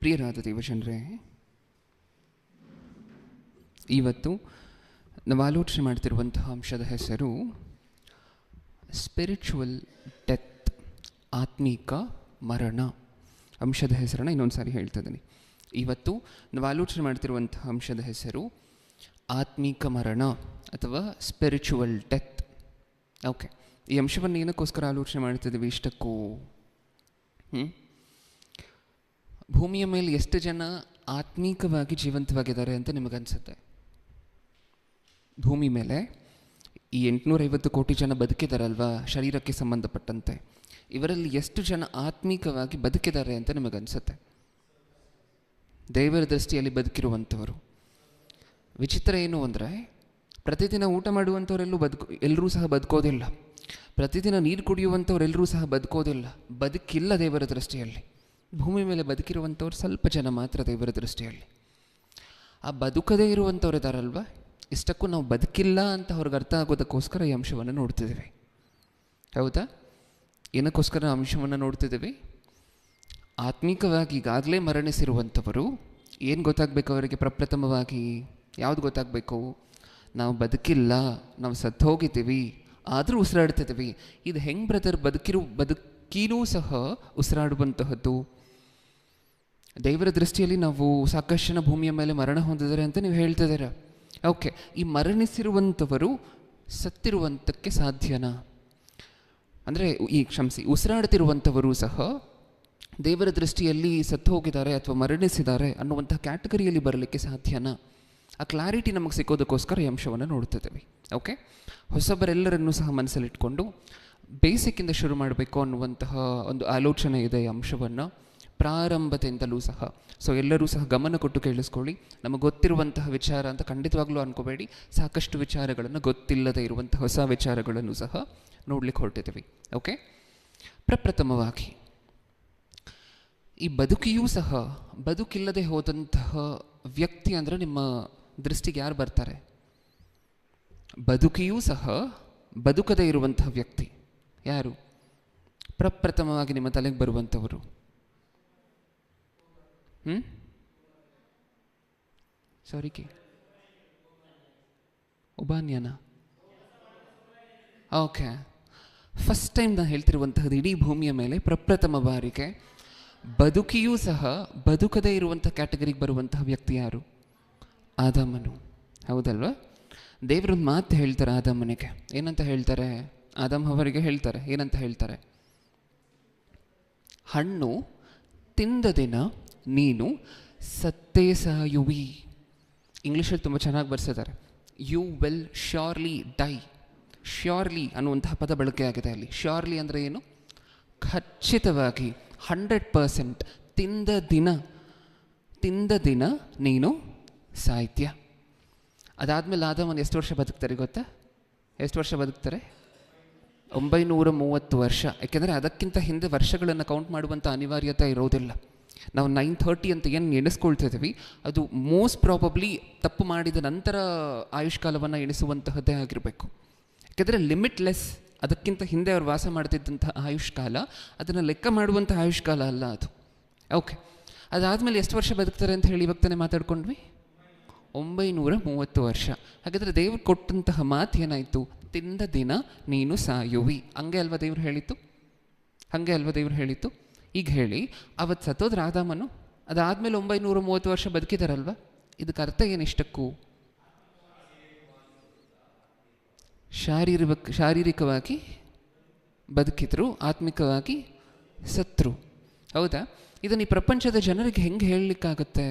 ಪ್ರಿಯರಾದ ದೇವಜನರೇ, ಇವತ್ತು ನಾವು ಆಲೋಚನೆ ಮಾಡ್ತಿರುವಂತಹ ಅಂಶದ ಹೆಸರು ಸ್ಪಿರಿಚುವಲ್ ಡೆತ್, ಆತ್ಮೀಕ ಮರಣ. ಅಂಶದ ಹೆಸರನ್ನು ಇನ್ನೊಂದು ಸಾರಿ ಹೇಳ್ತಾ ಇದ್ದೀನಿ. ಇವತ್ತು ನಾವು ಆಲೋಚನೆ ಮಾಡ್ತಿರುವಂತಹ ಅಂಶದ ಹೆಸರು ಆತ್ಮೀಕ ಮರಣ ಅಥವಾ ಸ್ಪಿರಿಚುವಲ್ ಡೆತ್. ಓಕೆ, ಈ ಅಂಶವನ್ನು ಏನಕ್ಕೋಸ್ಕರ ಆಲೋಚನೆ ಮಾಡ್ತಿದ್ದೀವಿ ಇಷ್ಟಕ್ಕೂ? ಭೂಮಿಯ ಮೇಲೆ ಎಷ್ಟು ಜನ ಆತ್ಮೀಕವಾಗಿ ಜೀವಂತವಾಗಿದ್ದಾರೆ ಅಂತ ನಿಮಗನ್ಸುತ್ತೆ? ಭೂಮಿ ಮೇಲೆ ಈ 850 ಕೋಟಿ ಜನ ಬದುಕಿದಾರಲ್ವಾ, ಶರೀರಕ್ಕೆ ಸಂಬಂಧಪಟ್ಟಂತೆ, ಇವರಲ್ಲಿ ಎಷ್ಟು ಜನ ಆತ್ಮೀಕವಾಗಿ ಬದುಕಿದ್ದಾರೆ ಅಂತ ನಿಮಗನ್ಸುತ್ತೆ? ದೇವರ ದೃಷ್ಟಿಯಲ್ಲಿ ಬದುಕಿರುವಂಥವರು. ವಿಚಿತ್ರ ಏನು ಅಂದರೆ, ಪ್ರತಿದಿನ ಊಟ ಮಾಡುವಂಥವರೆಲ್ಲೂ ಎಲ್ಲರೂ ಸಹ ಬದುಕೋದಿಲ್ಲ. ಪ್ರತಿದಿನ ನೀರು ಕುಡಿಯುವಂಥವರೆಲ್ಲರೂ ಸಹ ಬದುಕೋದಿಲ್ಲ. ಬದುಕಿಲ್ಲ ದೇವರ ದೃಷ್ಟಿಯಲ್ಲಿ. ಭೂಮಿ ಮೇಲೆ ಬದುಕಿರುವಂಥವ್ರು ಸ್ವಲ್ಪ ಜನ ಮಾತ್ರ ದೇವರ ದೃಷ್ಟಿಯಲ್ಲಿ. ಆ ಬದುಕದೇ ಇರುವಂಥವ್ರು ಇದ್ದಾರಲ್ವ, ಇಷ್ಟಕ್ಕೂ ನಾವು ಬದುಕಿಲ್ಲ ಅಂತ ಅವ್ರಿಗೆ ಅರ್ಥ ಆಗೋದಕ್ಕೋಸ್ಕರ ಈ ಅಂಶವನ್ನು ನೋಡ್ತಿದ್ದೀವಿ. ಹೌದಾ? ಏನಕ್ಕೋಸ್ಕರ ಅಂಶವನ್ನು ನೋಡ್ತಿದ್ದೀವಿ? ಆತ್ಮೀಕವಾಗಿ ಈಗಾಗಲೇ ಮರಣಿಸಿರುವಂಥವರು ಏನು ಗೊತ್ತಾಗಬೇಕು ಅವರಿಗೆ? ಪ್ರಪ್ರಥಮವಾಗಿ ಯಾವುದು ಗೊತ್ತಾಗಬೇಕು? ನಾವು ಬದುಕಿಲ್ಲ, ನಾವು ಸತ್ತು ಹೋಗಿದ್ದೀವಿ, ಆದರೂ ಉಸಿರಾಡ್ತಿದ್ದೀವಿ. ಇದು ಹೆಂಗೆ ಬ್ರದರ್? ಬದುಕಿನೂ ಸಹ ಉಸಿರಾಡುವಂತಹದ್ದು. ದೇವರ ದೃಷ್ಟಿಯಲ್ಲಿ ನಾವು ಸಾಕಷ್ಟು ಜನ ಭೂಮಿಯ ಮೇಲೆ ಮರಣ ಹೊಂದಿದ್ದಾರೆ ಅಂತ ನೀವು ಹೇಳ್ತಿದ್ದೀರ. ಓಕೆ, ಈ ಮರಣಿಸಿರುವಂಥವರು ಸತ್ತಿರುವಂಥಕ್ಕೆ ಸಾಧ್ಯನಾ? ಅಂದರೆ ಉಸಿರಾಡ್ತಿರುವಂಥವರು ಸಹ ದೇವರ ದೃಷ್ಟಿಯಲ್ಲಿ ಸತ್ತು ಹೋಗಿದ್ದಾರೆ ಅಥವಾ ಮರಣಿಸಿದ್ದಾರೆ ಅನ್ನುವಂಥ ಕ್ಯಾಟಗರಿಯಲ್ಲಿ ಬರಲಿಕ್ಕೆ ಸಾಧ್ಯನಾ? ಆ ಕ್ಲಾರಿಟಿ ನಮಗೆ ಸಿಗೋದಕ್ಕೋಸ್ಕರ ಈ ಅಂಶವನ್ನು ನೋಡ್ತಿದ್ದೀವಿ. ಓಕೆ, ಹೊಸಬರೆಲ್ಲರನ್ನೂ ಸಹ ಮನಸ್ಸಲ್ಲಿಟ್ಕೊಂಡು ಬೇಸಿಕ್ಕಿಂದ ಶುರು ಮಾಡಬೇಕು ಅನ್ನುವಂತಹ ಒಂದು ಆಲೋಚನೆ ಇದೆ ಈ ಅಂಶವನ್ನು ಪ್ರಾರಂಭದಿಂದಲೂ ಸಹ. ಸೊ ಎಲ್ಲರೂ ಸಹ ಗಮನ ಕೊಟ್ಟು ಕೇಳಿಸ್ಕೊಳ್ಳಿ. ನಮಗೆ ಗೊತ್ತಿರುವಂತಹ ವಿಚಾರ ಅಂತ ಖಂಡಿತವಾಗ್ಲೂ ಅನ್ಕೋಬೇಡಿ. ಸಾಕಷ್ಟು ವಿಚಾರಗಳನ್ನು, ಗೊತ್ತಿಲ್ಲದೆ ಇರುವಂತಹ ಹೊಸ ವಿಚಾರಗಳನ್ನು ಸಹ ನೋಡ್ಲಿಕ್ಕೆ ಹೊರಟಿದ್ದೀವಿ. ಓಕೆ, ಪ್ರಪ್ರಥಮವಾಗಿ ಈ ಬದುಕಿಯೂ ಸಹ ಬದುಕಿಲ್ಲದೆ ಹೋದಂತಹ ವ್ಯಕ್ತಿ ಅಂದರೆ ನಿಮ್ಮ ದೃಷ್ಟಿಗೆ ಯಾರು ಬರ್ತಾರೆ? ಬದುಕಿಯೂ ಸಹ ಬದುಕದೇ ಇರುವಂತಹ ವ್ಯಕ್ತಿ ಯಾರು ಪ್ರಪ್ರಥಮವಾಗಿ ನಿಮ್ಮ ತಲೆಗೆ ಬರುವಂಥವರು? ಸಾರಿಗೆ ಉಬಾನ್ಯನ? ಓಕೆ, ಫಸ್ಟ್ ಟೈಮ್ ನಾನು ಹೇಳ್ತಿರುವಂತಹದ್ದು ಇಡೀ ಭೂಮಿಯ ಮೇಲೆ ಪ್ರಪ್ರಥಮ ಬಾರಿಗೆ ಬದುಕಿಯೂ ಸಹ ಬದುಕದೇ ಇರುವಂಥ ಕ್ಯಾಟಗರಿಗೆ ಬರುವಂತಹ ವ್ಯಕ್ತಿ ಯಾರು? ಆದಾಮನು. ಹೌದಲ್ವಾ? ದೇವರೊಂದು ಮಾತು ಹೇಳ್ತಾರೆ ಆದಾಮನಿಗೆ. ಏನಂತ ಹೇಳ್ತಾರೆ? ಆದಾಮ್ ಅವರಿಗೆ ಹೇಳ್ತಾರೆ, ಏನಂತ ಹೇಳ್ತಾರೆ? ಹಣ್ಣು ತಿಂದ ದಿನ ನೀನು ಸತ್ತೇ ಸಾಯುವಿ. ಇಂಗ್ಲೀಷಲ್ಲಿ ತುಂಬ ಚೆನ್ನಾಗಿ ಬರ್ಸಿದ್ದಾರೆ, you will surely die. Surely ಅನ್ನುವಂತಹ ಪದ ಬಳಕೆ ಆಗಿದೆ ಅಲ್ಲಿ. ಶ್ಯೋರ್ಲಿ ಅಂದರೆ ಏನು? ಖಚಿತವಾಗಿ, 100%. ತಿಂದ ದಿನ ನೀನು ಸಾಹಿತ್ಯ. ಅದಾದಮೇಲೆ ಆದಾಮನು ಎಷ್ಟು ವರ್ಷ ಬದುಕ್ತಾರೆ ಗೊತ್ತಾ? ಎಷ್ಟು ವರ್ಷ ಬದುಕ್ತಾರೆ? 930 ವರ್ಷ. ಯಾಕೆಂದರೆ ಅದಕ್ಕಿಂತ ಹಿಂದೆ ವರ್ಷಗಳನ್ನು ಕೌಂಟ್ ಮಾಡುವಂಥ ಅನಿವಾರ್ಯತೆ ಇರೋದಿಲ್ಲ. ನಾವು 930 ಅಂತ ಏನು ಎಣಿಸ್ಕೊಳ್ತಿದ್ದೀವಿ, ಅದು ಮೋಸ್ಟ್ ಪ್ರಾಬಬ್ಲಿ ತಪ್ಪು ಮಾಡಿದ ನಂತರ ಆಯುಷ್ಕಾಲವನ್ನು ಎಣಿಸುವಂತಹದ್ದೇ ಆಗಿರಬೇಕು. ಯಾಕೆಂದರೆ ಲಿಮಿಟ್ಲೆಸ್. ಅದಕ್ಕಿಂತ ಹಿಂದೆ ಅವರು ವಾಸ ಮಾಡ್ತಿದ್ದಂತಹ ಆಯುಷ್ಕಾಲ, ಅದನ್ನು ಲೆಕ್ಕ ಮಾಡುವಂಥ ಆಯುಷ್ಕಾಲ ಅಲ್ಲ ಅದು. ಓಕೆ, ಅದಾದಮೇಲೆ ಎಷ್ಟು ವರ್ಷ ಬದುಕ್ತಾರೆ ಅಂತ ಹೇಳಿ ಇವಾಗ ತಾನೇ ಮಾತಾಡ್ಕೊಂಡ್ವಿ? 930 ವರ್ಷ. ಹಾಗಾದರೆ ದೇವ್ರು ಕೊಟ್ಟಂತಹ ಮಾತು ಏನಾಯಿತು? ತಿಂದ ದಿನ ನೀನು ಸಾಯುವಿ. ಹಂಗೆ ಅಲ್ವಾ ದೇವ್ರು ಹೇಳಿತ್ತು? ಹಾಗೆ ಅಲ್ವಾ ದೇವ್ರು ಹೇಳಿತ್ತು? ಈಗ ಹೇಳಿ, ಅವತ್ತು ಸತ್ತೋದ್ರ ಆದಾಮನು, ಅದಾದಮೇಲೆ 930 ವರ್ಷ ಬದುಕಿದಾರಲ್ವ? ಇದಕ್ಕೆ ಅರ್ಥ ಏನಿಷ್ಟಕ್ಕೂ? ಶಾರೀರಿಕವಾಗಿ ಬದುಕಿದ್ರು, ಆತ್ಮಿಕವಾಗಿ ಸತ್ರು. ಹೌದಾ? ಇದನ್ನು ಈ ಪ್ರಪಂಚದ ಜನರಿಗೆ ಹೆಂಗೆ ಹೇಳಲಿಕ್ಕಾಗತ್ತೆ?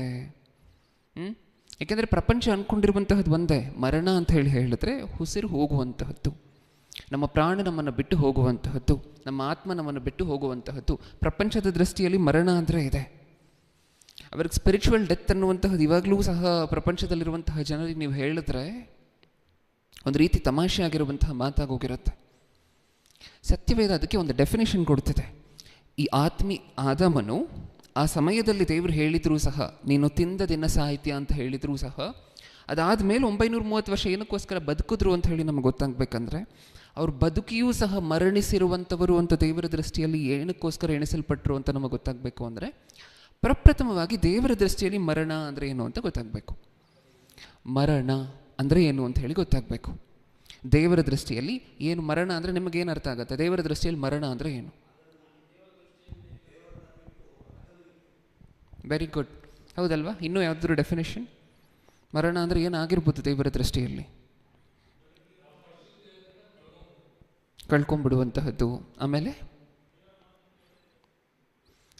ಯಾಕೆಂದರೆ ಪ್ರಪಂಚ ಅಂದ್ಕೊಂಡಿರುವಂತಹದ್ದು ಒಂದೇ, ಮರಣ ಅಂತ ಹೇಳಿದ್ರೆ ಉಸಿರು ಹೋಗುವಂತಹದ್ದು, ನಮ್ಮ ಪ್ರಾಣ ನಮ್ಮನ್ನು ಬಿಟ್ಟು ಹೋಗುವಂತಹದ್ದು, ನಮ್ಮ ಆತ್ಮ ನಮ್ಮನ್ನು ಬಿಟ್ಟು ಹೋಗುವಂತಹದ್ದು. ಪ್ರಪಂಚದ ದೃಷ್ಟಿಯಲ್ಲಿ ಮರಣ ಅಂದರೆ ಇದೆ. ಅವ್ರಿಗೆ ಸ್ಪಿರಿಚುವಲ್ ಡೆತ್ ಅನ್ನುವಂತಹದ್ದು ಇವಾಗಲೂ ಸಹ ಪ್ರಪಂಚದಲ್ಲಿರುವಂತಹ ಜನರಿಗೆ ನೀವು ಹೇಳಿದ್ರೆ ಒಂದು ರೀತಿ ತಮಾಷೆ ಆಗಿರುವಂತಹ ಮಾತಾಗೋಗಿರುತ್ತೆ. ಸತ್ಯವೇದ ಅದಕ್ಕೆ ಒಂದು ಡೆಫಿನೇಷನ್ ಕೊಡ್ತಿದೆ. ಈ ಆದಾಮನು ಆ ಸಮಯದಲ್ಲಿ ದೇವರು ಹೇಳಿದರೂ ಸಹ, ನೀನು ತಿಂದ ದಿನ ಸಾಹಿತ್ಯ ಅಂತ ಹೇಳಿದರೂ ಸಹ, ಅದಾದಮೇಲೆ 930 ವರ್ಷ ಏನಕ್ಕೋಸ್ಕರ ಬದುಕಿದ್ರು ಅಂತ ಹೇಳಿ ನಮಗೆ ಗೊತ್ತಾಗಬೇಕಂದ್ರೆ, ಅವ್ರು ಬದುಕಿಯೂ ಸಹ ಮರಣಿಸಿರುವಂಥವರು ಅಂತ ದೇವರ ದೃಷ್ಟಿಯಲ್ಲಿ ಏನಕ್ಕೋಸ್ಕರ ಎಣಿಸಲ್ಪಟ್ಟರು ಅಂತ ನಮಗೆ ಗೊತ್ತಾಗಬೇಕು ಅಂದರೆ, ಪ್ರಪ್ರಥಮವಾಗಿ ದೇವರ ದೃಷ್ಟಿಯಲ್ಲಿ ಮರಣ ಅಂದರೆ ಏನು ಅಂತ ಗೊತ್ತಾಗಬೇಕು. ಮರಣ ಅಂದರೆ ಏನು ಅಂತ ಹೇಳಿ ಗೊತ್ತಾಗಬೇಕು. ದೇವರ ದೃಷ್ಟಿಯಲ್ಲಿ ಏನು ಮರಣ ಅಂದರೆ ನಿಮಗೇನು ಅರ್ಥ ಆಗುತ್ತೆ? ದೇವರ ದೃಷ್ಟಿಯಲ್ಲಿ ಮರಣ ಅಂದರೆ ಏನು? ವೆರಿ ಗುಡ್, ಹೌದಲ್ವಾ? ಇನ್ನೂ ಯಾವುದಾದ್ರೂ ಡೆಫಿನೇಷನ್? ಮರಣ ಅಂದರೆ ಏನಾಗಿರ್ಬೋದು ದೇವರ ದೃಷ್ಟಿಯಲ್ಲಿ? ಕಳ್ಕೊಂಡ್ಬಿಡುವಂತಹದ್ದು. ಆಮೇಲೆ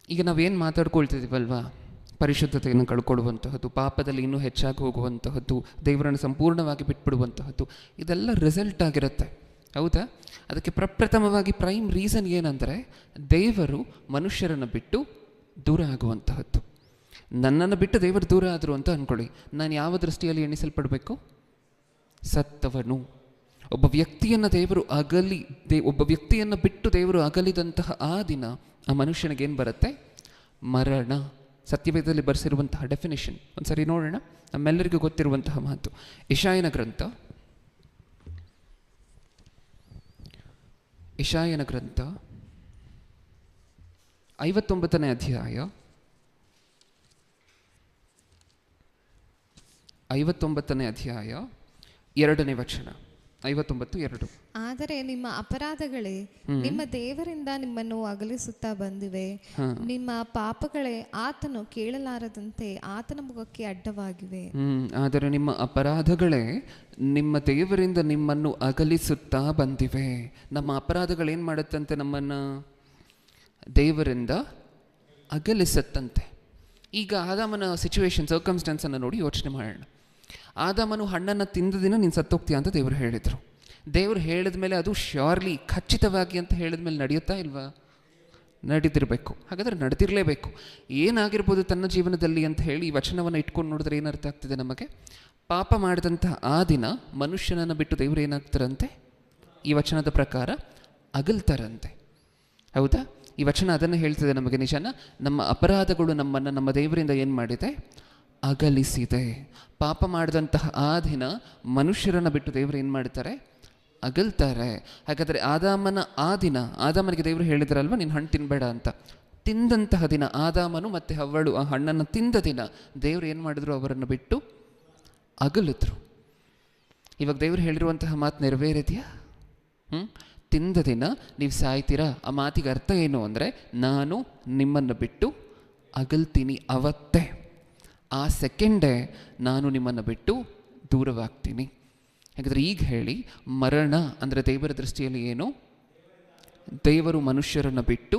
ಈಗ ನಾವೇನು ಮಾತಾಡ್ಕೊಳ್ತಿದ್ದೀವಲ್ವಾ, ಪರಿಶುದ್ಧತೆಯನ್ನು ಕಳ್ಕೊಳ್ಳುವಂತಹದ್ದು, ಪಾಪದಲ್ಲಿ ಇನ್ನೂ ಹೆಚ್ಚಾಗಿ ಹೋಗುವಂತಹದ್ದು, ದೇವರನ್ನು ಸಂಪೂರ್ಣವಾಗಿ ಬಿಟ್ಬಿಡುವಂತಹದ್ದು, ಇದೆಲ್ಲ ರಿಸಲ್ಟ್ ಆಗಿರುತ್ತೆ, ಹೌದಾ? ಅದಕ್ಕೆ ಪ್ರಪ್ರಥಮವಾಗಿ ಪ್ರೈಮ್ ರೀಸನ್ ಏನಂದರೆ ದೇವರು ಮನುಷ್ಯರನ್ನು ಬಿಟ್ಟು ದೂರ ಆಗುವಂತಹದ್ದು. ನನ್ನನ್ನು ಬಿಟ್ಟು ದೇವರು ದೂರ ಆದರು ಅಂತ ಅಂದ್ಕೊಳ್ಳಿ, ನಾನು ಯಾವ ದೃಷ್ಟಿಯಲ್ಲಿ ಎಣಿಸಲ್ಪಡಬೇಕು? ಸತ್ತವನು. ಒಬ್ಬ ವ್ಯಕ್ತಿಯನ್ನು ದೇವರು ಒಬ್ಬ ವ್ಯಕ್ತಿಯನ್ನು ಬಿಟ್ಟು ದೇವರು ಅಗಲಿದಂತಹ ಆ ದಿನ ಆ ಮನುಷ್ಯನಿಗೇನು ಬರುತ್ತೆ? ಮರಣ. ಸತ್ಯವೇದದಲ್ಲಿ ಬರೆಸಿರುವಂತಹ ಡೆಫಿನೇಷನ್ ಒಂದ್ಸರಿ ನೋಡೋಣ, ನಮ್ಮೆಲ್ಲರಿಗೂ ಗೊತ್ತಿರುವಂತಹ ಮಾತು. ಯೆಶಾಯನ ಗ್ರಂಥ 59ನೇ ಅಧ್ಯಾಯ 2ನೇ ವಚನ. 59:2. ಆದರೆ ನಿಮ್ಮ ಅಪರಾಧಗಳೇ ನಿಮ್ಮ ದೇವರಿಂದ ನಿಮ್ಮನ್ನು ಅಗಲಿಸುತ್ತಾ ಬಂದಿವೆ, ನಿಮ್ಮ ಪಾಪಗಳೇ ಆತನು ಕೇಳಲಾರದಂತೆ ಆತನ ಮುಖಕ್ಕೆ ಅಡ್ಡವಾಗಿವೆ. ಆದರೆ ನಿಮ್ಮ ಅಪರಾಧಗಳೇ ನಿಮ್ಮ ದೇವರಿಂದ ನಿಮ್ಮನ್ನು ಅಗಲಿಸುತ್ತಾ ಬಂದಿವೆ. ನಮ್ಮ ಅಪರಾಧಗಳೇನು ಮಾಡುತ್ತಂತೆ? ನಮ್ಮನ್ನು ದೇವರಿಂದ ಅಗಲಿಸುತ್ತಂತೆ. ಈಗ ಆದಾಮನ ಸಿಚುವೇಶನ್, ಸರ್ಕಮ್ಸ್ಟೆನ್ಸನ್ನು ನೋಡಿ ಯೋಚನೆ ಮಾಡೋಣ. ಆದಾಮನು ಹಣ್ಣನ್ನು ತಿಂದ ದಿನ ನೀನು ಸತ್ತೋಗ್ತೀಯ ಅಂತ ದೇವರು ಹೇಳಿದರು. ದೇವರು ಹೇಳಿದ ಮೇಲೆ ಅದು ಶ್ಯೋರ್ಲಿ, ಖಚಿತವಾಗಿ ಅಂತ ಹೇಳಿದ ಮೇಲೆ ನಡೆಯುತ್ತಾ ಇಲ್ವಾ? ನಡೆದಿರಬೇಕು. ಹಾಗಾದರೆ ನಡೆದಿರಲೇಬೇಕು. ಏನಾಗಿರ್ಬೋದು ತನ್ನ ಜೀವನದಲ್ಲಿ ಅಂತ ಹೇಳಿ ಈ ವಚನವನ್ನು ಇಟ್ಕೊಂಡು ನೋಡಿದ್ರೆ ಏನರ್ಥ ಆಗ್ತಿದೆ ನಮಗೆ? ಪಾಪ ಮಾಡಿದಂತಹ ಆ ದಿನ ಮನುಷ್ಯನನ್ನು ಬಿಟ್ಟು ದೇವರು ಏನಾಗ್ತಾರಂತೆ? ಈ ವಚನದ ಪ್ರಕಾರ ಅಗಲ್ತಾರಂತೆ, ಹೌದಾ? ಈ ವಚನ ಅದನ್ನು ಹೇಳ್ತಿದೆ ನಮಗೆ. ನಿಜನ? ನಮ್ಮ ಅಪರಾಧಗಳು ನಮ್ಮನ್ನು ನಮ್ಮ ದೇವರಿಂದ ಏನು ಮಾಡಿದೆ? ಅಗಲಿಸಿದೆ. ಪಾಪ ಮಾಡಿದಂತಹ ಆ ದಿನ ಮನುಷ್ಯರನ್ನು ಬಿಟ್ಟು ದೇವರು ಏನು ಮಾಡ್ತಾರೆ? ಅಗಲ್ತಾರೆ. ಹಾಗಾದರೆ ಆದಾಮನ ಆ ದಿನ, ಆದಾಮನಿಗೆ ದೇವರು ಹೇಳಿದ್ರಲ್ವ ನೀನು ಹಣ್ಣು ತಿನ್ನಬೇಡ ಅಂತ, ತಿಂದಂತಹ ದಿನ ಆದಾಮನು ಮತ್ತು ಹವ್ವಳು ಆ ಹಣ್ಣನ್ನು ತಿಂದ ದಿನ ದೇವರು ಏನು ಮಾಡಿದ್ರು? ಅವರನ್ನು ಬಿಟ್ಟು ಅಗಲಿದ್ರು. ಇವಾಗ ದೇವರು ಹೇಳಿರುವಂತಹ ಮಾತು ನೆರವೇರಿದೆಯಾ? ತಿಂದ ದಿನ ನೀವು ಸಾಯ್ತೀರಾ. ಆ ಮಾತಿಗೆ ಅರ್ಥ ಏನು ಅಂದರೆ ನಾನು ನಿಮ್ಮನ್ನು ಬಿಟ್ಟು ಅಗಲ್ತೀನಿ. ಅವತ್ತೇ, ಆ ಸೆಕೆಂಡೇ ನಾನು ನಿಮ್ಮನ್ನು ಬಿಟ್ಟು ದೂರವಾಗ್ತೀನಿ. ಹಾಗಾದರೆ ಈಗ ಹೇಳಿ, ಮರಣ ಅಂದರೆ ದೇವರ ದೃಷ್ಟಿಯಲ್ಲಿ ಏನು? ದೇವರು ಮನುಷ್ಯರನ್ನು ಬಿಟ್ಟು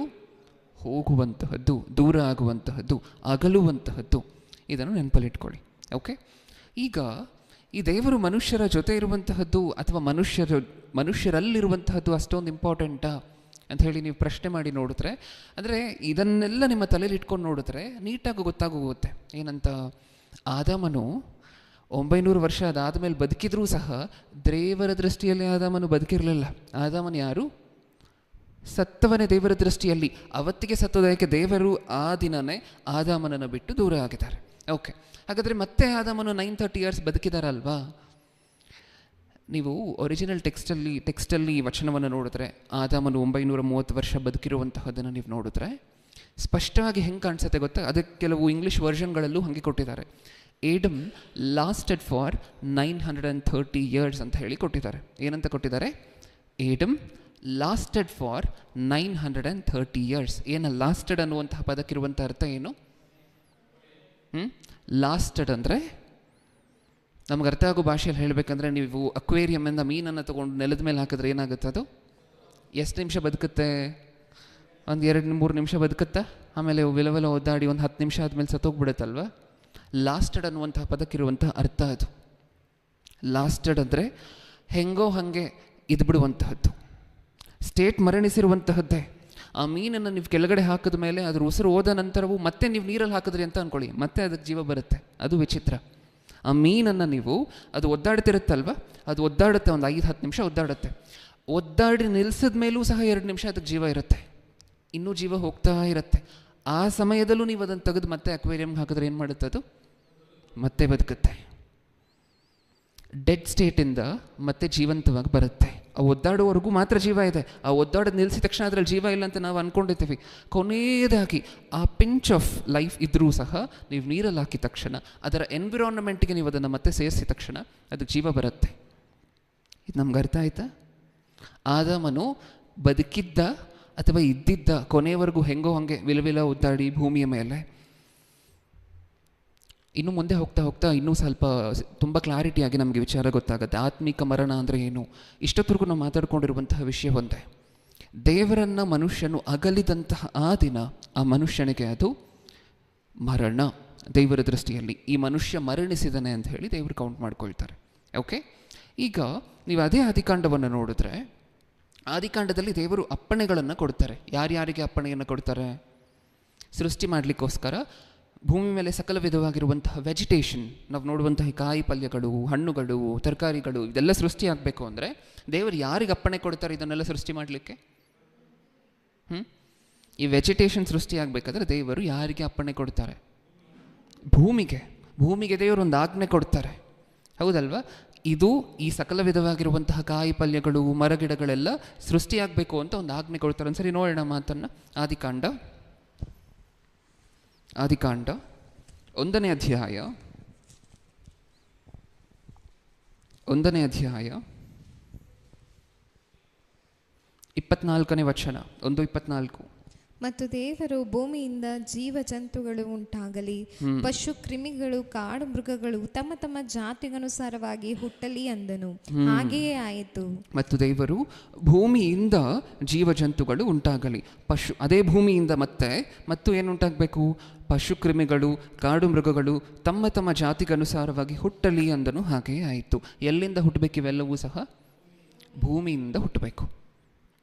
ಹೋಗುವಂತಹದ್ದು, ದೂರ ಆಗುವಂತಹದ್ದು, ಅಗಲುವಂತಹದ್ದು. ಇದನ್ನು ನೆನಪಲ್ಲಿಟ್ಕೊಳ್ಳಿ. ಓಕೆ, ಈಗ ಈ ದೇವರು ಮನುಷ್ಯರ ಜೊತೆ ಇರುವಂತಹದ್ದು ಅಥವಾ ಮನುಷ್ಯರಲ್ಲಿರುವಂತಹದ್ದು ಅಷ್ಟೊಂದು ಇಂಪಾರ್ಟೆಂಟಾ ಅಂತ ಹೇಳಿ ನೀವು ಪ್ರಶ್ನೆ ಮಾಡಿ ನೋಡಿದ್ರೆ, ಅಂದರೆ ಇದನ್ನೆಲ್ಲ ನಿಮ್ಮ ತಲೆಯಲ್ಲಿ ಇಟ್ಕೊಂಡು ನೋಡಿದ್ರೆ ನೀಟಾಗಿ ಗೊತ್ತಾಗೋಗುತ್ತೆ. ಏನಂತ? ಆದಾಮನು 900 ವರ್ಷ ಅದಾದ ಮೇಲೆ ಬದುಕಿದ್ರೂ ಸಹ ದೇವರ ದೃಷ್ಟಿಯಲ್ಲಿ ಆದಾಮನು ಬದುಕಿರಲಿಲ್ಲ. ಆದಾಮನು ಯಾರು? ಸತ್ತವನೇ ದೇವರ ದೃಷ್ಟಿಯಲ್ಲಿ. ಅವತ್ತಿಗೆ ಸತ್ತೋದಕ್ಕೆ ದೇವರು ಆ ದಿನನೇ ಆದಾಮನನ್ನು ಬಿಟ್ಟು ದೂರ ಆಗಿದ್ದಾರೆ. ಓಕೆ, ಹಾಗಾದರೆ ಮತ್ತೆ ಆದಾಮನು 930 years ಬದುಕಿದಾರಲ್ವಾ? ನೀವು ಒರಿಜಿನಲ್ ಟೆಕ್ಸ್ಟಲ್ಲಿ ಈ ವಚನವನ್ನು ನೋಡಿದ್ರೆ ಆದಾಮನು 930 ವರ್ಷ ಬದುಕಿರುವಂತಹದ್ದನ್ನು ನೀವು ನೋಡಿದ್ರೆ ಸ್ಪಷ್ಟವಾಗಿ ಹೆಂಗೆ ಕಾಣಿಸುತ್ತೆ ಗೊತ್ತಾ? ಅದಕ್ಕೆ ಕೆಲವು ಇಂಗ್ಲೀಷ್ ವರ್ಷನ್ಗಳಲ್ಲೂ ಹಾಗೆ ಕೊಟ್ಟಿದ್ದಾರೆ. ಏಡಮ್ ಲಾಸ್ಟೆಡ್ ಫಾರ್ 930 years ಅಂತ ಹೇಳಿ ಕೊಟ್ಟಿದ್ದಾರೆ. ಏನಂತ ಕೊಟ್ಟಿದ್ದಾರೆ? ಏಡಮ್ ಲಾಸ್ಟೆಡ್ ಫಾರ್ 930 years. ಏನು ಲಾಸ್ಟೆಡ್ ಅನ್ನುವಂತಹ ಪದಕ್ಕಿರುವಂಥ ಅರ್ಥ ಏನು? ಲಾಸ್ಟೆಡ್ ಅಂದರೆ ನಮ್ಗೆ ಅರ್ಥ ಆಗೋ ಭಾಷೆಯಲ್ಲಿ ಹೇಳಬೇಕಂದ್ರೆ, ನೀವು ಅಕ್ವೇರಿಯಮ್ಮಿಂದ ಮೀನನ್ನು ತೊಗೊಂಡು ನೆಲದ ಮೇಲೆ ಹಾಕಿದ್ರೆ ಏನಾಗುತ್ತೆ? ಅದು ಎಷ್ಟು ನಿಮಿಷ ಬದುಕುತ್ತೆ? ಒಂದು 2-3 ನಿಮಿಷ ಬದುಕುತ್ತಾ? ಆಮೇಲೆ ವಿಲವಲ ಒದ್ದಾಡಿ ಒಂದು 10 ನಿಮಿಷ ಆದಮೇಲೆ ಸತ್ತೋಗ್ಬಿಡುತ್ತಲ್ವ? ಲಾಸ್ಟೆಡ್ ಅನ್ನುವಂತಹ ಪದಕ್ಕಿರುವಂತಹ ಅರ್ಥ ಅದು. ಲಾಸ್ಟೆಡ್ ಅಂದರೆ ಹೆಂಗೋ ಹಾಗೆ ಇದ್ಬಿಡುವಂತಹದ್ದು, ಸ್ಟೇಟ್ ಮರಣಿಸಿರುವಂತಹದ್ದೇ. ಆ ಮೀನನ್ನು ನೀವು ಕೆಳಗಡೆ ಹಾಕಿದ ಮೇಲೆ ಅದ್ರ ಉಸಿರು ಹೋದ ನಂತರವೂ ಮತ್ತೆ ನೀವು ನೀರಲ್ಲಿ ಹಾಕಿದ್ರಿ ಅಂತ ಅಂದ್ಕೊಳ್ಳಿ, ಮತ್ತೆ ಅದಕ್ಕೆ ಜೀವ ಬರುತ್ತೆ. ಅದು ವಿಚಿತ್ರ. ಆ ಮೀನನ್ನು ನೀವು, ಅದು ಒದ್ದಾಡ್ತಿರುತ್ತಲ್ವ, ಅದು ಒದ್ದಾಡುತ್ತೆ, ಒಂದು 5-10 ನಿಮಿಷ ಒದ್ದಾಡುತ್ತೆ. ಒದ್ದಾಡಿ ನಿಲ್ಲಿಸಿದ ಮೇಲೂ ಸಹ 2 ನಿಮಿಷ ಅದಕ್ಕೆ ಜೀವ ಇರುತ್ತೆ, ಇನ್ನೂ ಜೀವ ಹೋಗ್ತಾ ಇರುತ್ತೆ. ಆ ಸಮಯದಲ್ಲೂ ನೀವು ಅದನ್ನು ತೆಗೆದು ಮತ್ತೆ ಅಕ್ವೇರಿಯಮ್ಗೆ ಹಾಕಿದ್ರೆ ಏನು ಮಾಡುತ್ತೆ? ಅದು ಮತ್ತೆ ಬದುಕುತ್ತೆ. ಡೆಡ್ ಸ್ಟೇಟಿಂದ ಮತ್ತೆ ಜೀವಂತವಾಗಿ ಬರುತ್ತೆ. ಆ ಒದ್ದಾಡುವವರೆಗೂ ಮಾತ್ರ ಜೀವ ಇದೆ. ಆ ಒದ್ದಾಡೋದು ನಿಲ್ಲಿಸಿದ ತಕ್ಷಣ ಅದರಲ್ಲಿ ಜೀವ ಇಲ್ಲ ಅಂತ ನಾವು ಅಂದ್ಕೊಂಡಿರ್ತೀವಿ. ಕೊನೆಯದಾಗಿ ಆ ಪಿಂಚ್ ಆಫ್ ಲೈಫ್ ಇದ್ದರೂ ಸಹ ನೀವು ನೀರಲ್ಲಿ ಹಾಕಿದ ತಕ್ಷಣ, ಅದರ ಎನ್ವಿರಾನ್ಮೆಂಟ್ಗೆ ನೀವು ಅದನ್ನು ಮತ್ತೆ ಸೇರಿಸಿದ ತಕ್ಷಣ ಅದಕ್ಕೆ ಜೀವ ಬರುತ್ತೆ. ಇದು ನಮ್ಗೆ ಅರ್ಥ ಆಯ್ತಾ? ಆದಾಮನು ಬದುಕಿದ್ದ ಅಥವಾ ಇದ್ದಿದ್ದ ಕೊನೆಯವರೆಗೂ ಹೆಂಗೋ ಹಾಗೆ ವಿಲವಿಲ ಒದ್ದಾಡಿ ಭೂಮಿಯ ಮೇಲೆ. ಇನ್ನು ಮುಂದೆ ಹೋಗ್ತಾ ಹೋಗ್ತಾ ಇನ್ನೂ ಸ್ವಲ್ಪ ತುಂಬ ಕ್ಲಾರಿಟಿಯಾಗಿ ನಮಗೆ ವಿಚಾರ ಗೊತ್ತಾಗುತ್ತೆ. ಆತ್ಮಿಕ ಮರಣ ಅಂದರೆ ಏನು? ಇಷ್ಟೊತ್ತರೆಗೂ ನಾವು ಮಾತಾಡ್ಕೊಂಡಿರುವಂತಹ ವಿಷಯ ಒಂದೇ. ದೇವರನ್ನು ಮನುಷ್ಯನು ಅಗಲಿದಂತಹ ಆ ದಿನ ಆ ಮನುಷ್ಯನಿಗೆ ಅದು ಮರಣ. ದೇವರ ದೃಷ್ಟಿಯಲ್ಲಿ ಈ ಮನುಷ್ಯ ಮರಣಿಸಿದಾನೆ ಅಂತ ಹೇಳಿ ದೇವರು ಕೌಂಟ್ ಮಾಡ್ಕೊಳ್ತಾರೆ. ಓಕೆ, ಈಗ ನೀವು ಅದೇ ಆದಿಕಾಂಡವನ್ನು ನೋಡಿದ್ರೆ, ಆದಿಕಾಂಡದಲ್ಲಿ ದೇವರು ಅಪ್ಪಣೆಗಳನ್ನು ಕೊಡ್ತಾರೆ. ಯಾರ್ಯಾರಿಗೆ ಅಪ್ಪಣೆಯನ್ನು ಕೊಡ್ತಾರೆ? ಸೃಷ್ಟಿ ಮಾಡಲಿಕ್ಕೋಸ್ಕರ ಭೂಮಿ ಮೇಲೆ ಸಕಲ ವಿಧವಾಗಿರುವಂತಹ ವೆಜಿಟೇಷನ್, ನಾವು ನೋಡುವಂತಹ ಕಾಯಿ ಪಲ್ಯಗಳು, ಹಣ್ಣುಗಳು, ತರಕಾರಿಗಳು ಇದೆಲ್ಲ ಸೃಷ್ಟಿ ಆಗಬೇಕು ಅಂದರೆ ದೇವರು ಯಾರಿಗೆ ಅಪ್ಪಣೆ ಕೊಡ್ತಾರೆ ಇದನ್ನೆಲ್ಲ ಸೃಷ್ಟಿ ಮಾಡಲಿಕ್ಕೆ? ಈ ವೆಜಿಟೇಷನ್ ಸೃಷ್ಟಿ ಆಗಬೇಕಾದ್ರೆ ದೇವರು ಯಾರಿಗೆ ಅಪ್ಪಣೆ ಕೊಡ್ತಾರೆ? ಭೂಮಿಗೆ ದೇವರು ಒಂದು ಆಜ್ಞೆ ಕೊಡ್ತಾರೆ, ಹೌದಲ್ವಾ? ಇದು ಈ ಸಕಲ ವಿಧವಾಗಿರುವಂತಹ ಕಾಯಿ ಪಲ್ಯಗಳು, ಮರಗಿಡಗಳೆಲ್ಲ ಸೃಷ್ಟಿಯಾಗಬೇಕು ಅಂತ ಒಂದು ಆಜ್ಞೆ ಕೊಡ್ತಾರೆ. ಒಂದ್ಸರಿ ನೋಡೋಣ ಮಾತನ್ನು. ಆದಿಕಾಂಡ 1ನೇ ಅಧ್ಯಾಯ 24ನೇ ವಚನ, 1:24. ಮತ್ತು ದೇವರು ಭೂಮಿಯಿಂದ ಜೀವ ಜಂತುಗಳು ಉಂಟಾಗಲಿ, ಪಶು ಕ್ರಿಮಿಗಳು, ಕಾಡು ಮೃಗಗಳು ತಮ್ಮ ತಮ್ಮ ಜಾತಿಗನುಸಾರವಾಗಿ ಹುಟ್ಟಲಿ ಅಂದನು. ಹಾಗೆಯೇ ಆಯಿತು. ಮತ್ತು ದೇವರು ಭೂಮಿಯಿಂದ ಜೀವ ಜಂತುಗಳು ಉಂಟಾಗಲಿ. ಅದೇ ಭೂಮಿಯಿಂದ ಮತ್ತು ಏನುಂಟಾಗಬೇಕು? ಪಶು ಕ್ರಿಮಿಗಳು, ಕಾಡು ಮೃಗಗಳು ತಮ್ಮ ತಮ್ಮ ಜಾತಿಗನುಸಾರವಾಗಿ ಹುಟ್ಟಲಿ ಅಂದನು. ಹಾಗೆಯೇ ಆಯಿತು. ಎಲ್ಲಿಂದ ಹುಟ್ಟಬೇಕು? ಇವೆಲ್ಲವೂ ಸಹ ಭೂಮಿಯಿಂದ ಹುಟ್ಟಬೇಕು.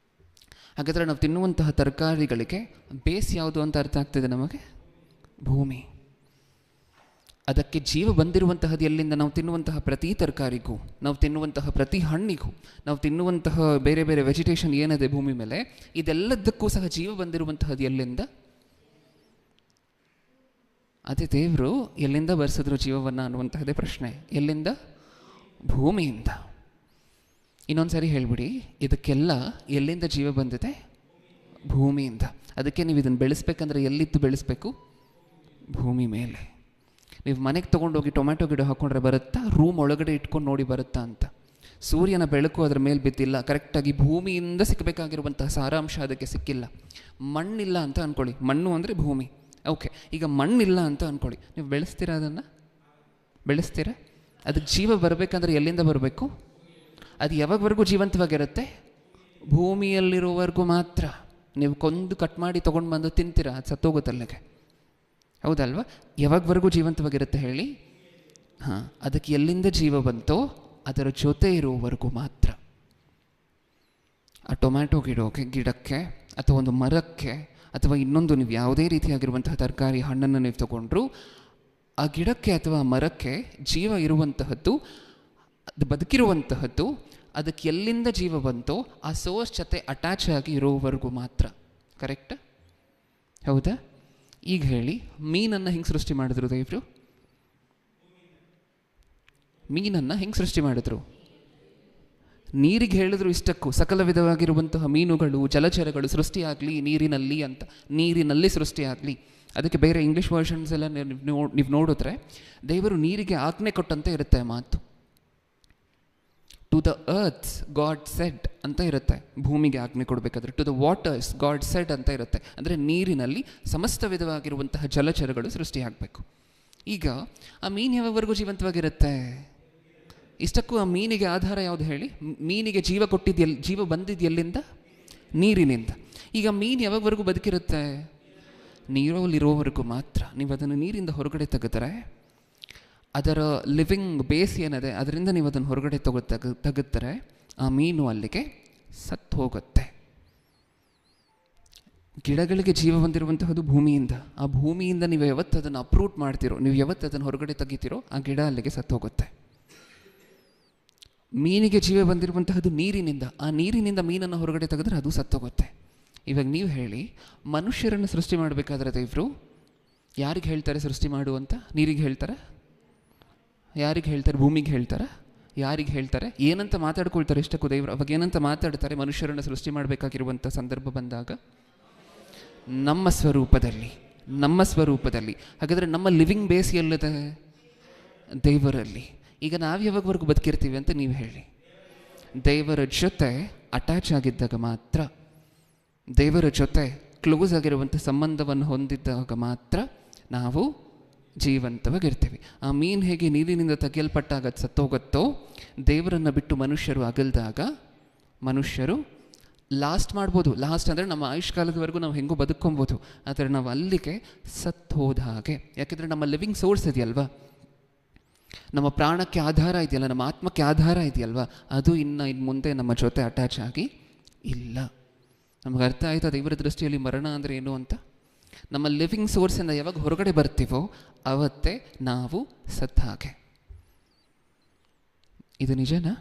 ಹಾಗಾದರೆ ನಾವು ತಿನ್ನುವಂತಹ ತರಕಾರಿಗಳಿಗೆ ಬೇಸ್ ಯಾವುದು ಅಂತ ಅರ್ಥ ಆಗ್ತಿದೆ ನಮಗೆ? ಭೂಮಿ. ಅದಕ್ಕೆ ಜೀವ ಬಂದಿರುವಂತಹದ್ದು ಎಲ್ಲಿಂದ? ನಾವು ತಿನ್ನುವಂತಹ ಪ್ರತಿ ತರಕಾರಿಗೂ, ನಾವು ತಿನ್ನುವಂತಹ ಪ್ರತಿ ಹಣ್ಣಿಗೂ, ನಾವು ತಿನ್ನುವಂತಹ ಬೇರೆ ಬೇರೆ ವೆಜಿಟೇಷನ್ ಏನಿದೆ ಭೂಮಿ ಮೇಲೆ, ಇದೆಲ್ಲದಕ್ಕೂ ಸಹ ಜೀವ ಬಂದಿರುವಂತಹದ್ದು ಎಲ್ಲಿಂದ? ಅದೇ ದೇವರು ಎಲ್ಲಿಂದ ಬರ್ಸಿದ್ರು ಜೀವವನ್ನು ಅನ್ನುವಂತಹದ್ದೇ ಪ್ರಶ್ನೆ. ಎಲ್ಲಿಂದ? ಭೂಮಿಯಿಂದ. ಇನ್ನೊಂದು ಸಾರಿ ಹೇಳ್ಬಿಡಿ, ಇದಕ್ಕೆಲ್ಲ ಎಲ್ಲಿಂದ ಜೀವ ಬಂದಿದೆ? ಭೂಮಿಯಿಂದ. ಅದಕ್ಕೆ ನೀವು ಇದನ್ನು ಬೆಳೆಸ್ಬೇಕಂದ್ರೆ ಎಲ್ಲಿದ್ದು ಬೆಳೆಸ್ಬೇಕು? ಭೂಮಿ ಮೇಲೆ. ನೀವು ಮನೆಗೆ ತೊಗೊಂಡೋಗಿ ಟೊಮ್ಯಾಟೊ ಗಿಡ ಹಾಕ್ಕೊಂಡ್ರೆ ಬರುತ್ತಾ? ರೂಮ್ ಒಳಗಡೆ ಇಟ್ಕೊಂಡು ನೋಡಿ ಬರುತ್ತಾ ಅಂತ? ಸೂರ್ಯನ ಬೆಳಕು ಅದರ ಮೇಲೆ ಬಿದ್ದಿಲ್ಲ, ಕರೆಕ್ಟಾಗಿ ಭೂಮಿಯಿಂದ ಸಿಕ್ಕಬೇಕಾಗಿರುವಂತಹ ಸಾರಾಂಶ ಅದಕ್ಕೆ ಸಿಕ್ಕಿಲ್ಲ. ಮಣ್ಣಿಲ್ಲ ಅಂತ ಅಂದ್ಕೊಳ್ಳಿ, ಮಣ್ಣು ಅಂದರೆ ಭೂಮಿ. ಓಕೆ, ಈಗ ಮಣ್ಣಿಲ್ಲ ಅಂತ ಅಂದ್ಕೊಳ್ಳಿ, ನೀವು ಬೆಳೆಸ್ತೀರಾ? ಅದನ್ನು ಬೆಳೆಸ್ತೀರಾ? ಅದಕ್ಕೆ ಜೀವ ಬರಬೇಕಂದ್ರೆ ಎಲ್ಲಿಂದ ಬರಬೇಕು? ಅದು ಯಾವಾಗವರೆಗೂ ಜೀವಂತವಾಗಿರುತ್ತೆ? ಭೂಮಿಯಲ್ಲಿರೋವರೆಗೂ ಮಾತ್ರ. ನೀವು ಕೊಂದು ಕಟ್ ಮಾಡಿ ತೊಗೊಂಡು ಬಂದು ತಿಂತೀರಾ, ಅದು ಸತ್ತೋಗುತ್ತಲ್ಲಿಗೆ, ಹೌದಲ್ವಾ? ಯಾವಾಗವರೆಗೂ ಜೀವಂತವಾಗಿರುತ್ತೆ ಹೇಳಿ? ಹಾಂ, ಅದಕ್ಕೆ ಎಲ್ಲಿಂದ ಜೀವ ಬಂತೋ ಅದರ ಜೊತೆ ಇರುವವರೆಗೂ ಮಾತ್ರ. ಆ ಟೊಮ್ಯಾಟೊ ಗಿಡಕ್ಕೆ ಅಥವಾ ಒಂದು ಮರಕ್ಕೆ ಅಥವಾ ಇನ್ನೊಂದು ನೀವು ಯಾವುದೇ ರೀತಿಯಾಗಿರುವಂತಹ ತರಕಾರಿ ಹಣ್ಣನ್ನು ನೀವು ತಗೊಂಡ್ರು, ಆ ಗಿಡಕ್ಕೆ ಅಥವಾ ಮರಕ್ಕೆ ಜೀವ ಇರುವಂತಹದ್ದು, ಅದು ಬದುಕಿರುವಂತಹದ್ದು, ಅದಕ್ಕೆ ಎಲ್ಲಿಂದ ಜೀವ ಬಂತೋ ಆ ಸೋರ್ಸ್ ಜೊತೆ ಅಟ್ಯಾಚ್ ಆಗಿ ಇರೋವರೆಗೂ ಮಾತ್ರ. ಕರೆಕ್ಟ್? ಹೌದಾ? ಈಗ ಹೇಳಿ, ಮೀನನ್ನು ಹೆಂಗೆ ಸೃಷ್ಟಿ ಮಾಡಿದ್ರು ದೇವರು? ಮೀನನ್ನು ಹೆಂಗೆ ಸೃಷ್ಟಿ ಮಾಡಿದ್ರು? ನೀರಿಗೆ ಹೇಳಿದ್ರು ಇಷ್ಟಕ್ಕೂ ಸಕಲ ವಿಧವಾಗಿರುವಂತಹ ಮೀನುಗಳು, ಜಲಚರಗಳು ಸೃಷ್ಟಿಯಾಗಲಿ ನೀರಿನಲ್ಲಿ ಅಂತ. ನೀರಿನಲ್ಲಿ ಸೃಷ್ಟಿಯಾಗಲಿ. ಅದಕ್ಕೆ ಬೇರೆ ಇಂಗ್ಲೀಷ್ ವರ್ಷನ್ಸ್ ಎಲ್ಲ ನೀವು ನೋಡಿದ್ರೆ ದೇವರು ನೀರಿಗೆ ಆಜ್ಞೆ ಕೊಟ್ಟಂತೆ ಇರುತ್ತೆ ಮಾತು. To the earths God said ಅಂತ ಇರುತ್ತೆ. ಭೂಮಿಗೆ ಆಜ್ಞೆ ಕೊಡಬೇಕಾದ್ರೆ to the waters God said ಅಂತ ಇರುತ್ತೆ. ಅಂದರೆ ನೀರಿನಲ್ಲಿ ಸಮಸ್ತ ವಿಧವಾಗಿರುವಂತಹ ಜಲಚರಗಳು ಸೃಷ್ಟಿಯಾಗಬೇಕು. ಈಗ ಆ ಮೀನು ಯಾವಾಗವರೆಗೂ ಜೀವಂತವಾಗಿರುತ್ತೆ? ಇಷ್ಟಕ್ಕೂ ಆ ಮೀನಿಗೆ ಆಧಾರ ಯಾವುದು ಹೇಳಿ? ಮೀನಿಗೆ ಜೀವ ಜೀವ ಬಂದಿದ್ದು ಎಲ್ಲಿಂದ? ನೀರಿನಿಂದ. ಈಗ ಮೀನು ಯಾವಾಗವರೆಗೂ ಬದುಕಿರುತ್ತೆ? ನೀರಲ್ಲಿರೋವರೆಗೂ ಮಾತ್ರ. ನೀವು ಅದನ್ನು ನೀರಿಂದ ಹೊರಗಡೆ ತೆಗೆದರೆ ಅದರ ಲಿವಿಂಗ್ ಬೇಸ್ ಏನಿದೆ ಅದರಿಂದ ನೀವು ಅದನ್ನು ಹೊರಗಡೆ ತೆಗೆದರೆ ಆ ಮೀನು ಅಲ್ಲಿಗೆ ಸತ್ತು ಹೋಗುತ್ತೆ. ಗಿಡಗಳಿಗೆ ಜೀವ ಬಂದಿರುವಂತಹದ್ದು ಭೂಮಿಯಿಂದ. ಆ ಭೂಮಿಯಿಂದ ನೀವು ಯಾವತ್ತು ಅದನ್ನು ಅಪ್ರೂಟ್ ಮಾಡ್ತಿರೋ, ನೀವು ಯಾವತ್ತು ಅದನ್ನು ಹೊರಗಡೆ ತೆಗಿತೀರೋ ಆ ಗಿಡ ಅಲ್ಲಿಗೆ ಸತ್ತು ಹೋಗುತ್ತೆ. ಮೀನಿಗೆ ಜೀವ ಬಂದಿರುವಂತಹದ್ದು ನೀರಿನಿಂದ. ಆ ನೀರಿನಿಂದ ಮೀನನ್ನು ಹೊರಗಡೆ ತೆಗೆದ್ರೆ ಅದು ಸತ್ತೋಗುತ್ತೆ. ಇವಾಗ ನೀವು ಹೇಳಿ, ಮನುಷ್ಯರನ್ನು ಸೃಷ್ಟಿ ಮಾಡಬೇಕಾದ್ರೆ ದೇವರು ಯಾರಿಗೆ ಹೇಳ್ತಾರೆ ಸೃಷ್ಟಿ ಮಾಡು ಅಂತ? ನೀರಿಗೆ ಹೇಳ್ತಾರೆ? ಯಾರಿಗೆ ಹೇಳ್ತಾರೆ? ಭೂಮಿಗೆ ಹೇಳ್ತಾರೆ? ಯಾರಿಗೆ ಹೇಳ್ತಾರೆ? ಏನಂತ ಮಾತಾಡ್ಕೊಳ್ತಾರೆ ಇಷ್ಟಕ್ಕೂ ದೇವರು? ಅವಾಗ ಏನಂತ ಮಾತಾಡ್ತಾರೆ? ಮನುಷ್ಯರನ್ನು ಸೃಷ್ಟಿ ಮಾಡಬೇಕಾಗಿರುವಂಥ ಸಂದರ್ಭ ಬಂದಾಗ ನಮ್ಮ ಸ್ವರೂಪದಲ್ಲಿ, ನಮ್ಮ ಸ್ವರೂಪದಲ್ಲಿ. ಹಾಗಾದರೆ ನಮ್ಮ ಲಿವಿಂಗ್ ಬೇಸ್ ಎಲ್ಲದೆ? ದೇವರಲ್ಲಿ. ಈಗ ನಾವು ಯಾವಾಗವರೆಗೂ ಬದುಕಿರ್ತೀವಿ ಅಂತ ನೀವು ಹೇಳಿ? ದೇವರ ಜೊತೆ ಅಟ್ಯಾಚ್ ಆಗಿದ್ದಾಗ ಮಾತ್ರ, ದೇವರ ಜೊತೆ ಕ್ಲೋಸ್ ಆಗಿರುವಂಥ ಸಂಬಂಧವನ್ನು ಹೊಂದಿದ್ದಾಗ ಮಾತ್ರ ನಾವು ಜೀವಂತವಾಗಿರ್ತೀವಿ. ಆ ಮೀನು ಹೇಗೆ ನೀರಿನಿಂದ ತೆಗೆಯಲ್ಪಟ್ಟಾಗ ಸತ್ತೋಗುತ್ತೋ, ದೇವರನ್ನು ಬಿಟ್ಟು ಮನುಷ್ಯರು ಅಗಲ್ದಾಗ ಮನುಷ್ಯರು ಲಾಸ್ಟ್ ಮಾಡ್ಬೋದು. ಲಾಸ್ಟ್ ಅಂದರೆ ನಮ್ಮ ಆಯುಷ್ಕಾಲದವರೆಗೂ ನಾವು ಹೆಂಗೂ ಬದುಕೊಬೋದು. ಆದರೆ ನಾವು ಅಲ್ಲಿಗೆ ಸತ್ತು ಹೋದ ಹಾಗೆ. ಯಾಕೆಂದರೆ ನಮ್ಮ ಲಿವಿಂಗ್ ಸೋರ್ಸ್ ಇದೆಯಲ್ವಾ, ನಮ್ಮ ಪ್ರಾಣಕ್ಕೆ ಆಧಾರ ಇದೆಯಲ್ಲ, ನಮ್ಮ ಆತ್ಮಕ್ಕೆ ಆಧಾರ ಇದೆಯಲ್ವಾ, ಅದು ಇನ್ನು ಮುಂದೆ ನಮ್ಮ ಜೊತೆ ಅಟ್ಯಾಚ್ ಆಗಿ ಇಲ್ಲ. ನಮಗೆ ಅರ್ಥ ಆಯಿತಾ ದೇವರ ದೃಷ್ಟಿಯಲ್ಲಿ ಮರಣ ಅಂದರೆ ಏನು ಅಂತ? ನಮ್ಮ ಲಿವಿಂಗ್ ಸೋರ್ಸಿಂದ ಯಾವಾಗ ಹೊರಗಡೆ ಬರ್ತೀವೋ ಅವತ್ತೇ ನಾವು ಸತ್ತ ಹಾಗೆ. ಇದು ನಿಜನಾ?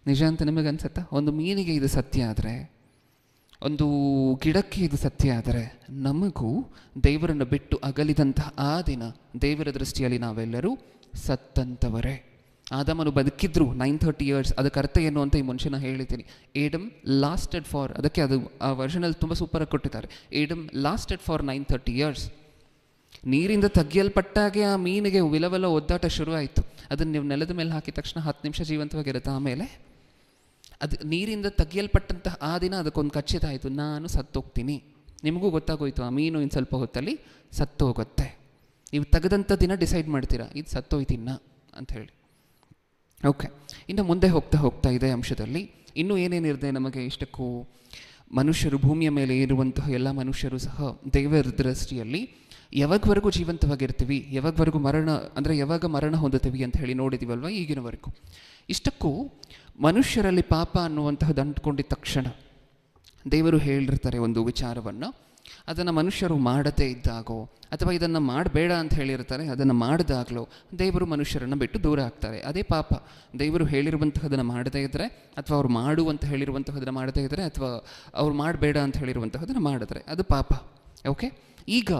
ನಿಜ ಅಂತ ನಿಮಗೆ ಅನ್ಸುತ್ತಾ? ಒಂದು ಮೀನಿಗೆ ಇದು ಸತ್ಯ ಆದರೆ, ಒಂದು ಗಿಡಕ್ಕೆ ಇದು ಸತ್ಯ ಆದರೆ, ನಮಗೂ ದೇವರನ್ನು ಬಿಟ್ಟು ಅಗಲಿದಂತಹ ಆ ದಿನ ದೇವರ ದೃಷ್ಟಿಯಲ್ಲಿ ನಾವೆಲ್ಲರೂ ಸತ್ತಂತವರೇ. ಆದಾಮನು ಬದುಕಿದ್ರು 930 years. ಅದಕ್ಕೆ ಅರ್ಥ ಏನು ಅಂತ ಈ ಮುಂಚೆ ನಾನು ಹೇಳಿದ್ದೀನಿ. ಏಡಮ್ ಲಾಸ್ಟೆಡ್ ಫಾರ್, ಅದಕ್ಕೆ ಅದು ಆ ವರ್ಷನಲ್ಲಿ ತುಂಬ ಸೂಪರಾಗಿ ಕೊಟ್ಟಿದ್ದಾರೆ. ಏಡಮ್ ಲಾಸ್ಟೆಡ್ ಫಾರ್ 930 years. ನೀರಿಂದ ತೆಗಿಯಲ್ಪಟ್ಟಾಗೆ ಆ ಮೀನಿಗೆ ವಿಲವಲ ಒದ್ದಾಟ ಶುರು ಆಯಿತು. ಅದನ್ನು ನೀವು ನೆಲದ ಮೇಲೆ ಹಾಕಿದ ತಕ್ಷಣ 10 ನಿಮಿಷ ಜೀವಂತವಾಗಿರುತ್ತೆ. ಆಮೇಲೆ ಅದು ನೀರಿಂದ ತೆಗಿಯಲ್ಪಟ್ಟಂತಹ ಆ ದಿನ ಅದಕ್ಕೊಂದು ಖಚಿತ ಆಯಿತು, ನಾನು ಸತ್ತೋಗ್ತೀನಿ. ನಿಮಗೂ ಗೊತ್ತಾಗೋಯ್ತು, ಆ ಮೀನು ಇನ್ನು ಸ್ವಲ್ಪ ಹೊತ್ತಲ್ಲಿ ಸತ್ತೋಗುತ್ತೆ. ನೀವು ತೆಗೆದಂಥ ದಿನ ಡಿಸೈಡ್ ಮಾಡ್ತೀರಾ, ಇದು ಸತ್ತೋಯ್ತಿನ್ನ ಅಂತ ಹೇಳಿ. ಓಕೆ, ಇನ್ನು ಮುಂದೆ ಹೋಗ್ತಾ ಹೋಗ್ತಾ ಇದೆ ಅಂಶದಲ್ಲಿ ಇನ್ನೂ ಏನೇನಿದೆ ನಮಗೆ ಇಷ್ಟಕ್ಕೂ. ಮನುಷ್ಯರು ಭೂಮಿಯ ಮೇಲೆ ಇರುವಂತಹ ಎಲ್ಲ ಮನುಷ್ಯರು ಸಹ ದೇವರ ದೃಷ್ಟಿಯಲ್ಲಿ ಯಾವಾಗವರೆಗೂ ಜೀವಂತವಾಗಿರ್ತೀವಿ, ಯಾವಾಗವರೆಗೂ ಮರಣ ಅಂದರೆ ಯಾವಾಗ ಮರಣ ಹೊಂದುತ್ತೀವಿ ಅಂತ ಹೇಳಿ ನೋಡಿದ್ದೀವಲ್ವ ಈಗಿನವರೆಗೂ. ಇಷ್ಟಕ್ಕೂ ಮನುಷ್ಯರಲ್ಲಿ ಪಾಪ ಅನ್ನುವಂತಹದ್ದು ಅಂಟ್ಕೊಂಡಿದ್ದ ತಕ್ಷಣ ದೇವರು ಹೇಳಿರ್ತಾರೆ ಒಂದು ವಿಚಾರವನ್ನು. ಅದನ್ನು ಮನುಷ್ಯರು ಮಾಡದೇ ಇದ್ದಾಗೋ ಅಥವಾ ಇದನ್ನು ಮಾಡಬೇಡ ಅಂತ ಹೇಳಿರ್ತಾರೆ, ಅದನ್ನು ಮಾಡಿದಾಗಲೋ ದೇವರು ಮನುಷ್ಯರನ್ನು ಬಿಟ್ಟು ದೂರ ಆಗ್ತಾರೆ. ಅದೇ ಪಾಪ. ದೇವರು ಹೇಳಿರುವಂತಹದನ್ನು ಮಾಡದೇ ಇದ್ದರೆ, ಅಥವಾ ಅವ್ರು ಮಾಡು ಅಂತ ಹೇಳಿರುವಂತಹದನ್ನು ಮಾಡದೇ ಇದ್ದರೆ, ಅಥವಾ ಅವ್ರು ಮಾಡಬೇಡ ಅಂತ ಹೇಳಿರುವಂತಹದನ್ನು ಮಾಡಿದ್ರೆ ಅದು ಪಾಪ. ಓಕೆ, ಈಗ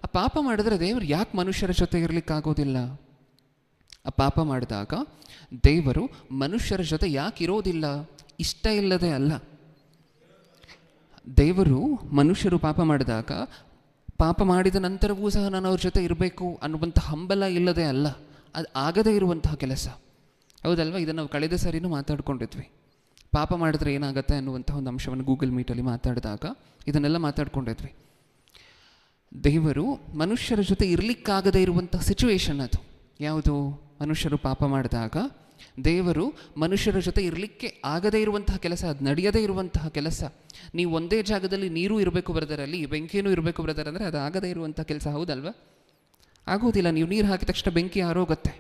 ಆ ಪಾಪ ಮಾಡಿದ್ರೆ ದೇವರು ಯಾಕೆ ಮನುಷ್ಯರ ಜೊತೆ ಇರಲಿಕ್ಕಾಗೋದಿಲ್ಲ? ಆ ಪಾಪ ಮಾಡಿದಾಗ ದೇವರು ಮನುಷ್ಯರ ಜೊತೆ ಯಾಕೆ ಇರೋದಿಲ್ಲ? ಇಷ್ಟ ಇಲ್ಲದೆ ಅಲ್ಲ. ದೇವರು ಮನುಷ್ಯರು ಪಾಪ ಮಾಡಿದಾಗ, ಪಾಪ ಮಾಡಿದ ನಂತರವೂ ಸಹ ನಾನು ಅವ್ರ ಜೊತೆ ಇರಬೇಕು ಅನ್ನುವಂಥ ಹಂಬಲ ಇಲ್ಲದೆ ಅಲ್ಲ, ಅದು ಆಗದೇ ಇರುವಂತಹ ಕೆಲಸ. ಹೌದಲ್ವ? ಇದನ್ನು ನಾವು ಕಳೆದ ಸರಿನೂ ಮಾತಾಡ್ಕೊಂಡಿದ್ವಿ. ಪಾಪ ಮಾಡಿದ್ರೆ ಏನಾಗುತ್ತೆ ಅನ್ನುವಂಥ ಒಂದು ಅಂಶವನ್ನು ಗೂಗಲ್ ಮೀಟಲ್ಲಿ ಮಾತಾಡಿದಾಗ ಇದನ್ನೆಲ್ಲ ಮಾತಾಡ್ಕೊಂಡಿದ್ವಿ. ದೇವರು ಮನುಷ್ಯರ ಜೊತೆ ಇರಲಿಕ್ಕಾಗದೇ ಇರುವಂಥ ಸಿಚುವೇಶನ್ ಅದು ಯಾವುದು? ಮನುಷ್ಯರು ಪಾಪ ಮಾಡಿದಾಗ ದೇವರು ಮನುಷ್ಯರ ಜೊತೆ ಇರಲಿಕ್ಕೆ ಆಗದೇ ಇರುವಂತಹ ಕೆಲಸ, ಅದು ನಡೆಯದೇ ಇರುವಂತಹ ಕೆಲಸ. ನೀವು ಒಂದೇ ಜಾಗದಲ್ಲಿ ನೀರು ಇರಬೇಕು ಬ್ರದರ್, ಅಲ್ಲಿ ಬೆಂಕಿನೂ ಇರಬೇಕು ಬ್ರದರ್ ಅಂದರೆ ಅದು ಆಗದೇ ಇರುವಂಥ ಕೆಲಸ. ಹೌದಲ್ವ? ಆಗೋದಿಲ್ಲ. ನೀವು ನೀರು ಹಾಕಿದ ತಕ್ಷಣ ಬೆಂಕಿ ಆರೋಗುತ್ತೆ.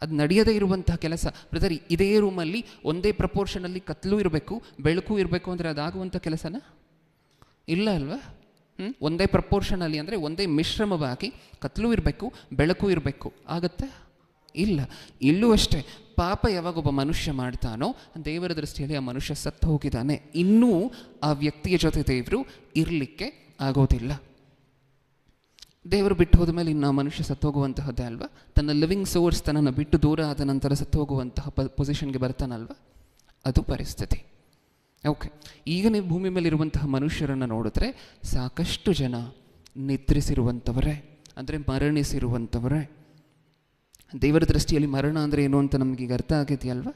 ಅದು ನಡೆಯದೇ ಇರುವಂತಹ ಕೆಲಸ. ಬ್ರದರ್, ಇದೇ ರೂಮಲ್ಲಿ ಒಂದೇ ಪ್ರಪೋರ್ಷನಲ್ಲಿ ಕತ್ತಲೂ ಇರಬೇಕು ಬೆಳಕು ಇರಬೇಕು ಅಂದರೆ ಅದಾಗುವಂಥ ಕೆಲಸನ? ಇಲ್ಲ ಅಲ್ವಾ? ಒಂದೇ ಪ್ರಪೋರ್ಷನಲ್ಲಿ ಅಂದರೆ ಒಂದೇ ಮಿಶ್ರಮವಾಗಿ ಕತ್ತಲೂ ಇರಬೇಕು ಬೆಳಕು ಇರಬೇಕು, ಆಗತ್ತೆ? ಇಲ್ಲ. ಇಲ್ಲೂ ಅಷ್ಟೇ, ಪಾಪ ಯಾವಾಗ ಒಬ್ಬ ಮನುಷ್ಯ ಮಾಡ್ತಾನೋ ದೇವರ ದೃಷ್ಟಿಯಲ್ಲಿ ಆ ಮನುಷ್ಯ ಸತ್ತು ಹೋಗಿದ್ದಾನೆ. ಇನ್ನೂ ಆ ವ್ಯಕ್ತಿಯ ಜೊತೆ ದೇವರು ಇರಲಿಕ್ಕೆ ಆಗೋದಿಲ್ಲ. ದೇವರು ಬಿಟ್ಟು ಹೋದ ಮೇಲೆ ಇನ್ನು ಆ ಮನುಷ್ಯ ಸತ್ತು ಹೋಗುವಂತಹದ್ದೇ ಅಲ್ವಾ? ತನ್ನ ಲಿವಿಂಗ್ ಸೋರ್ಸ್ ತನ್ನನ್ನು ಬಿಟ್ಟು ದೂರ ಆದ ನಂತರ ಸತ್ತು ಹೋಗುವಂತಹ ಪೊಸಿಷನ್ಗೆ ಬರ್ತಾನಲ್ವ? ಅದು ಪರಿಸ್ಥಿತಿ. ಓಕೆ, ಈಗ ನೀವು ಭೂಮಿ ಮೇಲಿರುವಂತಹ ಮನುಷ್ಯರನ್ನು ನೋಡಿದ್ರೆ ಸಾಕಷ್ಟು ಜನ ನಿದ್ರಿಸಿರುವಂಥವರೇ, ಅಂದರೆ ಮರಣಿಸಿರುವಂಥವರೇ. ದೇವರ ದೃಷ್ಟಿಯಲ್ಲಿ ಮರಣ ಅಂದರೆ ಏನು ಅಂತ ನಮಗೀಗ ಅರ್ಥ ಆಗಿದೆಯಲ್ವ?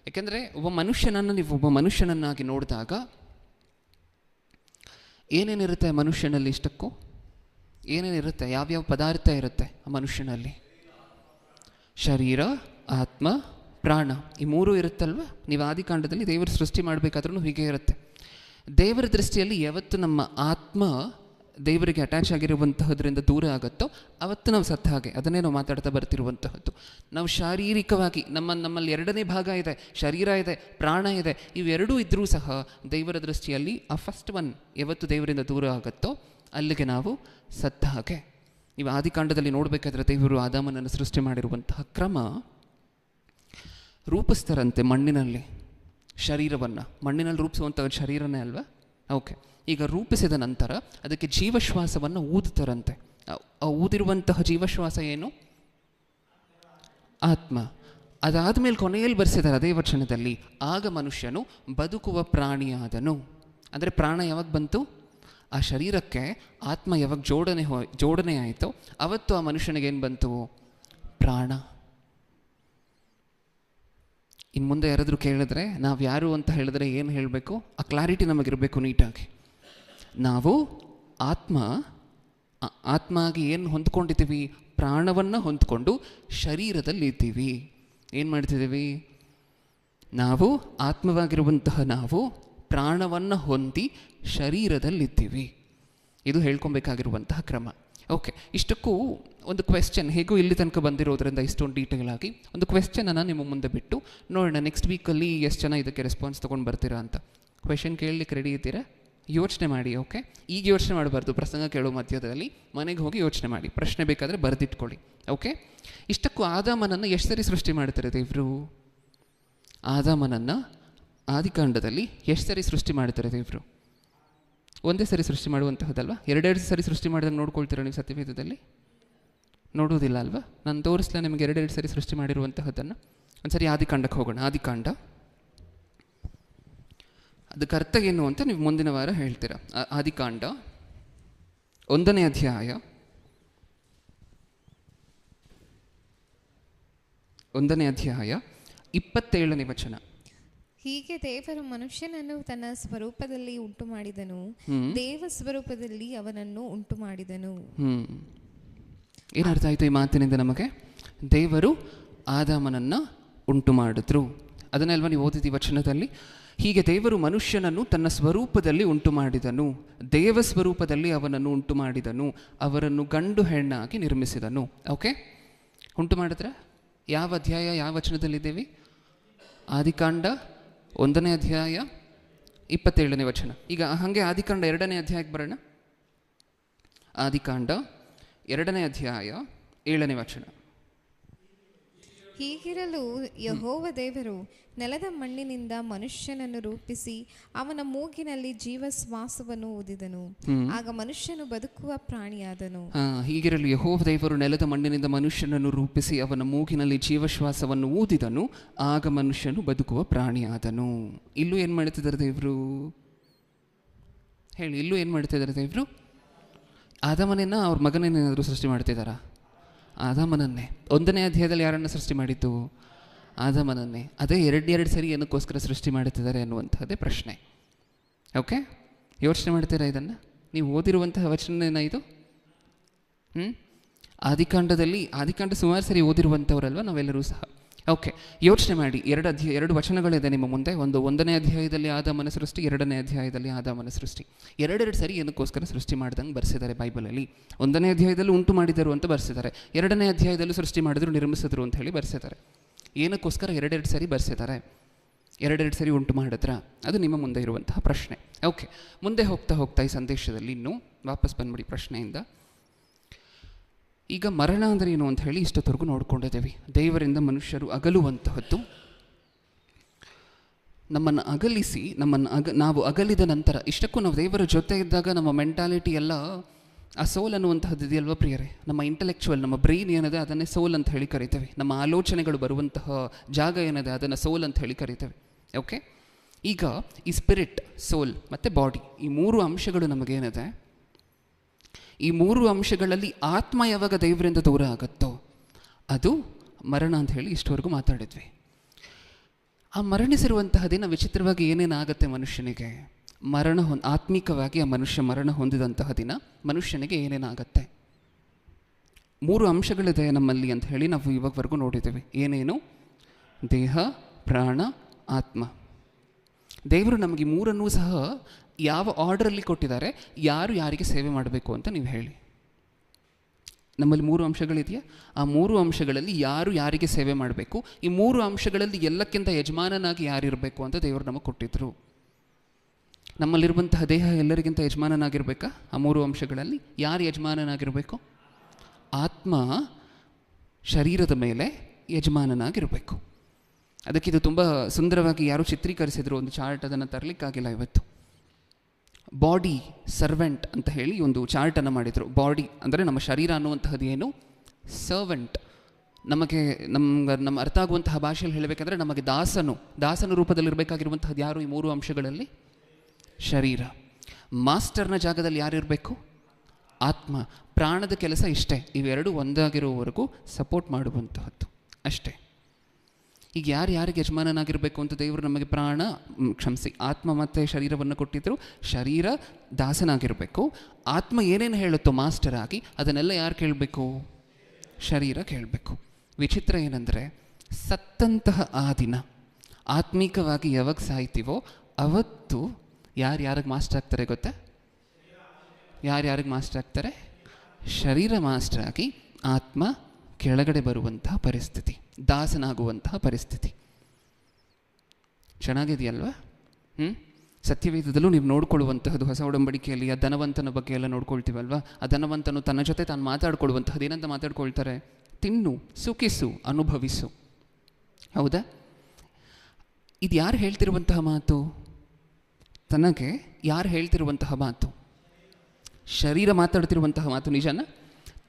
ಯಾಕೆಂದರೆ ಒಬ್ಬ ಮನುಷ್ಯನನ್ನು ನೀವು ಒಬ್ಬ ಮನುಷ್ಯನನ್ನಾಗಿ ನೋಡಿದಾಗ ಏನೇನಿರುತ್ತೆ ಮನುಷ್ಯನಲ್ಲಿ? ಇಷ್ಟಕ್ಕೂ ಏನೇನಿರುತ್ತೆ? ಯಾವ್ಯಾವ ಪದಾರ್ಥ ಇರುತ್ತೆ ಆ ಮನುಷ್ಯನಲ್ಲಿ? ಶರೀರ, ಆತ್ಮ, ಪ್ರಾಣ, ಈ ಮೂರೂ ಇರುತ್ತಲ್ವ? ನೀವು ಆದಿಕಾಂಡದಲ್ಲಿ ದೇವರು ಸೃಷ್ಟಿ ಮಾಡಬೇಕಾದ್ರೂ ಹೀಗೆ ಇರುತ್ತೆ. ದೇವರ ದೃಷ್ಟಿಯಲ್ಲಿ ಯಾವತ್ತು ನಮ್ಮ ಆತ್ಮ ದೇವರಿಗೆ ಅಟ್ಯಾಚ್ ಆಗಿರುವಂತಹದ್ರಿಂದ ದೂರ ಆಗುತ್ತೋ ಅವತ್ತು ನಾವು ಸತ್ತ ಹಾಗೆ. ಅದನ್ನೇ ನಾವು ಮಾತಾಡ್ತಾ ಬರ್ತಿರುವಂತಹದ್ದು. ನಾವು ಶಾರೀರಿಕವಾಗಿ ನಮ್ಮಲ್ಲಿ ಎರಡನೇ ಭಾಗ ಇದೆ, ಶರೀರ ಇದೆ, ಪ್ರಾಣ ಇದೆ. ಇವೆರಡೂ ಇದ್ದರೂ ಸಹ ದೇವರ ದೃಷ್ಟಿಯಲ್ಲಿ ಆ ಫಸ್ಟ್ ಒನ್ ಯಾವತ್ತು ದೇವರಿಂದ ದೂರ ಆಗುತ್ತೋ ಅಲ್ಲಿಗೆ ನಾವು ಸತ್ತ ಹಾಗೆ. ನೀವು ಆದಿಕಾಂಡದಲ್ಲಿ ನೋಡಬೇಕಾದ್ರೆ ದೇವರು ಆದಾಮನನ್ನು ಸೃಷ್ಟಿ ಮಾಡಿರುವಂತಹ ಕ್ರಮ, ರೂಪಿಸ್ತಾರಂತೆ ಮಣ್ಣಿನಲ್ಲಿ ಶರೀರವನ್ನು. ಮಣ್ಣಿನಲ್ಲಿ ರೂಪಿಸುವಂಥ ಶರೀರನೇ ಅಲ್ವಾ? ಓಕೆ, ಈಗ ರೂಪಿಸಿದ ನಂತರ ಅದಕ್ಕೆ ಜೀವಶ್ವಾಸವನ್ನು ಊದುತ್ತಾರಂತೆ. ಆ ಊದಿರುವಂತಹ ಜೀವಶ್ವಾಸ ಏನು? ಆತ್ಮ. ಅದಾದಮೇಲೆ ಕೊನೆಯಲ್ಲಿ ಬರ್ಸಿದ್ದಾರೆ ಅದೇ ವಚನದಲ್ಲಿ, ಆಗ ಮನುಷ್ಯನು ಬದುಕುವ ಪ್ರಾಣಿಯಾದನು. ಅಂದರೆ ಪ್ರಾಣ ಯಾವಾಗ ಬಂತು? ಆ ಶರೀರಕ್ಕೆ ಆತ್ಮ ಯಾವಾಗ ಜೋಡಣೆ ಆಯಿತೋ ಅವತ್ತು ಆ ಮನುಷ್ಯನಿಗೇನು ಬಂತು? ಪ್ರಾಣ. ಇನ್ನು ಮುಂದೆ ಯಾರಾದರೂ ಕೇಳಿದ್ರೆ ನಾವು ಯಾರು ಅಂತ ಹೇಳಿದ್ರೆ ಏನು ಹೇಳಬೇಕು? ಆ ಕ್ಲಾರಿಟಿ ನಮಗಿರಬೇಕು ನೀಟಾಗಿ. ನಾವು ಆತ್ಮ ಆಗಿ ಏನು ಹೊಂದ್ಕೊಂಡಿದ್ದೀವಿ? ಪ್ರಾಣವನ್ನು ಹೊಂದ್ಕೊಂಡು ಶರೀರದಲ್ಲಿ ಇದ್ದೀವಿ. ಏನು ಮಾಡ್ತಿದ್ದೀವಿ ನಾವು? ಆತ್ಮವಾಗಿರುವಂತಹ ನಾವು ಪ್ರಾಣವನ್ನು ಹೊಂದಿ ಶರೀರದಲ್ಲಿದ್ದೀವಿ. ಇದು ಹೇಳ್ಕೊಬೇಕಾಗಿರುವಂತಹ ಕ್ರಮ. ಓಕೆ, ಇಷ್ಟಕ್ಕೂ ಒಂದು ಕ್ವೆಶ್ಚನ್, ಹೇಗೂ ಇಲ್ಲಿ ತನಕ ಬಂದಿರೋದ್ರಿಂದ ಇಷ್ಟೊಂದು ಡೀಟೇಲ್ ಆಗಿ ಒಂದು ಕ್ವೆಶ್ಚನನ್ನು ನಿಮ್ಮ ಮುಂದೆ ಬಿಟ್ಟು ನೋಡೋಣ, ನೆಕ್ಸ್ಟ್ ವೀಕಲ್ಲಿ ಎಷ್ಟು ಜನ ಇದಕ್ಕೆ ರೆಸ್ಪಾನ್ಸ್ ತೊಗೊಂಡು ಬರ್ತೀರಾ ಅಂತ. ಕ್ವೆಶ್ಚನ್ ಕೇಳಲಿಕ್ಕೆ ರೆಡಿ ಇದ್ದೀರಾ? ಯೋಚನೆ ಮಾಡಿ. ಓಕೆ, ಈಗ ಯೋಚನೆ ಮಾಡಬಾರ್ದು, ಪ್ರಸಂಗ ಕೇಳೋ ಮಧ್ಯದಲ್ಲಿ ಮನೆಗೆ ಹೋಗಿ ಯೋಚನೆ ಮಾಡಿ. ಪ್ರಶ್ನೆ ಬೇಕಾದರೆ ಬರೆದಿಟ್ಕೊಳ್ಳಿ. ಓಕೆ, ಇಷ್ಟಕ್ಕೂ ಆದಾಮನನ್ನು ಎಷ್ಟು ಸರಿ ಸೃಷ್ಟಿ ಮಾಡ್ತಾರೆ ದೇವರು? ಆದಾಮನನ್ನು ಆದಿಕಾಂಡದಲ್ಲಿ ಎಷ್ಟು ಸರಿ ಸೃಷ್ಟಿ ಮಾಡ್ತಾರೆ ದೇವರು? ಒಂದೇ ಸರಿ ಸೃಷ್ಟಿ ಮಾಡುವಂತಹದ್ದಲ್ವ? ಎರಡೆರಡು ಸರಿ ಸೃಷ್ಟಿ ಮಾಡಿದಾಗ ನೋಡ್ಕೊಳ್ತೀರಾ ನೀವು ಸತ್ಯವೇದದಲ್ಲಿ? ನೋಡುವುದಿಲ್ಲ ಅಲ್ವಾ? ನಾನು ತೋರಿಸ್ಲಾ ನಿಮಗೆ ಎರಡೆರಡು ಸರಿ ಸೃಷ್ಟಿ ಮಾಡಿರುವಂತಹದ್ದನ್ನು? ಒಂದು ಸರಿ ಆದಿಕಾಂಡಕ್ಕೆ ಹೋಗೋಣ. ಆದಿಕಾಂಡ, ಅದಕ್ಕೆ ಅರ್ಥ ಏನು ಅಂತ ನೀವು ಮುಂದಿನ ವಾರ ಹೇಳ್ತೀರಾ. ಆದಿಕಾಂಡ 1ನೇ ಅಧ್ಯಾಯ 27ನೇ ವಚನ. ಹೀಗೆ ದೇವರು ಮನುಷ್ಯನನ್ನು ತನ್ನ ಸ್ವರೂಪದಲ್ಲಿ ಉಂಟು ಮಾಡಿದನು, ದೇವ ಸ್ವರೂಪದಲ್ಲಿ ಅವನನ್ನು ಉಂಟು ಮಾಡಿದನು. ಏನರ್ಥ ಆಯಿತು ಈ ಮಾತಿನಿಂದ ನಮಗೆ? ದೇವರು ಆದಾಮನನ್ನು ಉಂಟು ಮಾಡಿದ್ರು. ಅದನ್ನೆಲ್ವ ನೀವು ಓದಿದ್ದೀವಿ ವಚನದಲ್ಲಿ. ಹೀಗೆ ದೇವರು ಮನುಷ್ಯನನ್ನು ತನ್ನ ಸ್ವರೂಪದಲ್ಲಿ ಉಂಟು ಮಾಡಿದನು, ದೇವ ಸ್ವರೂಪದಲ್ಲಿ ಅವನನ್ನು ಉಂಟು ಮಾಡಿದನು, ಅವರನ್ನು ಗಂಡು ಹೆಣ್ಣಾಗಿ ನಿರ್ಮಿಸಿದನು. ಓಕೆ, ಉಂಟು ಮಾಡಿದ್ರೆ ಯಾವ ಅಧ್ಯಾಯ ಯಾವ ವಚನದಲ್ಲಿದ್ದೇವೆ? ಆದಿಕಾಂಡ 1ನೇ ಅಧ್ಯಾಯ 27ನೇ ವಚನ. ಈಗ ಹಾಗೆ ಆದಿಕಾಂಡ 2ನೇ ಅಧ್ಯಾಯಕ್ಕೆ ಬರೋಣ. ಆದಿಕಾಂಡ 2ನೇ ಅಧ್ಯಾಯ 7ನೇ ವಚನ. ಹೀಗಿರಲು ಯೆಹೋವ ದೇವರು ನೆಲದ ಮಣ್ಣಿನಿಂದ ಮನುಷ್ಯನನ್ನು ರೂಪಿಸಿ ಅವನ ಮೂಗಿನಲ್ಲಿ ಜೀವ ಶ್ವಾಸವನ್ನು ಊದಿದನು, ಆಗ ಮನುಷ್ಯನು ಬದುಕುವ ಪ್ರಾಣಿಯಾದನು. ಹೀಗಿರಲು ಯೆಹೋವ ದೇವರು ನೆಲದ ಮಣ್ಣಿನಿಂದ ಮನುಷ್ಯನನ್ನು ರೂಪಿಸಿ ಅವನ ಮೂಗಿನಲ್ಲಿ ಜೀವಶ್ವಾಸವನ್ನು ಊದಿದನು, ಆಗ ಮನುಷ್ಯನು ಬದುಕುವ ಪ್ರಾಣಿಯಾದನು. ಇಲ್ಲೂ ಏನು ಮಾಡ್ತಿದ್ದಾರೆ ದೇವರು? ಹೇಳಿ, ಇಲ್ಲೂ ಏನು ಮಾಡ್ತಿದ್ದಾರೆ ದೇವರು? ಆದಾಮನನ್ನ ಅವ್ರ ಮಗನೇನಾದರೂ ಸೃಷ್ಟಿ ಮಾಡ್ತಿದ್ದಾರಾ? ಆದಾಮನನ್ನೇ. 1ನೇ ಅಧ್ಯಾಯದಲ್ಲಿ ಯಾರನ್ನು ಸೃಷ್ಟಿ ಮಾಡಿತ್ತು? ಆದಾಮನನ್ನೇ. ಅದೇ ಎರಡು ಸರಿ ಏನಕ್ಕೋಸ್ಕರ ಸೃಷ್ಟಿ ಮಾಡುತ್ತಿದ್ದಾರೆ ಅನ್ನುವಂಥದ್ದೇ ಪ್ರಶ್ನೆ. ಓಕೆ, ಯೋಚನೆ ಮಾಡ್ತೀರಾ ಇದನ್ನು? ನೀವು ಓದಿರುವಂತಹ ವಚನ ಇದು. ಆದಿಕಾಂಡ ಸುಮಾರು ಸರಿ ಓದಿರುವಂಥವ್ರಲ್ವ ನಾವೆಲ್ಲರೂ ಸಹ. ಓಕೆ, ಯೋಚನೆ ಮಾಡಿ. 2 ವಚನಗಳಿದೆ ನಿಮ್ಮ ಮುಂದೆ. 1ನೇ ಅಧ್ಯಾಯದಲ್ಲಿ ಆದಾಮನ ಸೃಷ್ಟಿ, 2ನೇ ಅಧ್ಯಾಯದಲ್ಲಿ ಆದಾಮನ ಸೃಷ್ಟಿ. ಎರಡೆರಡು ಸರಿ ಏನಕ್ಕೋಸ್ಕರ ಸೃಷ್ಟಿ ಮಾಡ್ದಂಗೆ ಬರ್ಸಿದ್ದಾರೆ ಬೈಬಲಲ್ಲಿ. 1ನೇ ಅಧ್ಯಾಯದಲ್ಲಿ ಉಂಟು ಮಾಡಿದರು ಅಂತ ಬರ್ಸಿದ್ದಾರೆ, 2ನೇ ಅಧ್ಯಾಯದಲ್ಲಿ ಸೃಷ್ಟಿ ಮಾಡಿದ್ರು ನಿರ್ಮಿಸಿದ್ರು ಅಂತ ಹೇಳಿ ಬರ್ಸಿದ್ದಾರೆ. ಏನಕ್ಕೋಸ್ಕರ ಎರಡೆರಡು ಸರಿ ಬರ್ಸಿದ್ದಾರೆ? ಎರಡೆರಡು ಸರಿ ಉಂಟು ಮಾಡಿದ್ರ? ಅದು ನಿಮ್ಮ ಮುಂದೆ ಇರುವಂತಹ ಪ್ರಶ್ನೆ. ಓಕೆ, ಮುಂದೆ ಹೋಗ್ತಾ ಈ ಸಂದೇಶದಲ್ಲಿ ಇನ್ನೂ ವಾಪಸ್ ಬಂದ್ಬಿಡಿ ಪ್ರಶ್ನೆಯಿಂದ. ಈಗ ಮರಣ ಅಂದರೆ ಏನು ಅಂತ ಹೇಳಿ ಇಷ್ಟೊತ್ತರೆಗೂ ನೋಡ್ಕೊಂಡಿದ್ದೇವೆ. ದೇವರಿಂದ ಮನುಷ್ಯರು ಅಗಲುವಂತಹದ್ದು, ನಮ್ಮನ್ನು ಅಗಲಿಸಿ ನಾವು ಅಗಲಿದ ನಂತರ, ಇಷ್ಟಕ್ಕೂ ನಾವು ದೇವರ ಜೊತೆ ಇದ್ದಾಗ ನಮ್ಮ ಮೆಂಟಾಲಿಟಿ ಎಲ್ಲ ಆ ಸೋಲ್ ಅನ್ನುವಂತಹದ್ದು ಇದೆಯಲ್ವ ಪ್ರಿಯರೇ? ನಮ್ಮ ಇಂಟೆಲೆಕ್ಚುವಲ್, ನಮ್ಮ ಬ್ರೈನ್ ಏನಿದೆ ಅದನ್ನೇ ಸೋಲ್ ಅಂತ ಹೇಳಿ ಕರಿತೇವೆ. ನಮ್ಮ ಆಲೋಚನೆಗಳು ಬರುವಂತಹ ಜಾಗ ಏನಿದೆ ಅದನ್ನು ಸೋಲ್ ಅಂತ ಹೇಳಿ ಕರಿತೇವೆ. ಓಕೆ, ಈಗ ಈ ಸ್ಪಿರಿಟ್, ಸೋಲ್ ಮತ್ತು ಬಾಡಿ, ಈ 3 ಅಂಶಗಳು ನಮಗೇನಿದೆ, ಈ 3 ಅಂಶಗಳಲ್ಲಿ ಆತ್ಮ ಯಾವಾಗ ದೇವರಿಂದ ದೂರ ಆಗುತ್ತೋ ಅದು ಮರಣ ಅಂತ ಹೇಳಿ ಇಷ್ಟವರೆಗೂ ಮಾತಾಡಿದ್ವಿ. ಆ ಮರಣಿಸಿರುವಂತಹ ದಿನ ವಿಚಿತ್ರವಾಗಿ ಏನೇನಾಗುತ್ತೆ ಮನುಷ್ಯನಿಗೆ? ಆತ್ಮಿಕವಾಗಿ ಆ ಮನುಷ್ಯ ಮರಣ ಹೊಂದಿದಂತಹ ದಿನ ಮನುಷ್ಯನಿಗೆ ಏನೇನಾಗತ್ತೆ? 3 ಅಂಶಗಳಿದೆ ನಮ್ಮಲ್ಲಿ ಅಂತ ಹೇಳಿ ನಾವು ಇವಾಗವರೆಗೂ ನೋಡಿದ್ದೇವೆ. ಏನೇನು? ದೇಹ, ಪ್ರಾಣ, ಆತ್ಮ. ದೇವರು ನಮಗೆ 3 ಸಹ ಯಾವ ಆರ್ಡರಲ್ಲಿ ಕೊಟ್ಟಿದ್ದಾರೆ, ಯಾರು ಯಾರಿಗೆ ಸೇವೆ ಮಾಡಬೇಕು ಅಂತ ನೀವು ಹೇಳಿ. ನಮ್ಮಲ್ಲಿ 3 ಅಂಶಗಳಿದೆಯಾ? ಆ 3 ಅಂಶಗಳಲ್ಲಿ ಯಾರು ಯಾರಿಗೆ ಸೇವೆ ಮಾಡಬೇಕು, ಈ 3 ಅಂಶಗಳಲ್ಲಿ ಎಲ್ಲಕ್ಕಿಂತ ಯಜಮಾನನಾಗಿ ಯಾರಿರಬೇಕು ಅಂತ ದೇವರು ನಮಗೆ ಕೊಟ್ಟಿದ್ರು. ನಮ್ಮಲ್ಲಿರುವಂತಹ ದೇಹ ಎಲ್ಲರಿಗಿಂತ ಯಜಮಾನನಾಗಿರ್ಬೇಕಾ? ಆ 3 ಅಂಶಗಳಲ್ಲಿ ಯಾರು ಯಜಮಾನನಾಗಿರಬೇಕು? ಆತ್ಮ ಶರೀರದ ಮೇಲೆ ಯಜಮಾನನಾಗಿರಬೇಕು. ಅದಕ್ಕಿದು ತುಂಬ ಸುಂದರವಾಗಿ ಯಾರು ಚಿತ್ರೀಕರಿಸಿದ್ರು, ಒಂದು ಚಾರ್ಟ್, ಅದನ್ನು ತರಲಿಕ್ಕಾಗಿಲ್ಲ ಇವತ್ತು. ಬಾಡಿ ಸರ್ವೆಂಟ್ ಅಂತ ಹೇಳಿ ಒಂದು ಚಾರ್ಟನ್ನು ಮಾಡಿದರು. ಬಾಡಿ ಅಂದರೆ ನಮ್ಮ ಶರೀರ ಅನ್ನುವಂತಹದ್ದು ಏನು? ಸರ್ವೆಂಟ್, ನಮಗೆ ನಮ್ಮ ಅರ್ಥ ಆಗುವಂತಹ ಭಾಷೆಯಲ್ಲಿ ಹೇಳಬೇಕಂದ್ರೆ ನಮಗೆ ದಾಸನ ರೂಪದಲ್ಲಿರಬೇಕಾಗಿರುವಂತಹದ್ದು ಯಾರು? ಈ 3 ಅಂಶಗಳಲ್ಲಿ ಶರೀರ. ಮಾಸ್ಟರ್ನ ಜಾಗದಲ್ಲಿ ಯಾರಿರಬೇಕು? ಆತ್ಮ. ಪ್ರಾಣದ ಕೆಲಸ ಇಷ್ಟೇ, ಇವೆರಡು ಒಂದಾಗಿರುವವರೆಗೂ ಸಪೋರ್ಟ್ ಮಾಡುವಂತಹದ್ದು ಅಷ್ಟೇ. ಈಗ ಯಾರಿಗೆ ಯಜಮಾನನಾಗಿರಬೇಕು ಅಂತ ದೇವರು ನಮಗೆ ಆತ್ಮ ಮತ್ತು ಶರೀರವನ್ನು ಕೊಟ್ಟಿದ್ದರು. ಶರೀರ ದಾಸನಾಗಿರಬೇಕು. ಆತ್ಮ ಏನೇನು ಹೇಳುತ್ತೋ ಮಾಸ್ಟರ್ ಆಗಿ ಅದನ್ನೆಲ್ಲ ಯಾರು ಕೇಳಬೇಕು? ಶರೀರ ಕೇಳಬೇಕು. ವಿಚಿತ್ರ ಏನಂದರೆ ಸತ್ತಂತಹ ಆ ದಿನ ಆತ್ಮಿಕವಾಗಿ ಯಾವಾಗ ಸಾಯ್ತೀವೋ ಅವತ್ತು ಯಾರಿಗೆ ಮಾಸ್ಟರ್ ಆಗ್ತಾರೆ ಗೊತ್ತಾ? ಯಾರಿಗೆ ಮಾಸ್ಟರ್ ಆಗ್ತಾರೆ? ಶರೀರ ಮಾಸ್ಟರ್ ಆಗಿ ಆತ್ಮ ಕೆಳಗಡೆ ಬರುವಂತಹ ಪರಿಸ್ಥಿತಿ, ದಾಸನಾಗುವಂತಹ ಪರಿಸ್ಥಿತಿ. ಚೆನ್ನಾಗಿದೆಯಲ್ವಾ? ಸತ್ಯವೇದದಲ್ಲೂ ನೀವು ನೋಡ್ಕೊಳ್ಳುವಂತಹದ್ದು ಹೊಸ ಒಡಂಬಡಿಕೆಯಲ್ಲಿ ಆ ಧನವಂತನ ಬಗ್ಗೆ ಎಲ್ಲ ನೋಡ್ಕೊಳ್ತೀವಲ್ವ. ಆ ಧನವಂತನು ತನ್ನ ಜೊತೆ ತಾನು ಮಾತಾಡ್ಕೊಳ್ಳುವಂತಹದ್ದು ಏನಂತ ಮಾತಾಡ್ಕೊಳ್ತಾರೆ? ತಿನ್ನು, ಸುಖಿಸು, ಅನುಭವಿಸು. ಹೌದಾ? ಇದು ಯಾರು ಹೇಳ್ತಿರುವಂತಹ ಮಾತು? ತನಗೆ ಯಾರು ಹೇಳ್ತಿರುವಂತಹ ಮಾತು? ಶರೀರ ಮಾತಾಡ್ತಿರುವಂತಹ ಮಾತು. ನಿಜನ?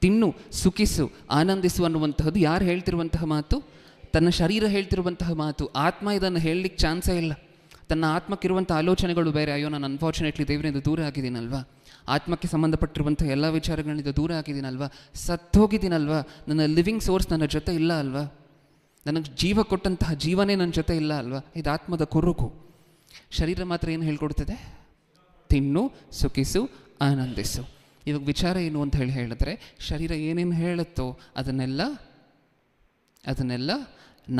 ತಿನ್ನು, ಸುಖಿಸು, ಆನಂದಿಸು ಅನ್ನುವಂತಹದ್ದು ಯಾರು ಹೇಳ್ತಿರುವಂತಹ ಮಾತು? ತನ್ನ ಶರೀರ ಹೇಳ್ತಿರುವಂತಹ ಮಾತು. ಆತ್ಮ ಇದನ್ನು ಹೇಳಲಿಕ್ಕೆ ಚಾನ್ಸೇ ಇಲ್ಲ. ತನ್ನ ಆತ್ಮಕ್ಕಿರುವಂಥ ಆಲೋಚನೆಗಳು ಬೇರೆ. ಅಯ್ಯೋ, ನಾನು ಅನ್ಫಾರ್ಚುನೇಟ್ಲಿ ದೇವರಿಂದ ದೂರ ಆಗಿದ್ದೀನಲ್ವಾ, ಆತ್ಮಕ್ಕೆ ಸಂಬಂಧಪಟ್ಟಿರುವಂಥ ಎಲ್ಲ ವಿಚಾರಗಳಿಂದ ದೂರ ಆಗಿದ್ದೀನಲ್ವಾ, ಸತ್ತೋಗಿದ್ದೀನಲ್ವಾ, ನನ್ನ ಲಿವಿಂಗ್ ಸೋರ್ಸ್ ನನ್ನ ಜೊತೆ ಇಲ್ಲ ಅಲ್ವಾ, ನನಗೆ ಜೀವ ಕೊಟ್ಟಂತಹ ಜೀವನೇ ನನ್ನ ಜೊತೆ ಇಲ್ಲ ಅಲ್ವಾ. ಇದು ಆತ್ಮದ ಕೊರಗು. ಶರೀರ ಮಾತ್ರ ಏನು ಹೇಳ್ಕೊಡ್ತದೆ? ತಿನ್ನು, ಸುಖಿಸು, ಆನಂದಿಸು. ಇವಾಗ ವಿಚಾರ ಏನು ಅಂತ ಹೇಳಿದ್ರೆ, ಶರೀರ ಏನೇನು ಹೇಳುತ್ತೋ ಅದನ್ನೆಲ್ಲ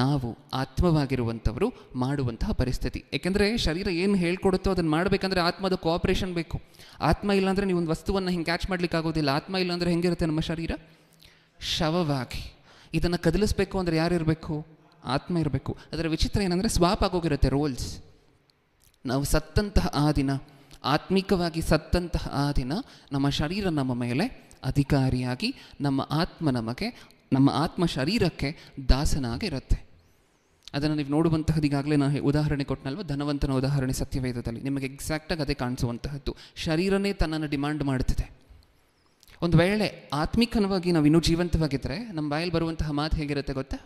ನಾವು ಆತ್ಮವಾಗಿರುವಂಥವರು ಮಾಡುವಂತಹ ಪರಿಸ್ಥಿತಿ. ಏಕೆಂದರೆ ಶರೀರ ಏನು ಹೇಳ್ಕೊಡುತ್ತೋ ಅದನ್ನು ಮಾಡಬೇಕಂದ್ರೆ ಆತ್ಮದ ಕೋಆಪ್ರೇಷನ್ ಬೇಕು. ಆತ್ಮ ಇಲ್ಲಾಂದರೆ ನೀವು ಒಂದು ವಸ್ತುವನ್ನು ಹಿಂಗೆ ಕ್ಯಾಚ್ ಮಾಡಲಿಕ್ಕೆ ಆಗೋದಿಲ್ಲ. ಆತ್ಮ ಇಲ್ಲಾಂದರೆ ಹೆಂಗಿರುತ್ತೆ ನಮ್ಮ ಶರೀರ? ಶವವಾಗಿ. ಇದನ್ನು ಕದಲಿಸ್ಬೇಕು ಅಂದರೆ ಯಾರಿರಬೇಕು? ಆತ್ಮ ಇರಬೇಕು. ಅದರ ವಿಚಿತ್ರ ಏನಂದರೆ ಸ್ವಾಪ್ ಆಗೋಗಿರುತ್ತೆ ರೋಲ್ಸ್. ನಾವು ಸತ್ತಂತಹ ಆ ದಿನ, ಆತ್ಮಿಕವಾಗಿ ಸತ್ತಂತಹ ಆ ದಿನ ನಮ್ಮ ಶರೀರ ನಮ್ಮ ಮೇಲೆ ಅಧಿಕಾರಿಯಾಗಿ, ನಮ್ಮ ಆತ್ಮ ಶರೀರಕ್ಕೆ ದಾಸನಾಗಿರುತ್ತೆ. ಅದನ್ನು ನೀವು ನೋಡುವಂತಹದ್ದು ಈಗಾಗಲೇ ನಾನು ಉದಾಹರಣೆ ಕೊಟ್ಟನಲ್ವ, ಧನವಂತನ ಉದಾಹರಣೆ ಸತ್ಯವೇದದಲ್ಲಿ ನಿಮಗೆ ಎಕ್ಸಾಕ್ಟಾಗಿ ಅದೇ ಕಾಣಿಸುವಂತಹದ್ದು. ಶರೀರನೇ ತನ್ನನ್ನು ಡಿಮ್ಯಾಂಡ್ ಮಾಡುತ್ತದೆ. ಒಂದು ವೇಳೆ ಆತ್ಮಿಕವಾಗಿ ನಾವು ಇನ್ನೂ ಜೀವಂತವಾಗಿದ್ದರೆ ನಮ್ಮ ಬಾಯಲ್ಲಿ ಬರುವಂತಹ ಮಾತು ಹೇಗಿರುತ್ತೆ ಗೊತ್ತಾ?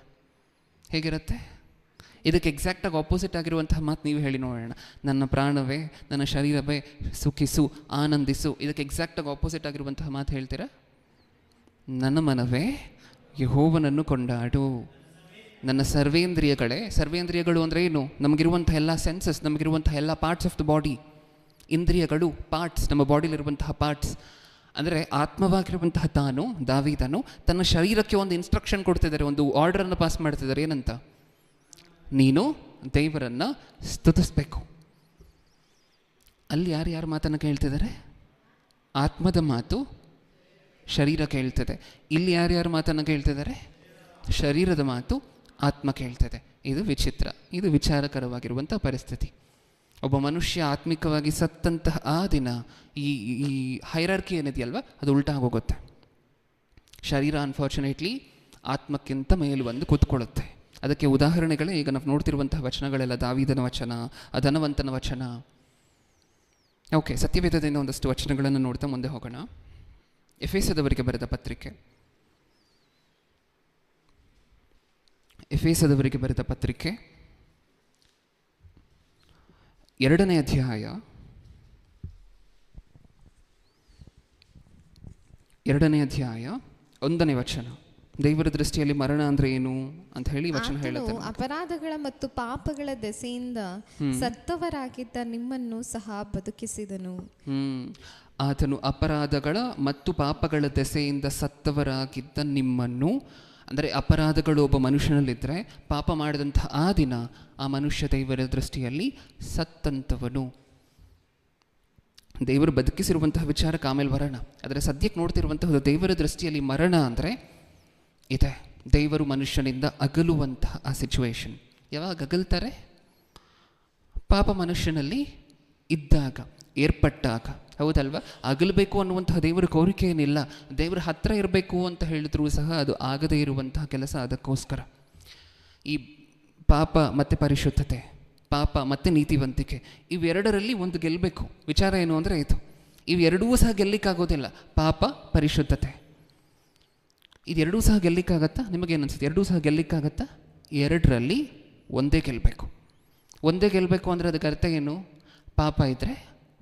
ಹೇಗಿರುತ್ತೆ? ಇದಕ್ಕೆ ಎಕ್ಸಾಕ್ಟಾಗಿ ಆಪೋಸಿಟ್ ಆಗಿರುವಂತಹ ಮಾತು ನೀವು ಹೇಳಿ ನೋಡೋಣ. ನನ್ನ ಪ್ರಾಣವೇ, ನನ್ನ ಶರೀರವೇ, ಸುಖಿಸು, ಆನಂದಿಸು. ಇದಕ್ಕೆ ಎಕ್ಸಾಕ್ಟಾಗಿ ಆಪೋಸಿಟ್ ಆಗಿರುವಂತಹ ಮಾತು ಹೇಳ್ತೀರಾ? ನನ್ನ ಮನವೇ ಯೆಹೋವನನ್ನು ಕೊಂಡಾಡು. ನನ್ನ ಸರ್ವೇಂದ್ರಿಯಗಳು ಅಂದರೆ ಏನು? ನಮಗಿರುವಂಥ ಎಲ್ಲ ಸೆನ್ಸಸ್, ನಮಗಿರುವಂಥ ಎಲ್ಲ ಪಾರ್ಟ್ಸ್ ಆಫ್ ದ ಬಾಡಿ. ಇಂದ್ರಿಯಗಳು ಪಾರ್ಟ್ಸ್, ನಮ್ಮ ಬಾಡಿಲಿರುವಂತಹ ಪಾರ್ಟ್ಸ್. ಅಂದರೆ ಆತ್ಮವಾಗಿರುವಂತಹ ದಾವೀದನು ತನ್ನ ಶರೀರಕ್ಕೆ ಒಂದು ಇನ್ಸ್ಟ್ರಕ್ಷನ್ ಕೊಡ್ತಿದ್ದಾರೆ, ಒಂದು ಆರ್ಡರನ್ನು ಪಾಸ್ ಮಾಡ್ತಿದ್ದಾರೆ. ಏನಂತ? ನೀನು ದೇವರನ್ನು ಸ್ತುತಿಸಬೇಕು. ಅಲ್ಲಿ ಯಾರು ಮಾತನ್ನು ಕೇಳ್ತಿದ್ದಾರೆ? ಆತ್ಮದ ಮಾತು ಶರೀರ ಕೇಳ್ತದೆ. ಇಲ್ಲಿ ಯಾರ್ಯಾರು ಮಾತನ್ನು ಕೇಳ್ತಿದ್ದಾರೆ? ಶರೀರದ ಮಾತು ಆತ್ಮ ಕೇಳ್ತದೆ. ಇದು ವಿಚಿತ್ರ, ಇದು ವಿಚಾರಕರವಾಗಿರುವಂಥ ಪರಿಸ್ಥಿತಿ. ಒಬ್ಬ ಮನುಷ್ಯ ಆತ್ಮಿಕವಾಗಿ ಸತ್ತಂತಹ ಆ ದಿನ ಈ ಹೈರಾರ್ಕಿ ಏನಿದೆಯಲ್ವ ಅದು ಉಲ್ಟಾ ಹೋಗುತ್ತೆ. ಶರೀರ ಅನ್ಫಾರ್ಚುನೇಟ್ಲಿ ಆತ್ಮಕ್ಕಿಂತ ಮೇಲು ಬಂದು ಕೂತ್ಕೊಳ್ಳುತ್ತೆ. ಅದಕ್ಕೆ ಉದಾಹರಣೆಗಳೇ ಈಗ ನಾವು ನೋಡ್ತಿರುವಂತಹ ವಚನಗಳೆಲ್ಲ ದಾವೀದನ ವಚನ, ಧನವಂತನ ವಚನ. ಓಕೆ, ಸತ್ಯವೇದದಿಂದ ಒಂದಷ್ಟು ವಚನಗಳನ್ನು ನೋಡ್ತಾ ಮುಂದೆ ಹೋಗೋಣ. ಎಫೆಸದವರಿಗೆ ಬರೆದ ಪತ್ರಿಕೆ 2ನೇ ಅಧ್ಯಾಯ 1ನೇ ವಚನ. ದೇವರ ದೃಷ್ಟಿಯಲ್ಲಿ ಮರಣ ಅಂದ್ರೆ ಏನು ಅಂತ ಹೇಳಿ ವಚನ ಹೇಳುತ್ತೆ. ಅಪರಾಧಗಳ ಮತ್ತು ಪಾಪಗಳ ದೆಸೆಯಿಂದ ಸತ್ತವರಾಗಿದ್ದ ನಿಮ್ಮನ್ನು ಸಹ ಬದುಕಿಸಿದನು. ಆತನು ಅಪರಾಧಗಳ ಮತ್ತು ಪಾಪಗಳ ದೆಸೆಯಿಂದ ಸತ್ತವರಾಗಿದ್ದ ನಿಮ್ಮನ್ನು, ಅಂದರೆ ಅಪರಾಧಗಳು ಒಬ್ಬ ಮನುಷ್ಯನಲ್ಲಿದ್ದರೆ ಪಾಪ ಮಾಡಿದಂತಹ ಆ ದಿನ ಆ ಮನುಷ್ಯ ದೇವರ ದೃಷ್ಟಿಯಲ್ಲಿ ಸತ್ತಂಥವನು. ದೇವರು ಬದುಕಿಸಿರುವಂತಹ ವಿಚಾರಕ್ಕೆ ಆಮೇಲೆ ಬರೋಣ. ಆದರೆ ಸದ್ಯಕ್ಕೆ ನೋಡ್ತಿರುವಂತಹ ದೇವರ ದೃಷ್ಟಿಯಲ್ಲಿ ಮರಣ ಅಂದರೆ ಇದೆ. ದೇವರು ಮನುಷ್ಯನಿಂದ ಅಗಲುವಂತಹ ಆ ಸಿಚುವೇಶನ್. ಯಾವಾಗ ಅಗಲ್ತಾರೆ? ಪಾಪ ಮನುಷ್ಯನಲ್ಲಿ ಇದ್ದಾಗ, ಏರ್ಪಟ್ಟಾಗ. ಹೌದಲ್ವಾ? ಅಗಲಬೇಕು ಅನ್ನುವಂತಹ ದೇವರ ಕೋರಿಕೆ ಏನಿಲ್ಲ. ದೇವರ ಹತ್ತಿರ ಇರಬೇಕು ಅಂತ ಹೇಳಿದ್ರೂ ಸಹ ಅದು ಆಗದೇ ಇರುವಂತಹ ಕೆಲಸ. ಅದಕ್ಕೋಸ್ಕರ ಈ ಪಾಪ ಮತ್ತು ಪರಿಶುದ್ಧತೆ, ಪಾಪ ಮತ್ತು ನೀತಿವಂತಿಕೆ, ಇವೆರಡರಲ್ಲಿ ಒಂದು ಗೆಲ್ಲಬೇಕು. ವಿಚಾರ ಏನು ಅಂದರೆ ಇದು, ಇವೆರಡೂ ಸಹ ಗೆಲ್ಲಿಕ್ಕಾಗೋದಿಲ್ಲ. ಪಾಪ, ಪರಿಶುದ್ಧತೆ. ಇದೆರಡೂ ಸಹ ಗೆಲ್ಲಿಕ್ಕಾಗತ್ತಾ? ನಿಮಗೇನು ಅನ್ಸುತ್ತೆ? ಎರಡೂ ಸಹ ಗೆಲ್ಲಿಕ್ಕಾಗತ್ತಾ? ಎರಡರಲ್ಲಿ ಒಂದೇ ಗೆಲ್ಲಬೇಕು. ಒಂದೇ ಗೆಲ್ಲಬೇಕು ಅಂದರೆ ಅದಕ್ಕೆ ಅರ್ಥ ಏನು? ಪಾಪ ಇದ್ದರೆ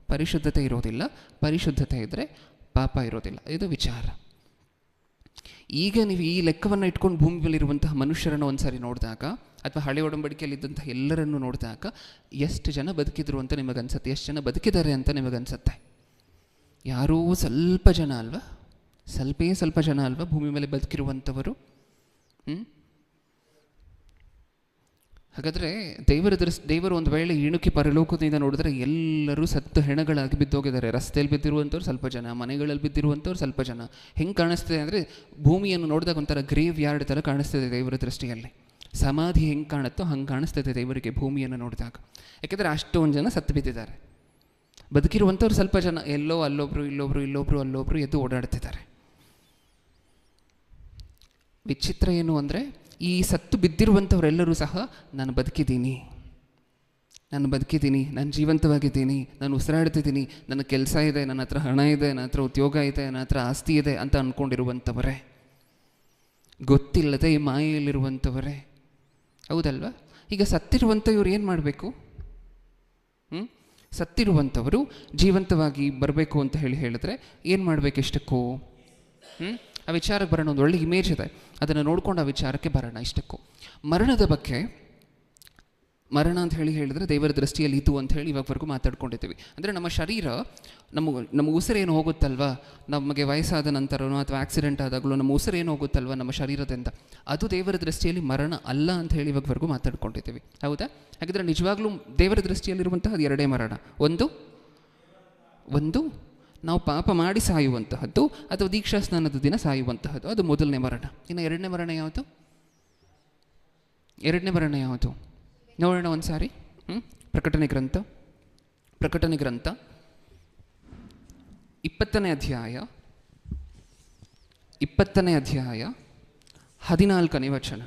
ಪರಿಶುದ್ಧತೆ ಇರೋದಿಲ್ಲ, ಪರಿಶುದ್ಧತೆ ಇದ್ದರೆ ಪಾಪ ಇರೋದಿಲ್ಲ. ಇದು ವಿಚಾರ. ಈಗ ನೀವು ಈ ಲೆಕ್ಕವನ್ನು ಇಟ್ಕೊಂಡು ಭೂಮಿ ಮೇಲಿರುವಂತಹ ಮನುಷ್ಯರನ್ನು ಒಂದು ಸಾರಿ ನೋಡಿದಾಗ, ಅಥವಾ ಹಳೆ ಒಡಂಬಡಿಕೆಯಲ್ಲಿದ್ದಂತಹ ಎಲ್ಲರನ್ನೂ ನೋಡಿದಾಗ ಎಷ್ಟು ಜನ ಬದುಕಿದ್ರು ಅಂತ ನಿಮಗನ್ಸುತ್ತೆ? ಎಷ್ಟು ಜನ ಬದುಕಿದ್ದಾರೆ ಅಂತ ನಿಮಗನ್ಸುತ್ತೆ? ಯಾರೂ ಸ್ವಲ್ಪ ಜನ ಅಲ್ವಾ? ಸ್ವಲ್ಪ ಜನ ಅಲ್ವಾ ಭೂಮಿ ಮೇಲೆ ಬದುಕಿರುವಂಥವರು? ಹಾಗಾದರೆ ದೇವರು ಒಂದು ವೇಳೆ ಇಣುಕಿ ಪರಲೋಕದಿಂದ ನೋಡಿದ್ರೆ ಎಲ್ಲರೂ ಸತ್ತು ಹೆಣಗಳಾಗಿ ಬಿದ್ದೋಗಿದ್ದಾರೆ. ರಸ್ತೆಯಲ್ಲಿ ಬಿದ್ದಿರುವಂಥವ್ರು ಸ್ವಲ್ಪ ಜನ, ಮನೆಗಳಲ್ಲಿ ಬಿದ್ದಿರುವಂಥವ್ರು ಸ್ವಲ್ಪ ಜನ. ಹೆಂಗೆ ಕಾಣಿಸ್ತಿದೆ ಅಂದರೆ ಭೂಮಿಯನ್ನು ನೋಡಿದಾಗ ಒಂಥರ ಗ್ರೇವ್ ಯಾರ್ಡ್ ಥರ ಕಾಣಿಸ್ತಿದೆ ದೇವರ ದೃಷ್ಟಿಯಲ್ಲಿ. ಸಮಾಧಿ ಹೆಂಗೆ ಕಾಣುತ್ತೋ ಹಂಗೆ ಕಾಣಿಸ್ತಿದೆ ದೇವರಿಗೆ ಭೂಮಿಯನ್ನು ನೋಡಿದಾಗ. ಯಾಕೆಂದರೆ ಅಷ್ಟೊಂದು ಜನ ಸತ್ತು ಬಿದ್ದಿದ್ದಾರೆ. ಬದುಕಿರುವಂಥವ್ರು ಸ್ವಲ್ಪ ಜನ ಎಲ್ಲೋ ಅಲ್ಲೊಬ್ರು ಎದ್ದು ಓಡಾಡ್ತಿದ್ದಾರೆ. ವಿಚಿತ್ರ ಏನು ಅಂದರೆ ಈ ಸತ್ತು ಬಿದ್ದಿರುವಂಥವರೆಲ್ಲರೂ ಸಹ ನಾನು ಬದುಕಿದ್ದೀನಿ, ನಾನು ಜೀವಂತವಾಗಿದ್ದೀನಿ, ನಾನು ಉಸಿರಾಡ್ತಿದ್ದೀನಿ, ನನ್ನ ಕೆಲಸ ಇದೆ, ನನ್ನ ಹತ್ರ ಹಣ ಇದೆ, ನನ್ನ ಹತ್ರ ಉದ್ಯೋಗ ಇದೆ, ನನ್ನ ಹತ್ರ ಆಸ್ತಿ ಇದೆ ಅಂತ ಅಂದ್ಕೊಂಡಿರುವಂಥವರೇ, ಗೊತ್ತಿಲ್ಲದೆ ಈ ಮಾಯೆಯಲ್ಲಿರುವಂಥವರೇ, ಹೌದಲ್ವಾ? ಈಗ ಸತ್ತಿರುವಂಥ ಇವ್ರು ಏನು ಮಾಡಬೇಕು? ಸತ್ತಿರುವಂಥವರು ಜೀವಂತವಾಗಿ ಬರಬೇಕು ಅಂತ ಹೇಳಿದ್ರೆ ಏನು ಮಾಡಬೇಕು? ಇಷ್ಟಕ್ಕೂ ಆ ವಿಚಾರಕ್ಕೆ ಬರೋಣ. ಒಂದು ಒಳ್ಳೆ ಇಮೇಜ್ ಇದೆ, ಅದನ್ನು ನೋಡ್ಕೊಂಡು ಆ ವಿಚಾರಕ್ಕೆ ಬರೋಣ. ಇಷ್ಟಕ್ಕೂ ಮರಣದ ಬಗ್ಗೆ, ಮರಣ ಅಂತ ಹೇಳಿದರೆ ದೇವರ ದೃಷ್ಟಿಯಲ್ಲಿ ಇದು ಅಂತ ಹೇಳಿ ಇವಾಗವರೆಗೂ ಮಾತಾಡ್ಕೊಂಡಿದ್ದೀವಿ. ಅಂದರೆ ನಮ್ಮ ಶರೀರ, ನಮ್ಮ ಉಸಿರೇನು ಹೋಗುತ್ತಲ್ವ, ನಮಗೆ ವಯಸ್ಸಾದ ನಂತರನೋ ಅಥವಾ ಆಕ್ಸಿಡೆಂಟ್ ಆದಾಗಲೂ ನಮ್ಮ ಉಸಿರೇನು ಹೋಗುತ್ತಲ್ವ ನಮ್ಮ ಶರೀರದಿಂದ, ಅದು ದೇವರ ದೃಷ್ಟಿಯಲ್ಲಿ ಮರಣ ಅಲ್ಲ ಅಂತ ಹೇಳಿ ಇವಾಗವರೆಗೂ ಮಾತಾಡ್ಕೊಂಡಿದ್ದೀವಿ. ಹೌದಾ? ಹಾಗಿದ್ರೆ ನಿಜವಾಗ್ಲೂ ದೇವರ ದೃಷ್ಟಿಯಲ್ಲಿರುವಂತಹ ಅದು ಎರಡೇ ಮರಣ. ಒಂದು ನಾವು ಪಾಪ ಮಾಡಿ ಸಾಯುವಂತಹದ್ದು, ಅಥವಾ ದೀಕ್ಷಾ ಸ್ನಾನದ ದಿನ ಸಾಯುವಂತಹದ್ದು, ಅದು ಮೊದಲನೇ ಮರಣ. ಇನ್ನು ಎರಡನೇ ಮರಣ ಯಾವುದು? ನೋಡೋಣ ಒಂದು ಸಾರಿ. ಪ್ರಕಟಣೆ ಗ್ರಂಥ 20ನೇ ಅಧ್ಯಾಯ 14ನೇ ವಚನ.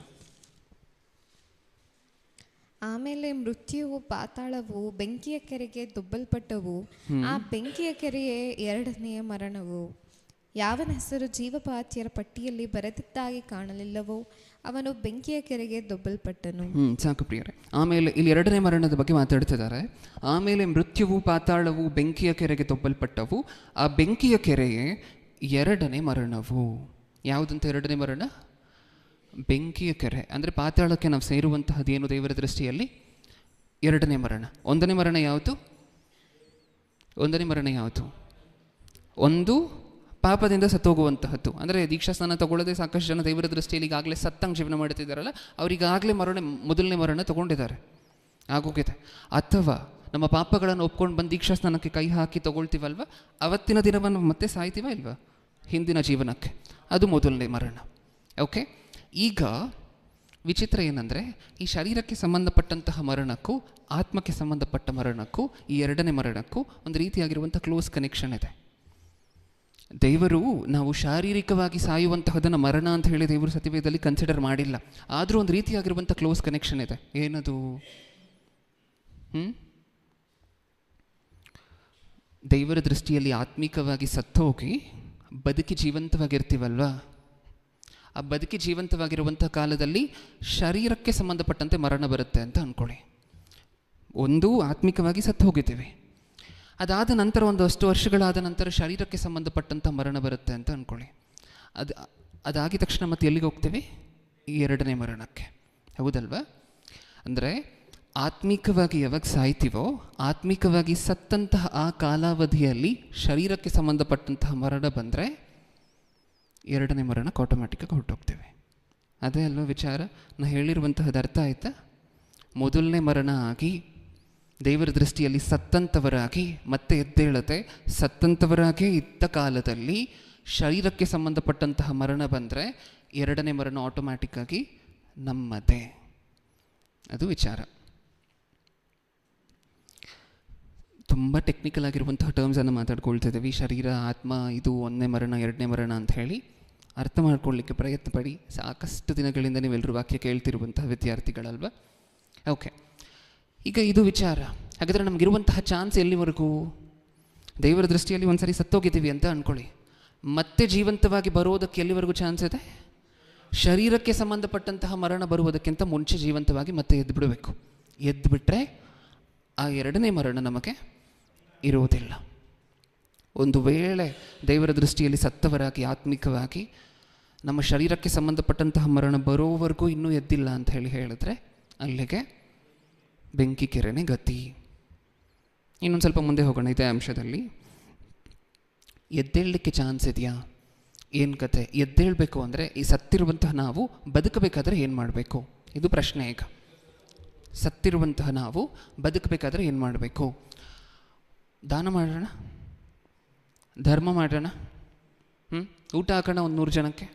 ಆಮೇಲೆ ಮೃತ್ಯುವು ಪಾತಾಳವು ಬೆಂಕಿಯ ಕೆರೆಗೆ ದೊಬ್ಬಲ್ಪಟ್ಟವು. ಆ ಬೆಂಕಿಯ ಕೆರೆಯೇ ಎರಡನೆಯ ಮರಣವು. ಯಾವನ ಹೆಸರು ಜೀವಪಾತ್ಯರ ಪಟ್ಟಿಯಲ್ಲಿ ಬರೆದಿದ್ದಾಗಿ ಕಾಣಲಿಲ್ಲವೋ ಅವನು ಬೆಂಕಿಯ ಕೆರೆಗೆ ದೊಬ್ಬಲ್ಪಟ್ಟನು. ಸಾಕು ಪ್ರಿಯರೇ. ಆಮೇಲೆ ಇಲ್ಲಿ ಎರಡನೇ ಮರಣದ ಬಗ್ಗೆ ಮಾತಾಡ್ತಿದ್ದಾರೆ. ಆಮೇಲೆ ಮೃತ್ಯುವು ಪಾತಾಳವು ಬೆಂಕಿಯ ಕೆರೆಗೆ ದೊಬ್ಬಲ್ಪಟ್ಟವು. ಆ ಬೆಂಕಿಯ ಕೆರೆಯೇ ಎರಡನೇ ಮರಣವು. ಯಾವುದಂತ ಎರಡನೇ ಮರಣ? ಬೆಂಕಿಯ ಕೆರೆ. ಅಂದರೆ ಪಾತಾಳಕ್ಕೆ ನಾವು ಸೇರುವಂತಹದ್ದೇನು ದೇವರ ದೃಷ್ಟಿಯಲ್ಲಿ? ಎರಡನೇ ಮರಣ. ಒಂದನೇ ಮರಣ ಯಾವುದು? ಒಂದು ಪಾಪದಿಂದ ಸತ್ತೋಗುವಂತಹದ್ದು. ಅಂದರೆ ದೀಕ್ಷಾ ಸ್ನಾನ ತಗೊಳ್ಳದೆ ಸಾಕಷ್ಟು ಜನ ದೇವರ ದೃಷ್ಟಿಯಲ್ಲಿ ಈಗಾಗಲೇ ಸತ್ತಂಗೆ ಜೀವನ ಮಾಡ್ತಿದ್ದಾರಲ್ಲ, ಅವರಿಗಾಗಲೇ ಮೊದಲನೇ ಮರಣ ತಗೊಂಡಿದ್ದಾರೆ, ಆಗೋಗಿದೆ. ಅಥವಾ ನಮ್ಮ ಪಾಪಗಳನ್ನು ಒಪ್ಕೊಂಡು ಬಂದು ದೀಕ್ಷಾ ಸ್ನಾನಕ್ಕೆ ಕೈ ಹಾಕಿ ತಗೊಳ್ತೀವಲ್ವ, ಅವತ್ತಿನ ದಿನವನ್ನು ಮತ್ತೆ ಸಾಯ್ತೀವ ಇಲ್ವಾ ಹಿಂದಿನ ಜೀವನಕ್ಕೆ, ಅದು ಮೊದಲನೇ ಮರಣ. ಓಕೆ. ಈಗ ವಿಚಿತ್ರ ಏನಂದರೆ ಈ ಶರೀರಕ್ಕೆ ಸಂಬಂಧಪಟ್ಟಂತಹ ಮರಣಕ್ಕೂ ಆತ್ಮಕ್ಕೆ ಸಂಬಂಧಪಟ್ಟ ಮರಣಕ್ಕೂ ಈ ಎರಡನೇ ಮರಣಕ್ಕೂ ಒಂದು ರೀತಿಯಾಗಿರುವಂಥ ಕ್ಲೋಸ್ ಕನೆಕ್ಷನ್ ಇದೆ. ದೇವರು ನಾವು ಶಾರೀರಿಕವಾಗಿ ಸಾಯುವಂತಹದನ್ನು ಮರಣ ಅಂತ ಹೇಳಿ ದೇವರು ಸತ್ಯವೇದದಲ್ಲಿ ಕನ್ಸಿಡರ್ ಮಾಡಿಲ್ಲ. ಆದರೂ ಒಂದು ರೀತಿಯಾಗಿರುವಂಥ ಕ್ಲೋಸ್ ಕನೆಕ್ಷನ್ ಇದೆ. ಏನದು? ದೇವರ ದೃಷ್ಟಿಯಲ್ಲಿ ಆತ್ಮಿಕವಾಗಿ ಸತ್ತೋಗಿ ಬದುಕಿ ಜೀವಂತವಾಗಿರ್ತೀವಲ್ವಾ, ಆ ಬದುಕಿ ಜೀವಂತವಾಗಿರುವಂಥ ಕಾಲದಲ್ಲಿ ಶರೀರಕ್ಕೆ ಸಂಬಂಧಪಟ್ಟಂತೆ ಮರಣ ಬರುತ್ತೆ ಅಂತ ಅಂದ್ಕೊಳ್ಳಿ. ಒಂದು ಆತ್ಮಿಕವಾಗಿ ಸತ್ತು ಹೋಗಿದ್ದೀವಿ, ಅದಾದ ನಂತರ ಒಂದಷ್ಟು ವರ್ಷಗಳಾದ ನಂತರ ಶರೀರಕ್ಕೆ ಸಂಬಂಧಪಟ್ಟಂಥ ಮರಣ ಬರುತ್ತೆ ಅಂತ ಅಂದ್ಕೊಳ್ಳಿ. ಅದಾಗಿದ ತಕ್ಷಣ ಮತ್ತೆ ಎಲ್ಲಿಗೆ ಹೋಗ್ತೀವಿ? ಈ ಎರಡನೇ ಮರಣಕ್ಕೆ, ಹೌದಲ್ವಾ? ಅಂದರೆ ಆತ್ಮಿಕವಾಗಿ ಯಾವಾಗ ಸಾಯ್ತೀವೋ, ಆತ್ಮಿಕವಾಗಿ ಸತ್ತಂತಹ ಆ ಕಾಲಾವಧಿಯಲ್ಲಿ ಶರೀರಕ್ಕೆ ಸಂಬಂಧಪಟ್ಟಂತಹ ಮರಣ ಬಂದರೆ ಎರಡನೇ ಮರಣಕ್ಕೆ ಆಟೋಮ್ಯಾಟಿಕ್ಕಾಗಿ ಹೊರಟೋಗ್ತೇವೆ. ಅದೇ ಅಲ್ವಾ ವಿಚಾರ? ನಾನು ಹೇಳಿರುವಂತಹದ್ದು ಅರ್ಥ ಆಯ್ತಾ? ಮೊದಲನೇ ಮರಣ ಆಗಿ ದೇವರ ದೃಷ್ಟಿಯಲ್ಲಿ ಸತ್ತಂಥವರಾಗಿ ಮತ್ತೆ ಎದ್ದೇಳತೆ ಸತ್ತಂಥವರಾಗೇ ಇದ್ದ ಕಾಲದಲ್ಲಿ ಶರೀರಕ್ಕೆ ಸಂಬಂಧಪಟ್ಟಂತಹ ಮರಣ ಬಂದರೆ ಎರಡನೇ ಮರಣ ಆಟೋಮ್ಯಾಟಿಕ್ಕಾಗಿ ನಮ್ಮದೇ. ಅದು ವಿಚಾರ. ತುಂಬ ಟೆಕ್ನಿಕಲ್ ಆಗಿರುವಂತಹ ಟರ್ಮ್ಸನ್ನು ಮಾತಾಡ್ಕೊಳ್ತಿದ್ದೀವಿ. ಶರೀರ, ಆತ್ಮ, ಇದು ಒಂದನೇ ಮರಣ ಎರಡನೇ ಮರಣ ಅಂತ ಹೇಳಿ ಅರ್ಥ ಮಾಡ್ಕೊಳ್ಳಿಕ್ಕೆ ಪ್ರಯತ್ನ ಪಡಿ. ಸಾಕಷ್ಟು ದಿನಗಳಿಂದ ನೀವೆಲ್ಲರೂ ವಾಕ್ಯ ಕೇಳ್ತಿರುವಂತಹ ವಿದ್ಯಾರ್ಥಿಗಳಲ್ವ? ಓಕೆ. ಈಗ ಇದು ವಿಚಾರ. ಹಾಗಾದರೆ ನಮಗಿರುವಂತಹ ಚಾನ್ಸ್ ಎಲ್ಲಿವರೆಗೂ? ದೇವರ ದೃಷ್ಟಿಯಲ್ಲಿ ಒಂದು ಸರಿ ಸತ್ತೋಗಿದ್ದೀವಿ ಅಂತ ಅಂದ್ಕೊಳ್ಳಿ, ಮತ್ತೆ ಜೀವಂತವಾಗಿ ಬರೋದಕ್ಕೆ ಎಲ್ಲಿವರೆಗೂ ಚಾನ್ಸ್ ಇದೆ? ಶರೀರಕ್ಕೆ ಸಂಬಂಧಪಟ್ಟಂತಹ ಮರಣ ಬರುವುದಕ್ಕಿಂತ ಮುಂಚೆ ಜೀವಂತವಾಗಿ ಮತ್ತೆ ಎದ್ದು ಬಿಡಬೇಕು. ಎದ್ದು ಬಿಟ್ಟರೆ ಆ ಎರಡನೇ ಮರಣ ನಮಗೆ ಇರುವುದಿಲ್ಲ. ಒಂದು ವೇಳೆ ದೇವರ ದೃಷ್ಟಿಯಲ್ಲಿ ಸತ್ತವರಾಗಿ ಆತ್ಮಿಕವಾಗಿ ನಮ್ಮ ಶರೀರಕ್ಕೆ ಸಂಬಂಧಪಟ್ಟಂತಹ ಮರಣ ಬರೋವರೆಗೂ ಇನ್ನೂ ಎದ್ದಿಲ್ಲ ಅಂತ ಹೇಳಿದ್ರೆ ಅಲ್ಲಿಗೆ ಬೆಂಕಿ ಕೆರೆನೇ ಗತಿ. ಇನ್ನೊಂದು ಸ್ವಲ್ಪ ಮುಂದೆ ಹೋಗೋಣ ಇದೇ ಅಂಶದಲ್ಲಿ. ಎದ್ದೇಳಲಿಕ್ಕೆ ಚಾನ್ಸ್ ಇದೆಯಾ? ಏನು ಕತೆ? ಎದ್ದೇಳಬೇಕು ಅಂದರೆ ಈ ಸತ್ತಿರುವಂತಹ ನಾವು ಬದುಕಬೇಕಾದ್ರೆ ಏನು ಮಾಡಬೇಕು? ಇದು ಪ್ರಶ್ನೆ. ಈಗ ಸತ್ತಿರುವಂತಹ ನಾವು ಬದುಕಬೇಕಾದ್ರೆ ಏನು ಮಾಡಬೇಕು? ದಾನ ಮಾಡೋಣ, ಧರ್ಮ ಮಾಡೋಣ, ಊಟ ಹಾಕೋಣ ಒಂದು 100 ಜನಕ್ಕೆ.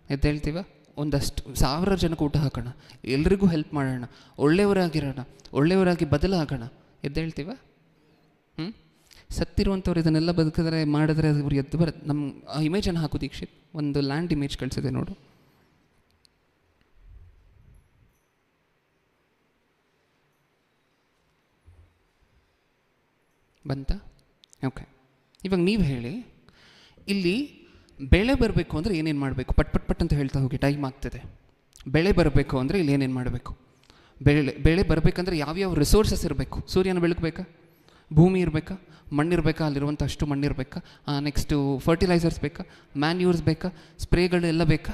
ಎದ್ದೇಳ್ತೀವ? ಒಂದಷ್ಟು 1000 ಜನಕ್ಕೆ ಊಟ ಹಾಕೋಣ, ಎಲ್ರಿಗೂ ಹೆಲ್ಪ್ ಮಾಡೋಣ, ಒಳ್ಳೆಯವರಾಗಿರೋಣ, ಒಳ್ಳೆಯವರಾಗಿ ಬದಲಾಗೋಣ. ಎದ್ದೇಳ್ತೀವ? ಸತ್ತಿರುವಂಥವ್ರು ಇದನ್ನೆಲ್ಲ ಬದುಕಿದ್ರೆ ಮಾಡಿದ್ರೆ ಅವ್ರು ಎದ್ದು ಬರುತ್ತೆ. ನಮ್ಮ ಆ ಇಮೇಜನ್ನು ಹಾಕು ದೀಕ್ಷಿತ್. ಒಂದು ಲ್ಯಾಂಡ್ ಇಮೇಜ್ ಕಳಿಸಿದೆ ನೋಡು. ಬಂತ? ಓಕೆ. ಇವಾಗ ನೀವು ಹೇಳಿ, ಇಲ್ಲಿ ಬೆಳೆ ಬರಬೇಕು ಅಂದರೆ ಏನೇನು ಮಾಡಬೇಕು? ಪಟ್ ಅಂತ ಹೇಳ್ತಾ ಹೋಗಿ, ಟೈಮ್ ಆಗ್ತದೆ. ಬೆಳೆ ಬರಬೇಕು ಅಂದರೆ ಇಲ್ಲಿ ಏನೇನು ಮಾಡಬೇಕು? ಬೆಳೆ ಬರಬೇಕಂದ್ರೆ ಯಾವ್ಯಾವ ರಿಸೋರ್ಸಸ್ ಇರಬೇಕು? ಸೂರ್ಯನ ಬೆಳಕಬೇಕಾ? ಭೂಮಿ ಇರಬೇಕಾ? ಮಣ್ಣಿರಬೇಕಾ? ಅಲ್ಲಿರುವಂಥ ಅಷ್ಟು ಮಣ್ಣಿರಬೇಕಾ? ನೆಕ್ಸ್ಟು ಫರ್ಟಿಲೈಸರ್ಸ್ ಬೇಕಾ? ಮ್ಯಾನ್ಯೂರ್ಸ್ ಬೇಕಾ? ಸ್ಪ್ರೇಗಳು ಎಲ್ಲ ಬೇಕಾ?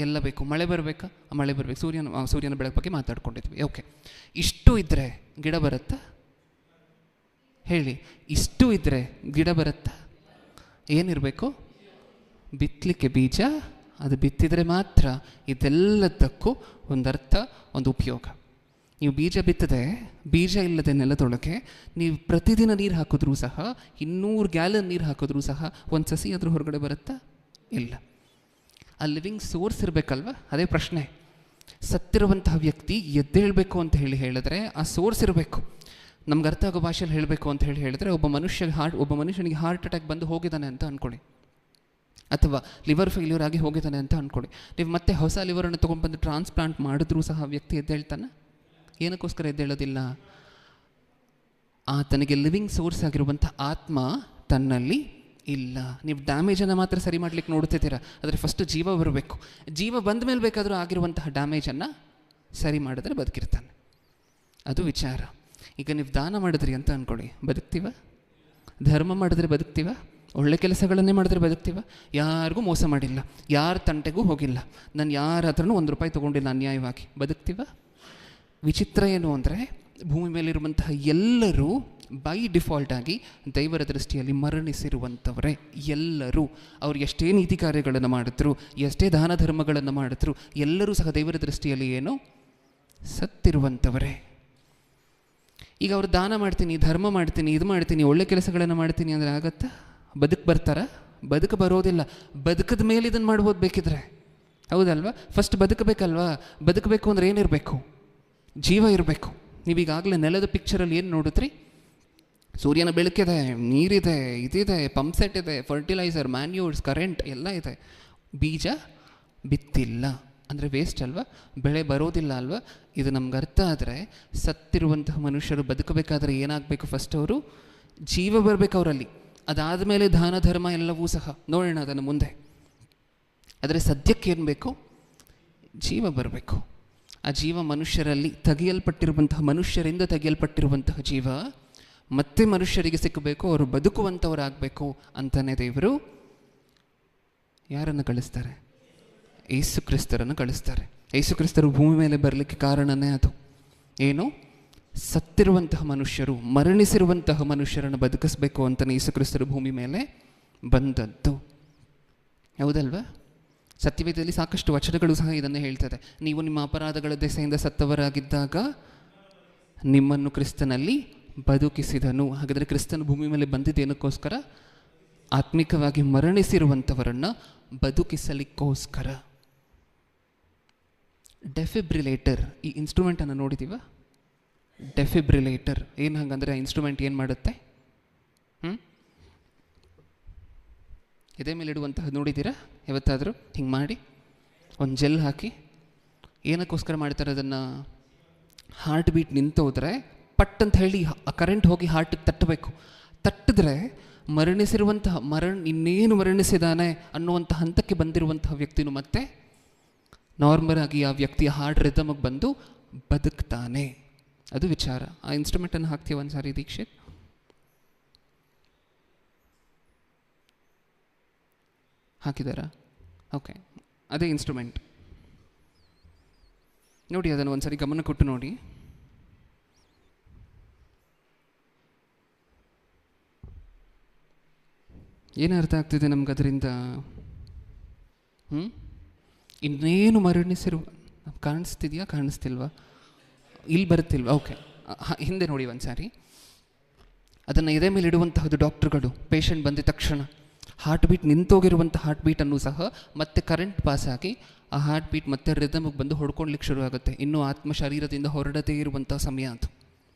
ಎಲ್ಲ ಬೇಕು. ಮಳೆ ಬರಬೇಕಾ? ಮಳೆ ಬರಬೇಕು. ಸೂರ್ಯನ ಬೆಳಕು ಬಗ್ಗೆ ಮಾತಾಡ್ಕೊಂಡಿದ್ವಿ. ಓಕೆ. ಇಷ್ಟು ಇದ್ದರೆ ಗಿಡ ಬರುತ್ತಾ? ಹೇಳಿ. ಇಷ್ಟು ಇದ್ದರೆ ಗಿಡ ಬರುತ್ತಾ? ಏನಿರಬೇಕು? ಬಿತ್ತಲಿಕ್ಕೆ ಬೀಜ. ಅದು ಬಿತ್ತಿದರೆ ಮಾತ್ರ ಇದೆಲ್ಲದಕ್ಕೂ ಒಂದು ಅರ್ಥ, ಒಂದು ಉಪಯೋಗ. ನೀವು ಬೀಜ ಬಿತ್ತದೆ, ಬೀಜ ಇಲ್ಲದೆ ನೆಲದೊಳಗೆ ನೀವು ಪ್ರತಿದಿನ ನೀರು ಹಾಕಿದ್ರೂ ಸಹ, 200 ಗ್ಯಾಲನ್ ನೀರು ಹಾಕಿದ್ರೂ ಸಹ ಒಂದು ಸಸಿ ಅದ್ರ ಹೊರಗಡೆ ಬರುತ್ತಾ? ಇಲ್ಲ. ಆ ಲಿವಿಂಗ್ ಸೋರ್ಸ್ ಇರಬೇಕಲ್ವ? ಅದೇ ಪ್ರಶ್ನೆ. ಸತ್ತಿರುವಂತಹ ವ್ಯಕ್ತಿ ಎದ್ದೇಳಬೇಕು ಅಂತ ಹೇಳಿದ್ರೆ ಆ ಸೋರ್ಸ್ ಇರಬೇಕು. ನಮ್ಗೆ ಅರ್ಥ ಆಗೋ ಭಾಷೆಯಲ್ಲಿ ಹೇಳಬೇಕು ಅಂತ ಹೇಳಿದ್ರೆ, ಒಬ್ಬ ಮನುಷ್ಯನಿಗೆ ಹಾರ್ಟ್ ಅಟ್ಯಾಕ್ ಬಂದು ಹೋಗಿದ್ದಾನೆ ಅಂತ ಅಂದ್ಕೊಳ್ಳಿ, ಅಥವಾ ಲಿವರ್ ಫೇಲ್ಯೂರ್ ಆಗಿ ಹೋಗಿದ್ದಾನೆ ಅಂತ ಅಂದ್ಕೊಳ್ಳಿ. ನೀವು ಮತ್ತೆ ಹೊಸ ಲಿವರನ್ನು ತೊಗೊಂಡ್ಬಂದು ಟ್ರಾನ್ಸ್ಪ್ಲಾಂಟ್ ಮಾಡಿದ್ರೂ ಸಹ ವ್ಯಕ್ತಿ ಎದ್ದೇಳ್ತಾನೆ? ಏನಕ್ಕೋಸ್ಕರ ಎದ್ದೇಳೋದಿಲ್ಲ? ಆತನಿಗೆ ಲಿವಿಂಗ್ ಸೋರ್ಸ್ ಆಗಿರುವಂಥ ಆತ್ಮ ತನ್ನಲ್ಲಿ ಇಲ್ಲ. ನೀವು ಡ್ಯಾಮೇಜನ್ನು ಮಾತ್ರ ಸರಿ ಮಾಡಲಿಕ್ಕೆ ನೋಡ್ತಿದ್ದೀರಾ, ಆದರೆ ಫಸ್ಟ್ ಜೀವ ಬರಬೇಕು. ಜೀವ ಬಂದ ಮೇಲೆ ಬೇಕಾದರೂ ಆಗಿರುವಂತಹ ಡ್ಯಾಮೇಜನ್ನು ಸರಿ ಮಾಡಿದ್ರೆ ಬದುಕಿರ್ತಾನೆ. ಅದು ವಿಚಾರ. ಈಗ ನೀವು ದಾನ ಮಾಡಿದ್ರಿ ಅಂತ ಅಂದ್ಕೊಳ್ಳಿ, ಬದುಕ್ತೀವ? ಧರ್ಮ ಮಾಡಿದ್ರೆ ಬದುಕ್ತೀವ? ಒಳ್ಳೆ ಕೆಲಸಗಳನ್ನೇ ಮಾಡಿದ್ರೆ ಬದುಕ್ತೀವ? ಯಾರಿಗೂ ಮೋಸ ಮಾಡಿಲ್ಲ, ಯಾರ ತಂಟೆಗೂ ಹೋಗಿಲ್ಲ, ನಾನು ಯಾರ ಹತ್ರನೂ 1 ರೂಪಾಯಿ ತೊಗೊಂಡಿಲ್ಲ ಅನ್ಯಾಯವಾಗಿ, ಬದುಕ್ತೀವ? ವಿಚಿತ್ರ ಏನು ಅಂದರೆ, ಭೂಮಿ ಮೇಲಿರುವಂತಹ ಎಲ್ಲರೂ ಬೈ ಡಿಫಾಲ್ಟ್ ಆಗಿ ದೈವರ ದೃಷ್ಟಿಯಲ್ಲಿ ಮರಣಿಸಿರುವಂಥವರೇ ಎಲ್ಲರೂ. ಅವ್ರು ಎಷ್ಟೇ ನೀತಿ ಕಾರ್ಯಗಳನ್ನು ಮಾಡಿದ್ರು, ಎಷ್ಟೇ ದಾನ ಧರ್ಮಗಳನ್ನು ಮಾಡಿದ್ರು, ಎಲ್ಲರೂ ಸಹ ದೈವರ ದೃಷ್ಟಿಯಲ್ಲಿ ಏನು ಸತ್ತಿರುವಂಥವರೇ. ಈಗ ಅವರು ದಾನ ಮಾಡ್ತೀನಿ, ಧರ್ಮ ಮಾಡ್ತೀನಿ, ಇದು ಮಾಡ್ತೀನಿ, ಒಳ್ಳೆ ಕೆಲಸಗಳನ್ನು ಮಾಡ್ತೀನಿ ಅಂದರೆ ಆಗತ್ತಾ? ಬರ್ತಾರ? ಬದುಕು ಬರೋದಿಲ್ಲ. ಬದುಕದ ಮೇಲೆ ಇದನ್ನು ಮಾಡ್ಬೋದು ಬೇಕಿದ್ರೆ, ಹೌದಲ್ವಾ? ಫಸ್ಟ್ ಬದುಕಬೇಕಲ್ವಾ? ಬದುಕಬೇಕು ಅಂದರೆ ಏನಿರಬೇಕು? ಜೀವ ಇರಬೇಕು. ನೀವೀಗಾಗಲೇ ನೆಲದ ಪಿಕ್ಚರಲ್ಲಿ ಏನು ನೋಡಿದ್ರಿ? ಸೂರ್ಯನ ಬೆಳಕಿದೆ, ನೀರಿದೆ, ಇದಿದೆ, ಪಂಪ್ ಸೆಟ್ ಇದೆ, ಫರ್ಟಿಲೈಸರ್, ಮ್ಯಾನ್ಯೂರ್ಸ್, ಕರೆಂಟ್ ಎಲ್ಲ ಇದೆ. ಬೀಜ ಬಿತ್ತಿಲ್ಲ ಅಂದರೆ ವೇಸ್ಟ್ ಅಲ್ವಾ? ಬೆಳೆ ಬರೋದಿಲ್ಲ ಅಲ್ವಾ? ಇದು ನಮ್ಗೆ ಅರ್ಥ ಆದರೆ, ಸತ್ತಿರುವಂತಹ ಮನುಷ್ಯರು ಬದುಕಬೇಕಾದ್ರೆ ಏನಾಗಬೇಕು? ಫಸ್ಟ್ ಅವರು ಜೀವ ಬರಬೇಕು ಅವರಲ್ಲಿ. ಅದಾದ ಮೇಲೆ ದಾನ ಧರ್ಮ ಎಲ್ಲವೂ ಸಹ ನೋಡೋಣ ಅದನ್ನು ಮುಂದೆ. ಆದರೆ ಸದ್ಯಕ್ಕೆ ಏನು ಬೇಕು? ಜೀವ ಬರಬೇಕು. ಆ ಜೀವ ಮನುಷ್ಯರಲ್ಲಿ ಮನುಷ್ಯರಿಂದ ತೆಗೆಯಲ್ಪಟ್ಟಿರುವಂತಹ ಜೀವ ಮತ್ತೆ ಮನುಷ್ಯರಿಗೆ ಸಿಕ್ಕಬೇಕು. ಅವರು ಬದುಕುವಂಥವರಾಗಬೇಕು ಅಂತಲೇ ದೇವರು ಯಾರನ್ನು ಕಳಿಸ್ತಾರೆ? ಯೇಸು ಕ್ರಿಸ್ತರನ್ನು ಕಳಿಸ್ತಾರೆ. ಯೇಸು ಕ್ರಿಸ್ತರು ಭೂಮಿ ಮೇಲೆ ಬರಲಿಕ್ಕೆ ಕಾರಣನೇ ಅದು. ಏನು? ಸತ್ತಿರುವಂತಹ ಮನುಷ್ಯರು, ಮರಣಿಸಿರುವಂತಹ ಮನುಷ್ಯರನ್ನು ಬದುಕಿಸ್ಬೇಕು ಅಂತಲೇ ಯೇಸು ಕ್ರಿಸ್ತರು ಭೂಮಿ ಮೇಲೆ ಬಂದದ್ದು, ಹೌದಲ್ವಾ? ಸತ್ಯವೇದದಲ್ಲಿ ಸಾಕಷ್ಟು ವಚನಗಳು ಸಹ ಇದನ್ನೇ ಹೇಳ್ತದೆ. ನೀವು ನಿಮ್ಮ ಅಪರಾಧಗಳ ದೆಸೆಯಿಂದ ಸತ್ತವರಾಗಿದ್ದಾಗ ನಿಮ್ಮನ್ನು ಕ್ರಿಸ್ತನಲ್ಲಿ ಬದುಕಿಸಿದನು. ಹಾಗಾದರೆ ಕ್ರಿಸ್ತನ ಭೂಮಿ ಮೇಲೆ ಬಂದಿದ್ದೇನಕ್ಕೋಸ್ಕರ? ಆತ್ಮಿಕವಾಗಿ ಮರಣಿಸಿರುವಂಥವರನ್ನು ಬದುಕಿಸಲಿಕ್ಕೋಸ್ಕರ. ಡೆಫಿಬ್ರಿಲೇಟರ್, ಈ ಇನ್ಸ್ಟ್ರೂಮೆಂಟನ್ನು ನೋಡಿದ್ದೀವ? ಡೆಫಿಬ್ರಿಲೇಟರ್ ಏನು ಹಾಗಂದರೆ, ಆ ಇನ್ಸ್ಟ್ರೂಮೆಂಟ್ ಏನು ಮಾಡುತ್ತೆ? ಎದೆ ಮೇಲೆ ಇಡುವಂತಹ ನೋಡಿದ್ದೀರಾ ಯಾವತ್ತಾದರೂ? ಹಿಂಗೆ ಮಾಡಿ ಒಂದು ಜೆಲ್ ಹಾಕಿ ಏನಕ್ಕೋಸ್ಕರ ಮಾಡ್ತಾರೆ ಅದನ್ನು? ಹಾರ್ಟ್ ಬೀಟ್ ನಿಂತೋದ್ರೆ ಪಟ್ ಅಂತ ಹೇಳಿ ಆ ಕರೆಂಟ್ ಹೋಗಿ ಹಾರ್ಟಿಗೆ ತಟ್ಟಬೇಕು. ತಟ್ಟಿದ್ರೆ ಮರಣಿಸಿರುವಂತಹ ಇನ್ನೇನು ಮರಣಿಸಿದಾನೆ ಅನ್ನುವಂಥ ಹಂತಕ್ಕೆ ಬಂದಿರುವಂತಹ ವ್ಯಕ್ತಿನೂ ಮತ್ತೆ ನಾರ್ಮಲ್ ಆಗಿ ಆ ವ್ಯಕ್ತಿಯ ಹಾರ್ಟ್ ರಿದಮಿಗೆ ಬಂದು ಬದುಕ್ತಾನೆ. ಅದು ವಿಚಾರ. ಆ ಇನ್ಸ್ಟ್ರೂಮೆಂಟನ್ನು ಹಾಕ್ತೀವಿ ಒಂದು ಸಾರಿ ದೀಕ್ಷಿತ್. ಹಾಕಿದಾರಾ? ಓಕೆ, ಅದೇ ಇನ್ಸ್ಟ್ರೂಮೆಂಟ್ ನೋಡಿ, ಅದನ್ನು ಒಂದ್ಸರಿ ಗಮನ ಕೊಟ್ಟು ನೋಡಿ. ಏನು ಅರ್ಥ ಆಗ್ತಿದೆ ನಮ್ಗೆ ಅದರಿಂದ? ಇನ್ನೇನು ಮರಣಿಸಿರುವ ಕಾಣಿಸ್ತಿದೆಯಾ, ಕಾಣಿಸ್ತಿಲ್ವಾ? ಇಲ್ಲಿ ಬರುತ್ತಿಲ್ವಾ? ಓಕೆ, ಹಿಂದೆ ನೋಡಿ ಒಂದು ಸಾರಿ. ಅದನ್ನು ಎದೆ ಮೇಲೆ ಇಡುವಂತಹದ್ದು ಡಾಕ್ಟ್ರುಗಳು. ಪೇಷಂಟ್ ಬಂದಿದ ತಕ್ಷಣ ಹಾರ್ಟ್ ಬೀಟ್ ನಿಂತೋಗಿರುವಂಥ ಹಾರ್ಟ್ ಬೀಟನ್ನು ಸಹ ಮತ್ತೆ ಕರೆಂಟ್ ಪಾಸ್ ಆಗಿ ಆ ಹಾರ್ಟ್ ಬೀಟ್ ಮತ್ತೆ ರಿದಮಿಗೆ ಬಂದು ಹೊಡ್ಕೊಳ್ಲಿಕ್ಕೆ ಶುರು ಆಗುತ್ತೆ. ಇನ್ನೂ ಆತ್ಮ ಶರೀರದಿಂದ ಹೊರಡದೇ ಇರುವಂಥ ಸಮಯ ಅದು,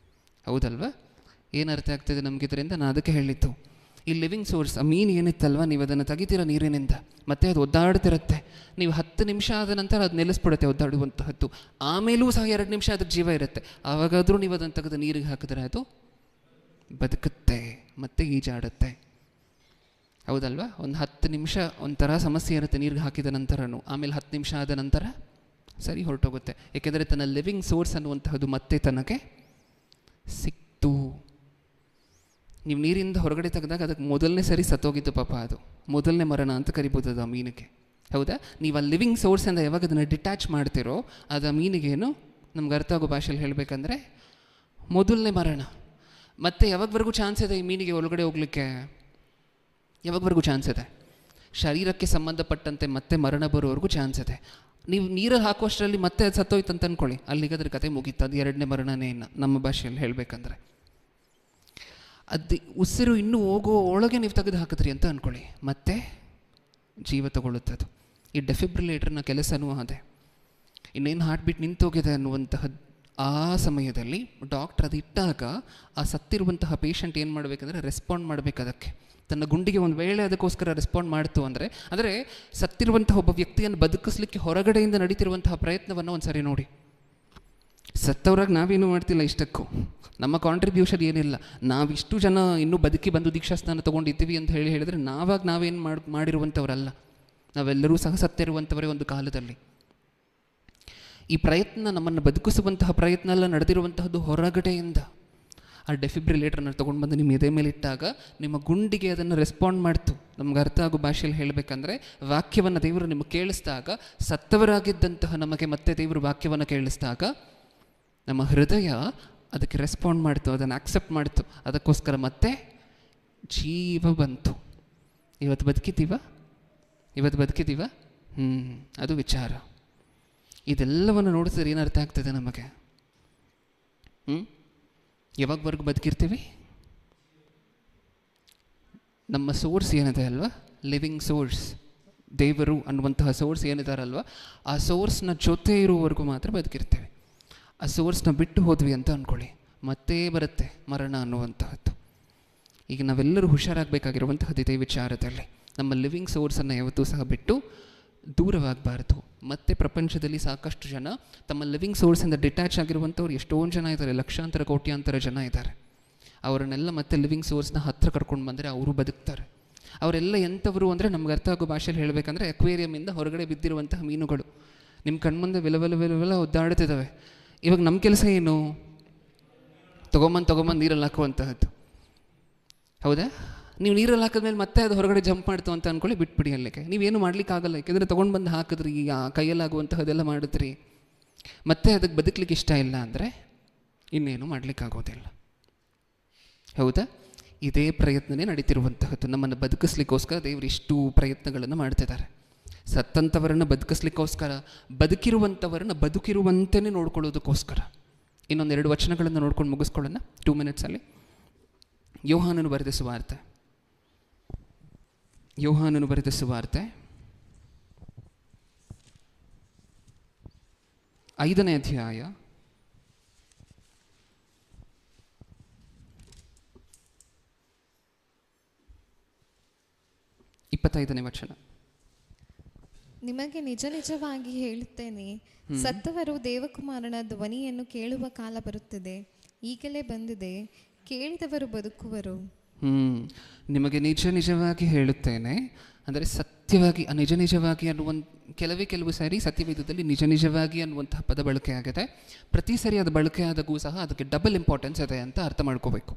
ಹೌದಲ್ವಾ? ಏನು ಅರ್ಥ ಆಗ್ತದೆ ನಮಗೆ ಇದರಿಂದ? ನಾನು ಅದಕ್ಕೆ ಹೇಳಿತ್ತು, ಈ ಲಿವಿಂಗ್ ಸೋರ್ಸ್, ಆ ಮೀನು ಏನಿತ್ತಲ್ವ, ನೀವು ಅದನ್ನು ತೆಗಿತೀರ ನೀರಿನಿಂದ, ಮತ್ತೆ ಅದು ಒದ್ದಾಡ್ತಿರುತ್ತೆ. ನೀವು 10 ನಿಮಿಷ ಆದ ನಂತರ ಅದು ನಿಲ್ಲಿಸ್ಬಿಡುತ್ತೆ ಒದ್ದಾಡುವಂತಹದ್ದು. ಆಮೇಲೂ ಸಹ 2 ನಿಮಿಷ ಅದಕ್ಕೆ ಜೀವ ಇರುತ್ತೆ. ಆವಾಗಾದರೂ ನೀವು ಅದನ್ನು ತೆಗೆದು ನೀರಿಗೆ ಹಾಕಿದ್ರೆ ಅದು ಬದುಕುತ್ತೆ, ಮತ್ತೆ ಈಜಾಡುತ್ತೆ, ಹೌದಲ್ವಾ? ಒಂದು 10 ನಿಮಿಷ ಒಂಥರ ಸಮಸ್ಯೆ ಇರುತ್ತೆ ನೀರಿಗೆ ಹಾಕಿದ ನಂತರನೂ. ಆಮೇಲೆ 10 ನಿಮಿಷ ಆದ ನಂತರ ಸರಿ ಹೊರಟೋಗುತ್ತೆ. ಏಕೆಂದರೆ ತನ್ನ ಲಿವಿಂಗ್ ಸೋರ್ಸ್ ಅನ್ನುವಂತಹದ್ದು ಮತ್ತೆ ತನಗೆ ಸಿಕ್ತು. ನೀವು ನೀರಿಂದ ಹೊರಗಡೆ ತೆಗೆದಾಗ ಅದಕ್ಕೆ ಮೊದಲನೇ ಸರಿ ಸತ್ತೋಗಿದ್ದು ಪಾಪ, ಅದು ಮೊದಲನೇ ಮರಣ ಅಂತ ಕರಿಬೋದು ಅದು ಆ ಮೀನಿಗೆ, ಹೌದಾ? ನೀವು ಆ ಲಿವಿಂಗ್ ಸೋರ್ಸಿಂದ ಯಾವಾಗ ಅದನ್ನು ಡಿಟ್ಯಾಚ್ ಮಾಡ್ತಿರೋ ಅದು ಆ ಮೀನಿಗೇನು, ನಮ್ಗೆ ಅರ್ಥ ಆಗೋ ಭಾಷೆಯಲ್ಲಿ ಹೇಳಬೇಕಂದ್ರೆ ಮೊದಲನೇ ಮರಣ. ಮತ್ತು ಯಾವಾಗವರೆಗೂ ಚಾನ್ಸ್ ಇದೆ ಈ ಮೀನಿಗೆ ಒಳಗಡೆ ಹೋಗಲಿಕ್ಕೆ? ಯಾವಾಗವರೆಗೂ ಚಾನ್ಸ್ ಇದೆ? ಶರೀರಕ್ಕೆ ಸಂಬಂಧಪಟ್ಟಂತೆ ಮತ್ತೆ ಮರಣ ಬರೋವರೆಗೂ ಚಾನ್ಸ್ ಇದೆ. ನೀವು ನೀರಲ್ಲಿ ಹಾಕುವಷ್ಟರಲ್ಲಿ ಮತ್ತೆ ಅದು ಸತ್ತೋಯ್ತು ಅಂತ ಅಂದ್ಕೊಳ್ಳಿ, ಅಲ್ಲಿಗೆ ಅದ್ರ ಕತೆ ಮುಗೀತು. ಅದು 2ನೇ ಮರಣನೇ ಇನ್ನು ನಮ್ಮ ಭಾಷೆಯಲ್ಲಿ ಹೇಳಬೇಕಂದ್ರೆ. ಅದು ಉಸಿರು ಇನ್ನೂ ಹೋಗೋ ಒಳಗೆ ನೀವು ತೆಗೆದು ಹಾಕಿದ್ರಿ ಅಂತ ಅಂದ್ಕೊಳ್ಳಿ, ಮತ್ತೆ ಜೀವ ತಗೊಳ್ಳುತ್ತದು. ಈ ಡೆಫಿಬ್ರಿಲೇಟರ್ನ ಕೆಲಸನೂ ಅದೇ. ಇನ್ನೇನು ಹಾರ್ಟ್ ಬೀಟ್ ನಿಂತೋಗಿದೆ ಅನ್ನುವಂತಹ ಆ ಸಮಯದಲ್ಲಿ ಡಾಕ್ಟ್ರ್ ಅದು ಇಟ್ಟಾಗ ಆ ಸತ್ತಿರುವಂತಹ ಪೇಷಂಟ್ ಏನು ಮಾಡಬೇಕಂದ್ರೆ ರೆಸ್ಪಾಂಡ್ ಮಾಡಬೇಕು ಅದಕ್ಕೆ. ತನ್ನ ಗುಂಡಿಗೆ ಒಂದು ವೇಳೆ ಅದಕ್ಕೋಸ್ಕರ ರೆಸ್ಪಾಂಡ್ ಮಾಡ್ತು ಅಂದರೆ ಸತ್ತಿರುವಂತಹ ಒಬ್ಬ ವ್ಯಕ್ತಿಯನ್ನು ಬದುಕಿಸ್ಲಿಕ್ಕೆ ಹೊರಗಡೆಯಿಂದ ನಡೀತಿರುವಂತಹ ಪ್ರಯತ್ನವನ್ನು ಒಂದು ಸರಿ ನೋಡಿ. ಸತ್ತವ್ರಾಗ ನಾವೇನು ಮಾಡ್ತಿಲ್ಲ ಇಷ್ಟಕ್ಕೂ, ನಮ್ಮ ಕಾಂಟ್ರಿಬ್ಯೂಷನ್ ಏನಿಲ್ಲ. ನಾವಿಷ್ಟು ಜನ ಇನ್ನೂ ಬದುಕಿ ಬಂದು ದೀಕ್ಷಾಸ್ನಾನ ತೊಗೊಂಡಿದ್ದೀವಿ ಅಂತ ಹೇಳಿದರೆ ನಾವೇನು ಮಾಡಿರುವಂಥವರಲ್ಲ. ನಾವೆಲ್ಲರೂ ಸಹ ಸತ್ತಿರುವಂಥವರೇ ಒಂದು ಕಾಲದಲ್ಲಿ. ಈ ಪ್ರಯತ್ನ, ನಮ್ಮನ್ನು ಬದುಕಿಸುವಂತಹ ಪ್ರಯತ್ನ ಎಲ್ಲ ನಡೆದಿರುವಂತಹದ್ದು ಹೊರಗಡೆಯಿಂದ. ಆ ಡೆಫಿಬ್ರಿಲೇಟರ್ನ ತೊಗೊಂಡು ಬಂದು ನಿಮ್ಮ ಎದೆ ಮೇಲೆ ಇಟ್ಟಾಗ ನಿಮ್ಮ ಗುಂಡಿಗೆ ಅದನ್ನು ರೆಸ್ಪಾಂಡ್ ಮಾಡ್ತು. ನಮ್ಗೆ ಅರ್ಥ ಆಗೋ ಭಾಷೆಯಲ್ಲಿ ಹೇಳಬೇಕಂದ್ರೆ ವಾಕ್ಯವನ್ನು ದೇವರು ನಿಮಗೆ ಕೇಳಿಸಿದಾಗ, ಸತ್ತವರಾಗಿದ್ದಂತಹ ನಮಗೆ ಮತ್ತೆ ದೇವರು ವಾಕ್ಯವನ್ನು ಕೇಳಿಸಿದಾಗ ನಮ್ಮ ಹೃದಯ ಅದಕ್ಕೆ ರೆಸ್ಪಾಂಡ್ ಮಾಡ್ತು, ಅದನ್ನು ಆಕ್ಸೆಪ್ಟ್ ಮಾಡ್ತು. ಅದಕ್ಕೋಸ್ಕರ ಮತ್ತೆ ಜೀವ ಬಂತು. ಇವತ್ತು ಬದುಕಿದ್ದೀವ? ಅದು ವಿಚಾರ. ಇದೆಲ್ಲವನ್ನು ನೋಡಿಸಿದ್ರೆ ಏನು ಅರ್ಥ ಆಗ್ತದೆ ನಮಗೆ? ಯಾವಾಗವರೆಗೂ ಬದುಕಿರ್ತೀವಿ? ನಮ್ಮ ಸೋರ್ಸ್ ಏನಿದೆ ಅಲ್ವಾ, ಲಿವಿಂಗ್ ಸೋರ್ಸ್, ದೇವರು ಅನ್ನುವಂತಹ ಸೋರ್ಸ್ ಏನಿದಾರಲ್ವ, ಆ ಸೋರ್ಸ್ನ ಜೊತೆ ಇರುವವರೆಗೂ ಮಾತ್ರ ಬದುಕಿರ್ತೇವೆ. ಆ ಸೋರ್ಸ್ನ ಬಿಟ್ಟು ಹೋದ್ವಿ ಅಂತ ಅಂದ್ಕೊಳ್ಳಿ, ಮತ್ತೆ ಬರುತ್ತೆ ಮರಣ ಅನ್ನುವಂತಹದ್ದು. ಈಗ ನಾವೆಲ್ಲರೂ ಹುಷಾರಾಗಬೇಕಾಗಿರುವಂತಹದ್ದು ಇದೇ ವಿಚಾರದಲ್ಲಿ. ನಮ್ಮ ಲಿವಿಂಗ್ ಸೋರ್ಸನ್ನು ಯಾವತ್ತೂ ಸಹ ಬಿಟ್ಟು ದೂರವಾಗಬಾರ್ದು. ಮತ್ತು ಪ್ರಪಂಚದಲ್ಲಿ ಸಾಕಷ್ಟು ಜನ ತಮ್ಮ ಲಿವಿಂಗ್ ಸೋರ್ಸಿಂದ ಡಿಟ್ಯಾಚ್ ಆಗಿರುವಂಥವ್ರು ಎಷ್ಟೊಂದು ಜನ ಇದ್ದಾರೆ, ಲಕ್ಷಾಂತರ ಕೋಟ್ಯಾಂತರ ಜನ ಇದ್ದಾರೆ. ಅವರನ್ನೆಲ್ಲ ಮತ್ತೆ ಲಿವಿಂಗ್ ಸೋರ್ಸ್ನ ಹತ್ತಿರ ಕರ್ಕೊಂಡು ಬಂದರೆ ಅವರು ಬದುಕ್ತಾರೆ. ಅವರೆಲ್ಲ ಎಂಥವರು ಅಂದರೆ ನಮ್ಗೆ ಅರ್ಥ ಆಗೋ ಭಾಷೆಯಲ್ಲಿ ಹೇಳಬೇಕಂದ್ರೆ ಅಕ್ವೇರಿಯಮಿಂದ ಹೊರಗಡೆ ಬಿದ್ದಿರುವಂತಹ ಮೀನುಗಳು ನಿಮ್ಮ ಕಣ್ಮುಂದೆ ವಿಲವಲ ಒದ್ದಾಡ್ತಿದ್ದಾವೆ. ಇವಾಗ ನಮ್ಮ ಕೆಲಸ ಏನು? ತೊಗೊಂಬಂದು ನೀರಲ್ಲಿ ಹಾಕುವಂತಹದ್ದು, ಹೌದಾ? ನೀವು ನೀರಲ್ಲಿ ಹಾಕಿದ್ಮೇಲೆ ಮತ್ತೆ ಅದು ಹೊರಗಡೆ ಜಂಪ್ ಮಾಡ್ತು ಅಂತ ಅಂದ್ಕೊಳ್ಳಿ, ಬಿಟ್ಬಿಡಿ ಅಲ್ಲಿಗೆ. ನೀವೇನು ಮಾಡ್ಲಿಕ್ಕಾಗಲ್ಲ, ಯಾಕೆಂದರೆ ತೊಗೊಂಡು ಬಂದು ಹಾಕಿದ್ರಿ, ಆ ಕೈಯಲ್ಲಾಗುವಂತಹದ್ದೆಲ್ಲ ಮಾಡಿದ್ರಿ, ಮತ್ತೆ ಅದಕ್ಕೆ ಬದುಕಲಿಕ್ಕೆ ಇಷ್ಟ ಇಲ್ಲ ಅಂದರೆ ಇನ್ನೇನು ಮಾಡಲಿಕ್ಕಾಗೋದಿಲ್ಲ, ಹೌದಾ? ಇದೇ ಪ್ರಯತ್ನವೇ ನಡೀತಿರುವಂತಹದ್ದು. ನಮ್ಮನ್ನು ಬದುಕಿಸ್ಲಿಕ್ಕೋಸ್ಕರ ದೇವರು ಇಷ್ಟು ಪ್ರಯತ್ನಗಳನ್ನು ಮಾಡ್ತಿದ್ದಾರೆ. ಸತ್ತಂಥವರನ್ನು ಬದುಕಿಸ್ಲಿಕ್ಕೋಸ್ಕರ, ಬದುಕಿರುವಂಥವರನ್ನು ಬದುಕಿರುವಂತೆಯೇ ನೋಡ್ಕೊಳ್ಳೋದಕ್ಕೋಸ್ಕರ. ಇನ್ನೊಂದು 2 ವಚನಗಳನ್ನು ನೋಡ್ಕೊಂಡು ಮುಗಿಸ್ಕೊಳ್ಳೋಣ 2 ಮಿನಿಟ್ಸಲ್ಲಿ. ಯೋಹಾನನು ಬರೆದ ಸುವಾರ್ತೆ 5ನೇ ಅಧ್ಯಾಯ 25ನೇ ವಚನ. ನಿಮಗೆ ನಿಜ ನಿಜವಾಗಿ ಹೇಳುತ್ತೇನೆ, ಸತ್ತವರು ದೇವಕುಮಾರನ ಧ್ವನಿಯನ್ನು ಕೇಳುವ ಕಾಲ ಬರುತ್ತದೆ, ಈಗಲೇ ಬಂದಿದೆ. ಕೇಳಿದವರು ಬದುಕುವರು, ನಿಮಗೆ ನಿಜವಾಗಿ ಹೇಳುತ್ತೇನೆ, ಅಂದರೆ ಸತ್ಯವಾಗಿ ನಿಜವಾಗಿ ಅನ್ನುವಂಥ ಕೆಲವು ಸಾರಿ ಸತ್ಯವೇದದಲ್ಲಿ ನಿಜವಾಗಿ ಅನ್ನುವಂತಹ ಪದ ಬಳಕೆ ಆಗಿದೆ. ಪ್ರತಿ ಸರಿ ಅದು ಬಳಕೆ ಆದಾಗೂ ಸಹ ಅದಕ್ಕೆ ಡಬಲ್ ಇಂಪಾರ್ಟೆನ್ಸ್ ಇದೆ ಅಂತ ಅರ್ಥ ಮಾಡ್ಕೋಬೇಕು.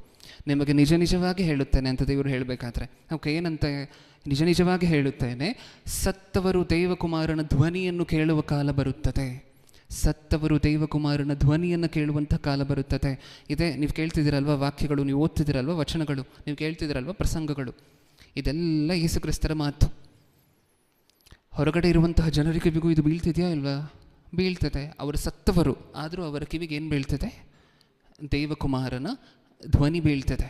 ನಿಮಗೆ ನಿಜವಾಗಿ ಹೇಳುತ್ತೇನೆ ಅಂತ ದೇವರು ಹೇಳಬೇಕಾದ್ರೆ ಓಕೆ, ಏನಂತ ನಿಜವಾಗಿ ಹೇಳುತ್ತೇನೆ, ಸತ್ತವರು ದೇವಕುಮಾರನ ಧ್ವನಿಯನ್ನು ಕೇಳುವ ಕಾಲ ಬರುತ್ತದೆ. ಸತ್ತವರು ದೇವಕುಮಾರನ ಧ್ವನಿಯನ್ನು ಕೇಳುವಂಥ ಕಾಲ ಬರುತ್ತದೆ. ಇದೇ ನೀವು ಕೇಳ್ತಿದ್ದೀರಲ್ವ ವಾಕ್ಯಗಳು, ನೀವು ಓದ್ತಿದ್ದೀರಲ್ವ ವಚನಗಳು, ನೀವು ಕೇಳ್ತಿದ್ದೀರಲ್ವ ಪ್ರಸಂಗಗಳು, ಇದೆಲ್ಲ ಯೇಸು ಕ್ರಿಸ್ತರ ಮಾತು. ಹೊರಗಡೆ ಇರುವಂತಹ ಜನರ ಕಿವಿಗೂ ಇದು ಬೀಳ್ತಿದೆಯಾ ಇಲ್ವಾ? ಬೀಳ್ತದೆ. ಅವರು ಸತ್ತವರು, ಆದರೂ ಅವರ ಕಿವಿಗೆ ಏನು ಬೀಳ್ತದೆ? ದೇವಕುಮಾರನ ಧ್ವನಿ ಬೀಳ್ತದೆ.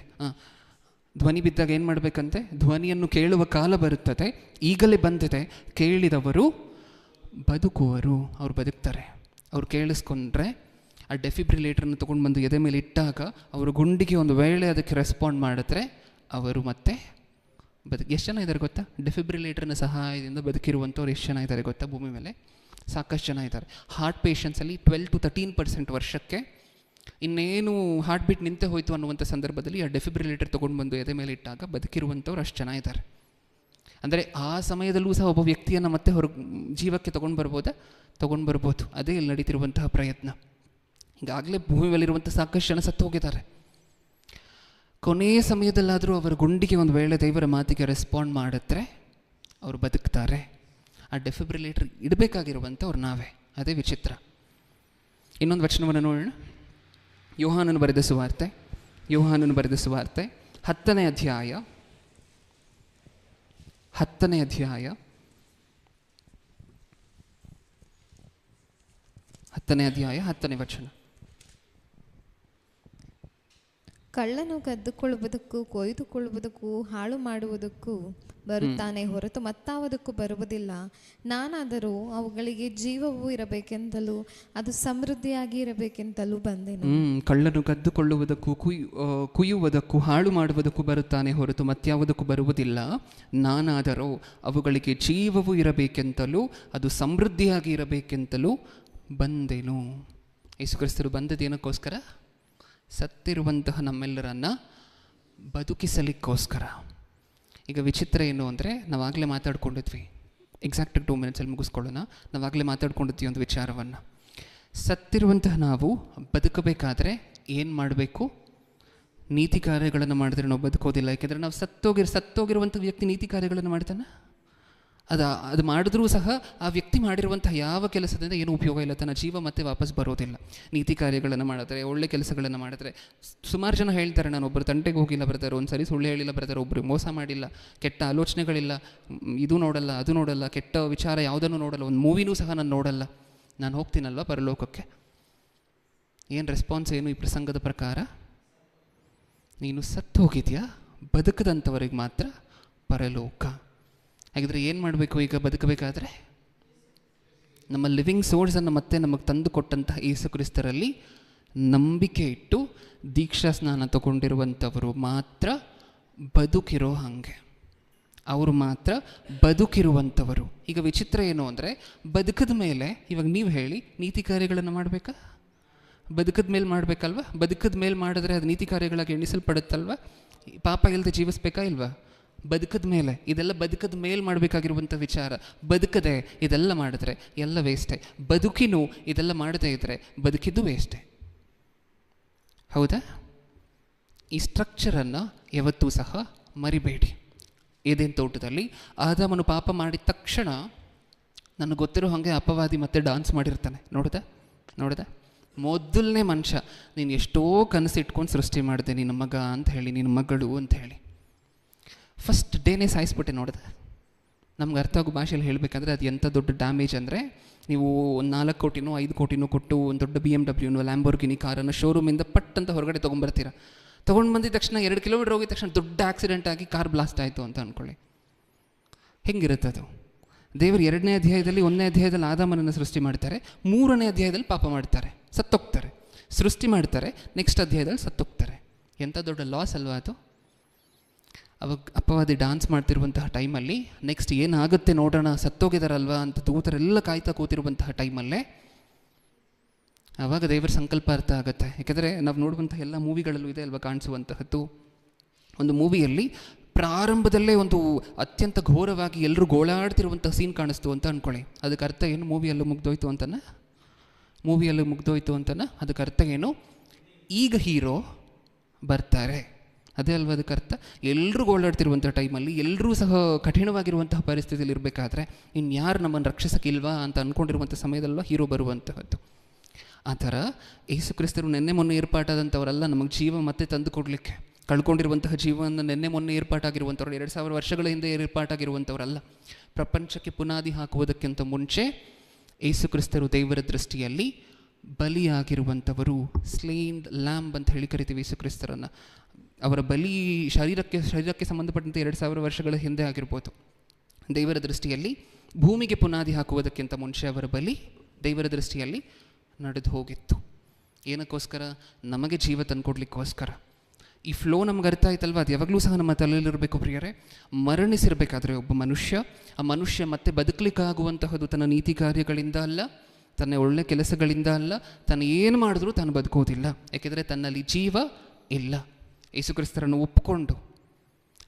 ಧ್ವನಿ ಬಿದ್ದಾಗ ಏನು ಮಾಡಬೇಕಂತೆ? ಧ್ವನಿಯನ್ನು ಕೇಳುವ ಕಾಲ ಬರುತ್ತದೆ, ಈಗಲೇ ಬಂದಿದೆ. ಕೇಳಿದವರು ಬದುಕುವರು, ಅವ್ರು ಬದುಕ್ತಾರೆ. ಅವ್ರು ಕೇಳಿಸ್ಕೊಂಡ್ರೆ ಆ ಡೆಫಿಬ್ರಿಲೇಟರ್ನ ತೊಗೊಂಡು ಬಂದು ಎದೆ ಮೇಲೆ ಇಟ್ಟಾಗ ಅವರು ಗುಂಡಿಗೆ ಒಂದು ವೇಳೆ ಅದಕ್ಕೆ ರೆಸ್ಪಾಂಡ್ ಮಾಡಿದ್ರೆ ಅವರು ಮತ್ತೆ ಎಷ್ಟು ಜನ ಇದ್ದಾರೆ ಗೊತ್ತಾ? ಡೆಫಿಬ್ರಿಲೇಟರ್ನ ಸಹಾಯದಿಂದ ಬದುಕಿರುವಂಥವ್ರು ಎಷ್ಟು ಜನ ಇದ್ದಾರೆ ಗೊತ್ತಾ ಭೂಮಿ ಮೇಲೆ? ಸಾಕಷ್ಟು ಜನ ಇದ್ದಾರೆ. ಹಾರ್ಟ್ ಪೇಷಂಟ್ಸಲ್ಲಿ 12-13% ವರ್ಷಕ್ಕೆ ಇನ್ನೇನು ಹಾರ್ಟ್ ಬೀಟ್ ನಿಂತೆ ಹೋಯಿತು ಅನ್ನುವಂಥ ಸಂದರ್ಭದಲ್ಲಿ ಆ ಡೆಫಿಬ್ರಿಲೇಟರ್ ತೊಗೊಂಡು ಬಂದು ಎದೆ ಮೇಲೆ ಇಟ್ಟಾಗ ಬದುಕಿರುವಂಥವ್ರು ಅಷ್ಟು ಜನ ಇದ್ದಾರೆ. ಅಂದರೆ ಆ ಸಮಯದಲ್ಲೂ ಸಹ ಒಬ್ಬ ವ್ಯಕ್ತಿಯನ್ನು ಮತ್ತೆ ಜೀವಕ್ಕೆ ತೊಗೊಂಡು ಬರ್ಬೋದು. ಅದೇ ಇಲ್ಲಿ ನಡೀತಿರುವಂತಹ ಪ್ರಯತ್ನ. ಈಗಾಗಲೇ ಭೂಮಿ ಮೇಲಿರುವಂಥ ಸಾಕಷ್ಟು ಜನ ಸತ್ತು ಹೋಗಿದ್ದಾರೆ. ಕೊನೆಯ ಸಮಯದಲ್ಲಾದರೂ ಅವರ ಗುಂಡಿಗೆ ಒಂದು ವೇಳೆ ದೇವರ ಮಾತಿಗೆ ರೆಸ್ಪಾಂಡ್ ಮಾಡಿದ್ರೆ ಅವರು ಬದುಕ್ತಾರೆ. ಆ ಡೆಫಿಬ್ರಿಲೇಟರ್ ಇಡಬೇಕಾಗಿರುವಂಥವ್ರು ನಾವೇ. ಅದೇ ವಿಚಿತ್ರ. ಇನ್ನೊಂದು ವಚನವನ್ನು ನೋಡೋಣ. ಯೋಹಾನನು ಬರೆದ ಸುವಾರ್ತೆ 10ನೇ ಅಧ್ಯಾಯ 10ನೇ ವಚನ. ಕಳ್ಳನು ಕದ್ದುಕೊಳ್ಳುವುದಕ್ಕೂ ಕೊಯ್ದುಕೊಳ್ಳುವುದಕ್ಕೂ ಹಾಳು ಮಾಡುವುದಕ್ಕೂ ಬರುತ್ತಾನೆ ಹೊರತು ಮತ್ತಾವುದಕ್ಕೂ ಬರುವುದಿಲ್ಲ. ನಾನಾದರೂ ಅವುಗಳಿಗೆ ಜೀವವೂ ಇರಬೇಕೆಂತಲೂ ಅದು ಸಮೃದ್ಧಿಯಾಗಿ ಇರಬೇಕೆಂತಲೂ ಬಂದೆನು. ಕಳ್ಳನು ಕದ್ದುಕೊಳ್ಳುವುದಕ್ಕೂ ಕುಯ್ಯುವುದಕ್ಕೂ ಹಾಳು ಮಾಡುವುದಕ್ಕೂ ಬರುತ್ತಾನೆ ಹೊರತು ಮತ್ಯಾವುದಕ್ಕೂ ಬರುವುದಿಲ್ಲ. ನಾನಾದರೂ ಅವುಗಳಿಗೆ ಜೀವವೂ ಇರಬೇಕೆಂತಲೂ ಅದು ಸಮೃದ್ಧಿಯಾಗಿ ಇರಬೇಕೆಂತಲೂ ಬಂದೆನು. ಯೇಸು ಕ್ರಿಸ್ತರು ಬಂದದ್ದೇನಕ್ಕೋಸ್ಕರ? ಸತ್ತಿರುವಂತಹ ನಮ್ಮೆಲ್ಲರನ್ನು ಬದುಕಿಸಲಿಕ್ಕೋಸ್ಕರ. ಈಗ ವಿಚಿತ್ರ ಏನು ಅಂದರೆ, ನಾವಾಗಲೇ ಮಾತಾಡ್ಕೊಂಡಿದ್ವಿ, ಎಕ್ಸಾಕ್ಟಾಗಿ 2 ಮಿನಿಟ್ಸಲ್ಲಿ ಮುಗಿಸ್ಕೊಳ್ಳೋಣ. ನಾವಾಗಲೇ ಮಾತಾಡ್ಕೊಂಡಿದ್ವಿ ಒಂದು ವಿಚಾರವನ್ನು. ಸತ್ತಿರುವಂತಹ ನಾವು ಬದುಕಬೇಕಾದ್ರೆ ಏನು ಮಾಡಬೇಕು? ನೀತಿ ಕಾರ್ಯಗಳನ್ನು ಮಾಡಿದ್ರೆ ನಾವು ಬದುಕೋದಿಲ್ಲ. ಯಾಕೆಂದರೆ ನಾವು ಸತ್ತೋಗಿರುವಂಥ ವ್ಯಕ್ತಿ ನೀತಿ ಕಾರ್ಯಗಳನ್ನು ಮಾಡ್ತಾನೆ? ಅದು ಮಾಡಿದ್ರೂ ಸಹ ಆ ವ್ಯಕ್ತಿ ಮಾಡಿರುವಂಥ ಯಾವ ಕೆಲಸದಿಂದ ಏನೂ ಉಪಯೋಗ ಇಲ್ಲ. ತನ್ನ ಜೀವ ಮತ್ತೆ ವಾಪಸ್ ಬರೋದಿಲ್ಲ. ನೀತಿ ಕಾರ್ಯಗಳನ್ನು ಮಾಡಿದ್ರೆ, ಒಳ್ಳೆ ಕೆಲಸಗಳನ್ನು ಮಾಡಿದ್ರೆ, ಸುಮಾರು ಜನ ಹೇಳ್ತಾರೆ, ನಾನು ಒಬ್ಬರು ತಂಟೆಗೆ ಹೋಗಿಲ್ಲ ಬರ್ತಾರೆ, ಒಂದು ಸರಿ ಸುಳ್ಳು ಹೇಳಿಲ್ಲ ಬರ್ತಾರೆ, ಒಬ್ಬರು ಮೋಸ ಮಾಡಿಲ್ಲ, ಕೆಟ್ಟ ಆಲೋಚನೆಗಳಿಲ್ಲ, ಇದು ನೋಡಲ್ಲ, ಅದು ನೋಡಲ್ಲ, ಕೆಟ್ಟ ವಿಚಾರ ಯಾವುದನ್ನು ನೋಡಲ್ಲ, ಒಂದು ಮೂವಿನೂ ಸಹ ನಾನು ನೋಡಲ್ಲ, ನಾನು ಹೋಗ್ತೀನಲ್ವ ಪರಲೋಕಕ್ಕೆ. ಏನು ರೆಸ್ಪಾನ್ಸ್ ಏನು ಈ ಪ್ರಸಂಗದ ಪ್ರಕಾರ? ನೀನು ಸತ್ತು ಹೋಗಿದ್ಯಾ? ಬದುಕದಂಥವ್ರಿಗೆ ಮಾತ್ರ ಪರಲೋಕ. ಹಾಗಿದ್ರೆ ಏನು ಮಾಡಬೇಕು ಈಗ ಬದುಕಬೇಕಾದ್ರೆ? ನಮ್ಮ ಲಿವಿಂಗ್ ಸೋರ್ಸನ್ನು ಮತ್ತೆ ನಮಗೆ ತಂದು ಕೊಟ್ಟಂತಹ ಯೇಸು ಕ್ರಿಸ್ತರಲ್ಲಿ ನಂಬಿಕೆ ಇಟ್ಟು ದೀಕ್ಷಾ ಸ್ನಾನ ತಗೊಂಡಿರುವಂಥವರು ಮಾತ್ರ ಬದುಕಿರೋ ಹಾಗೆ, ಅವರು ಮಾತ್ರ ಬದುಕಿರುವಂಥವರು. ಈಗ ವಿಚಿತ್ರ ಏನು ಅಂದರೆ, ಬದುಕದ ಮೇಲೆ ಇವಾಗ ನೀವು ಹೇಳಿ ನೀತಿ ಕಾರ್ಯಗಳನ್ನು ಮಾಡಬೇಕಾ? ಬದುಕದ ಮೇಲೆ ಮಾಡಬೇಕಲ್ವ? ಬದುಕದ ಮೇಲೆ ಮಾಡಿದ್ರೆ ಅದು ನೀತಿ ಕಾರ್ಯಗಳಾಗಿ ಎಣಿಸಲ್ಪಡುತ್ತಲ್ವ? ಪಾಪ ಇಲ್ಲದೆ ಜೀವಿಸ್ಬೇಕಾ ಇಲ್ವಾ? ಬದುಕದ ಮೇಲೆ, ಇದೆಲ್ಲ ಬದುಕದ ಮೇಲೆ ಮಾಡಬೇಕಾಗಿರುವಂಥ ವಿಚಾರ. ಬದುಕದೆ ಇದೆಲ್ಲ ಮಾಡಿದ್ರೆ ಎಲ್ಲ ವೇಸ್ಟೇ. ಬದುಕಿನೂ ಇದೆಲ್ಲ ಮಾಡದೇ ಇದ್ದರೆ ಬದುಕಿದ್ದು ವೇಸ್ಟೇ. ಹೌದಾ? ಈ ಸ್ಟ್ರಕ್ಚರನ್ನು ಯಾವತ್ತೂ ಸಹ ಮರಿಬೇಡಿ. ಏದೇನು ತೋಟದಲ್ಲಿ ಆದಾಮನು ಪಾಪ ಮಾಡಿದ ತಕ್ಷಣ ನನಗೆ ಗೊತ್ತಿರೋ ಹಾಗೆ ಅಪವಾದಿ ಮತ್ತೆ ಡಾನ್ಸ್ ಮಾಡಿರ್ತಾನೆ. ನೋಡ್ದೆ ಮೊದಲನೇ ಮನುಷ್ಯ, ನೀನು ಎಷ್ಟೋ ಕನಸಿಟ್ಕೊಂಡು ಸೃಷ್ಟಿ ಮಾಡಿದೆ, ನಿನ್ನ ಮಗ ಅಂತ ಹೇಳಿ, ನಿನ್ನ ಮಗಳು ಅಂತ ಹೇಳಿ, ಫಸ್ಟ್ ಡೇನೇ ಸಾಯಿಸ್ಬಿಟ್ಟೆ. ನಮ್ಗೆ ಅರ್ಥ ಆಗೋ ಭಾಷೆಯಲ್ಲಿ ಹೇಳಬೇಕಂದ್ರೆ ಅದು ಎಂಥ ದೊಡ್ಡ ಡ್ಯಾಮೇಜ್ ಅಂದರೆ, ನೀವು ಒಂದು 4 ಕೋಟಿನೋ 5 ಕೋಟಿನೋ ಕೊಟ್ಟು ಒಂದು ದೊಡ್ಡ BMW ಲ್ಯಾಂಬೋರ್ಗಿನಿ ಕಾರನ್ನು ಶೋರೂಮಿಂದ ಪಟ್ ಅಂತ ಹೊರಗಡೆ ತೊಗೊಂಡ್ಬರ್ತೀರ. ತೊಗೊಂಡು ಬಂದಿದ ತಕ್ಷಣ 2 ಕಿಲೋಮೀಟರ್ ಹೋಗಿದ ತಕ್ಷಣ ದೊಡ್ಡ ಆಕ್ಸಿಡೆಂಟ್ ಆಗಿ ಕಾರ್ ಬ್ಲಾಸ್ಟ್ ಆಯಿತು ಅಂತ ಅಂದ್ಕೊಳ್ಳಿ. ಹೆಂಗಿರುತ್ತೆ ಅದು? ದೇವರು 2ನೇ ಅಧ್ಯಾಯದಲ್ಲಿ 1ನೇ ಅಧ್ಯಾಯದಲ್ಲಿ ಆದಾಮನನ್ನು ಸೃಷ್ಟಿ ಮಾಡ್ತಾರೆ, 3ನೇ ಅಧ್ಯಾಯದಲ್ಲಿ ಪಾಪ ಮಾಡ್ತಾರೆ, ಸತ್ತೋಗ್ತಾರೆ. ಸೃಷ್ಟಿ ಮಾಡ್ತಾರೆ, ನೆಕ್ಸ್ಟ್ ಅಧ್ಯಾಯದಲ್ಲಿ ಸತ್ತೋಗ್ತಾರೆ. ಎಂಥ ದೊಡ್ಡ ಲಾಸ್ ಅಲ್ವಾ ಅದು? ಅವಾಗ ಅಪವಾದಿ ಡಾನ್ಸ್ ಮಾಡ್ತಿರುವಂತಹ ಟೈಮಲ್ಲಿ ನೆಕ್ಸ್ಟ್ ಏನಾಗುತ್ತೆ ನೋಡೋಣ, ಸತ್ತೋಗಿದಾರಲ್ವ ಅಂತ ದೂತರೆಲ್ಲ ಕಾಯ್ತಾ ಕೂತಿರುವಂತಹ ಟೈಮಲ್ಲೇ ಆವಾಗ ದೇವರ ಸಂಕಲ್ಪ ಅರ್ಥ ಆಗುತ್ತೆ. ಯಾಕೆಂದರೆ ನಾವು ನೋಡುವಂಥ ಎಲ್ಲ ಮೂವಿಗಳಲ್ಲೂ ಇದೆ ಅಲ್ವಾ ಕಾಣಿಸುವಂತಹದ್ದು, ಒಂದು ಮೂವಿಯಲ್ಲಿ ಪ್ರಾರಂಭದಲ್ಲೇ ಒಂದು ಅತ್ಯಂತ ಘೋರವಾಗಿ ಎಲ್ಲರೂ ಗೋಳಾಡ್ತಿರುವಂಥ ಸೀನ್ ಕಾಣಿಸ್ತು ಅಂತ ಅಂದ್ಕೊಳ್ಳಿ. ಅದಕ್ಕೆ ಅರ್ಥ ಏನು? ಮೂವಿಯಲ್ಲೂ ಮುಗ್ದೋಯ್ತು ಅಂತನ ಅದಕ್ಕೆ ಅರ್ಥ ಏನು? ಈಗ ಹೀರೋ ಬರ್ತಾರೆ, ಅದೇ ಅಲ್ವ ಅದಕ್ಕೆ ಅರ್ಥ. ಎಲ್ಲರೂ ಗೋಳಾಡ್ತಿರುವಂಥ ಟೈಮಲ್ಲಿ, ಎಲ್ಲರೂ ಸಹ ಕಠಿಣವಾಗಿರುವಂತಹ ಪರಿಸ್ಥಿತಿಯಲ್ಲಿ ಇರಬೇಕಾದ್ರೆ ಇನ್ಯಾರು ನಮ್ಮನ್ನು ರಕ್ಷಿಸೋಕ್ಕಿಲ್ವಾ ಅಂತ ಅಂದ್ಕೊಂಡಿರುವಂಥ ಸಮಯದಲ್ವ ಹೀರೋ ಬರುವಂತಹದ್ದು. ಆ ಥರ ಯೇಸು ಕ್ರಿಸ್ತರು ನೆನ್ನೆ ಮೊನ್ನೆ ಏರ್ಪಾಟಾದಂಥವರಲ್ಲ ನಮಗೆ ಜೀವ ಮತ್ತೆ ತಂದು ಕೊಡಲಿಕ್ಕೆ. ಕಳ್ಕೊಂಡಿರುವಂತಹ ಜೀವನ ನೆನ್ನೆ ಮೊನ್ನೆ ಏರ್ಪಾಟಾಗಿರುವಂಥವ್ರು, 2000 ವರ್ಷಗಳ ಹಿಂದೆ ಏರ್ಪಾಟಾಗಿರುವಂಥವರಲ್ಲ. ಪ್ರಪಂಚಕ್ಕೆ ಪುನಾದಿ ಹಾಕುವುದಕ್ಕಿಂತ ಮುಂಚೆ ಯೇಸು ಕ್ರಿಸ್ತರು ದೇವರ ದೃಷ್ಟಿಯಲ್ಲಿ ಬಲಿಯಾಗಿರುವಂಥವರು, ಸ್ಲೇನ್ ಲ್ಯಾಂಬ್ ಅಂತ ಹೇಳಿ ಕರಿತೀವಿ ಯೇಸು ಕ್ರಿಸ್ತರನ್ನು. ಅವರ ಬಲಿ ಶರೀರಕ್ಕೆ ಸಂಬಂಧಪಟ್ಟಂತೆ 2000 ವರ್ಷಗಳ ಹಿಂದೆ ಆಗಿರ್ಬೋದು. ದೇವರ ದೃಷ್ಟಿಯಲ್ಲಿ ಭೂಮಿಗೆ ಪುನಾದಿ ಹಾಕುವುದಕ್ಕಿಂತ ಮುಂಚೆ ಅವರ ಬಲಿ ದೇವರ ದೃಷ್ಟಿಯಲ್ಲಿ ನಡೆದು ಹೋಗಿತ್ತು. ಏನಕ್ಕೋಸ್ಕರ? ನಮಗೆ ಜೀವ ತಂದುಕೊಡ್ಲಿಕ್ಕೋಸ್ಕರ. ಈ ಫ್ಲೋ ನಮ್ಗೆ ಅರ್ಥ ಆಯ್ತಲ್ವ? ಅದು ಯಾವಾಗಲೂ ಸಹ ನಮ್ಮ ತಲೆಯಲ್ಲಿರಬೇಕು ಪ್ರಿಯರೇ. ಮರಣಿಸಿರಬೇಕಾದ್ರೆ ಒಬ್ಬ ಮನುಷ್ಯ, ಆ ಮನುಷ್ಯ ಮತ್ತೆ ಬದುಕಲಿಕ್ಕಾಗುವಂತಹದ್ದು ತನ್ನ ನೀತಿ ಕಾರ್ಯಗಳಿಂದ ಅಲ್ಲ, ತನ್ನ ಒಳ್ಳೆ ಕೆಲಸಗಳಿಂದ ಅಲ್ಲ, ತಾನು ಏನು ಮಾಡಿದ್ರೂ ತಾನು ಬದುಕೋದಿಲ್ಲ. ಯಾಕೆಂದರೆ ತನ್ನಲ್ಲಿ ಜೀವ ಇಲ್ಲ. ಯೇಸುಕ್ರಿಸ್ತರನ್ನು ಒಪ್ಪಿಕೊಂಡು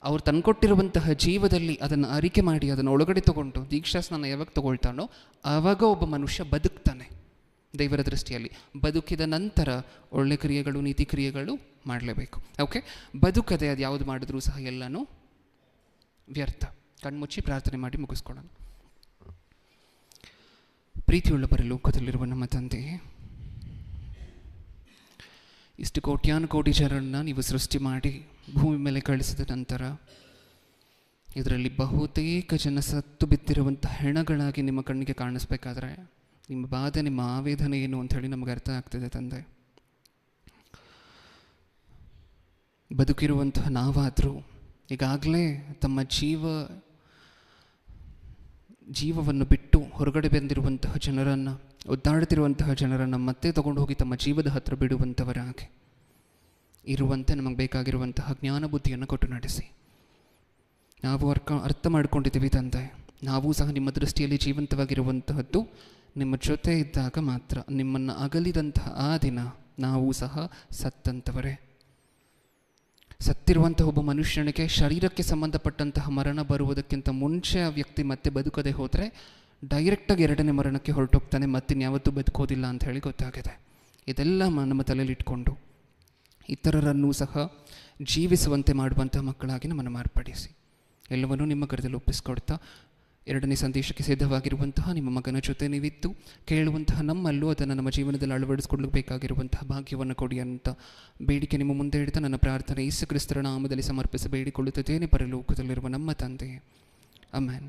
ಅವ್ರು ತಂದುಕೊಟ್ಟಿರುವಂತಹ ಜೀವದಲ್ಲಿ ಅದನ್ನು ಅರಿಕೆ ಮಾಡಿ ಅದನ್ನು ಒಳಗಡೆ ತಗೊಂಡು ದೀಕ್ಷಾಸ್ನಾನ ಯಾವಾಗ ತಗೊಳ್ತಾನೋ ಆವಾಗ ಒಬ್ಬ ಮನುಷ್ಯ ಬದುಕ್ತಾನೆ ದೇವರ ದೃಷ್ಟಿಯಲ್ಲಿ. ಬದುಕಿದ ನಂತರ ಒಳ್ಳೆ ಕ್ರಿಯೆಗಳು, ನೀತಿ ಕ್ರಿಯೆಗಳು ಮಾಡಲೇಬೇಕು. ಓಕೆ, ಬದುಕದೆ ಅದು ಯಾವುದು ಮಾಡಿದ್ರೂ ಸಹ ಎಲ್ಲನೂ ವ್ಯರ್ಥ. ಕಣ್ಮುಚ್ಚಿ ಪ್ರಾರ್ಥನೆ ಮಾಡಿ ಮುಗಿಸ್ಕೊಳ್ಳೋಣ. ಪ್ರೀತಿಯುಳ್ಳ ಪರಲೋಕದಲ್ಲಿರುವ ನಮ್ಮ ತಂದೆಯೇ, ಇಷ್ಟು ಕೋಟ್ಯಾನುಕೋಟಿ ಜನರನ್ನು ನೀವು ಸೃಷ್ಟಿ ಮಾಡಿ ಭೂಮಿ ಮೇಲೆ ಕಳಿಸಿದ ನಂತರ ಇದರಲ್ಲಿ ಬಹುತೇಕ ಜನ ಸತ್ತು ಬಿದ್ದಿರುವಂಥ ಹೆಣಗಳಾಗಿ ನಿಮ್ಮ ಕಣ್ಣಿಗೆ ಕಾಣಿಸ್ಬೇಕಾದ್ರೆ ನಿಮ್ಮ ಬಾಧೆ, ನಿಮ್ಮ ಆವೇದನೆ ಏನು ಅಂಥೇಳಿ ನಮಗೆ ಅರ್ಥ ಆಗ್ತದೆ ತಂದೆ. ಬದುಕಿರುವಂತಹ ನಾವಾದರೂ ಈಗಾಗಲೇ ತಮ್ಮ ಜೀವವನ್ನು ಬಿಟ್ಟು ಹೊರಗಡೆ ಬಂದಿರುವಂತಹ ಜನರನ್ನು, ಒದ್ದಾಡ್ತಿರುವಂತಹ ಜನರನ್ನು ಮತ್ತೆ ತಗೊಂಡು ಹೋಗಿ ತಮ್ಮ ಜೀವದ ಹತ್ತಿರ ಬಿಡುವಂಥವರಾಗಿ ಇರುವಂತೆ ನಮಗೆ ಬೇಕಾಗಿರುವಂತಹ ಜ್ಞಾನ ಬುದ್ಧಿಯನ್ನು ಕೊಟ್ಟು ನಡೆಸಿ. ನಾವು ಅರ್ಥ ಮಾಡ್ಕೊಂಡಿದ್ದೀವಿ ತಂದೆ, ನಾವು ಸಹ ನಿಮ್ಮ ದೃಷ್ಟಿಯಲ್ಲಿ ಜೀವಂತವಾಗಿರುವಂತಹದ್ದು ನಿಮ್ಮ ಜೊತೆ ಇದ್ದಾಗ ಮಾತ್ರ. ನಿಮ್ಮನ್ನು ಅಗಲಿದಂತಹ ಆ ದಿನ ನಾವು ಸಹ ಸತ್ತಂಥವರೇ. ಸತ್ತಿರುವಂತಹ ಒಬ್ಬ ಮನುಷ್ಯನಿಗೆ ಶರೀರಕ್ಕೆ ಸಂಬಂಧಪಟ್ಟಂತಹ ಮರಣ ಬರುವುದಕ್ಕಿಂತ ಮುಂಚೆ ಆ ವ್ಯಕ್ತಿ ಮತ್ತೆ ಬದುಕದೆ ಹೋದರೆ ಡೈರೆಕ್ಟಾಗಿ ಎರಡನೇ ಮರಣಕ್ಕೆ ಹೊರಟೋಗ್ತಾನೆ, ಮತ್ತಿನ್ಯಾವತ್ತೂ ಬದುಕೋದಿಲ್ಲ ಅಂತ ಹೇಳಿ ಗೊತ್ತಾಗಿದೆ. ಇದೆಲ್ಲ ನಮ್ಮ ತಲೆಯಲ್ಲಿ ಇಟ್ಕೊಂಡು ಇತರರನ್ನೂ ಸಹ ಜೀವಿಸುವಂತೆ ಮಾಡುವಂತಹ ಮಕ್ಕಳಾಗಿ ನಮ್ಮನ್ನು ಮಾರ್ಪಡಿಸಿ. ಎಲ್ಲವನ್ನೂ ನಿಮ್ಮ ಕರದಲ್ಲಿ ಒಪ್ಪಿಸ್ಕೊಡ್ತಾ ಎರಡನೇ ಸಂದೇಶಕ್ಕೆ ಸಿದ್ಧವಾಗಿರುವಂತಹ ನಿಮ್ಮ ಮಗನ ಜೊತೆ ನೀವಿತ್ತು ಕೇಳುವಂತಹ ನಮ್ಮಲ್ಲೂ ಅದನ್ನು ನಮ್ಮ ಜೀವನದಲ್ಲಿ ಅಳವಡಿಸ್ಕೊಳ್ಳಲು ಬೇಕಾಗಿರುವಂತಹ ಭಾಗ್ಯವನ್ನು ಕೊಡಿ ಅಂತ ಬೇಡಿಕೆ ನಿಮ್ಮ ಮುಂದೆ ಇಡ್ತಾ ನನ್ನ ಪ್ರಾರ್ಥನೆ ಯೇಸು ಕ್ರಿಸ್ತರ ನಾಮದಲ್ಲಿ ಸಮರ್ಪಿಸಿ ಬೇಡಿಕೊಳ್ಳುತ್ತಿದ್ದೇನೆ ಪರಲೋಕದಲ್ಲಿರುವ ನಮ್ಮ ತಂದೆ. ಆಮೆನ್.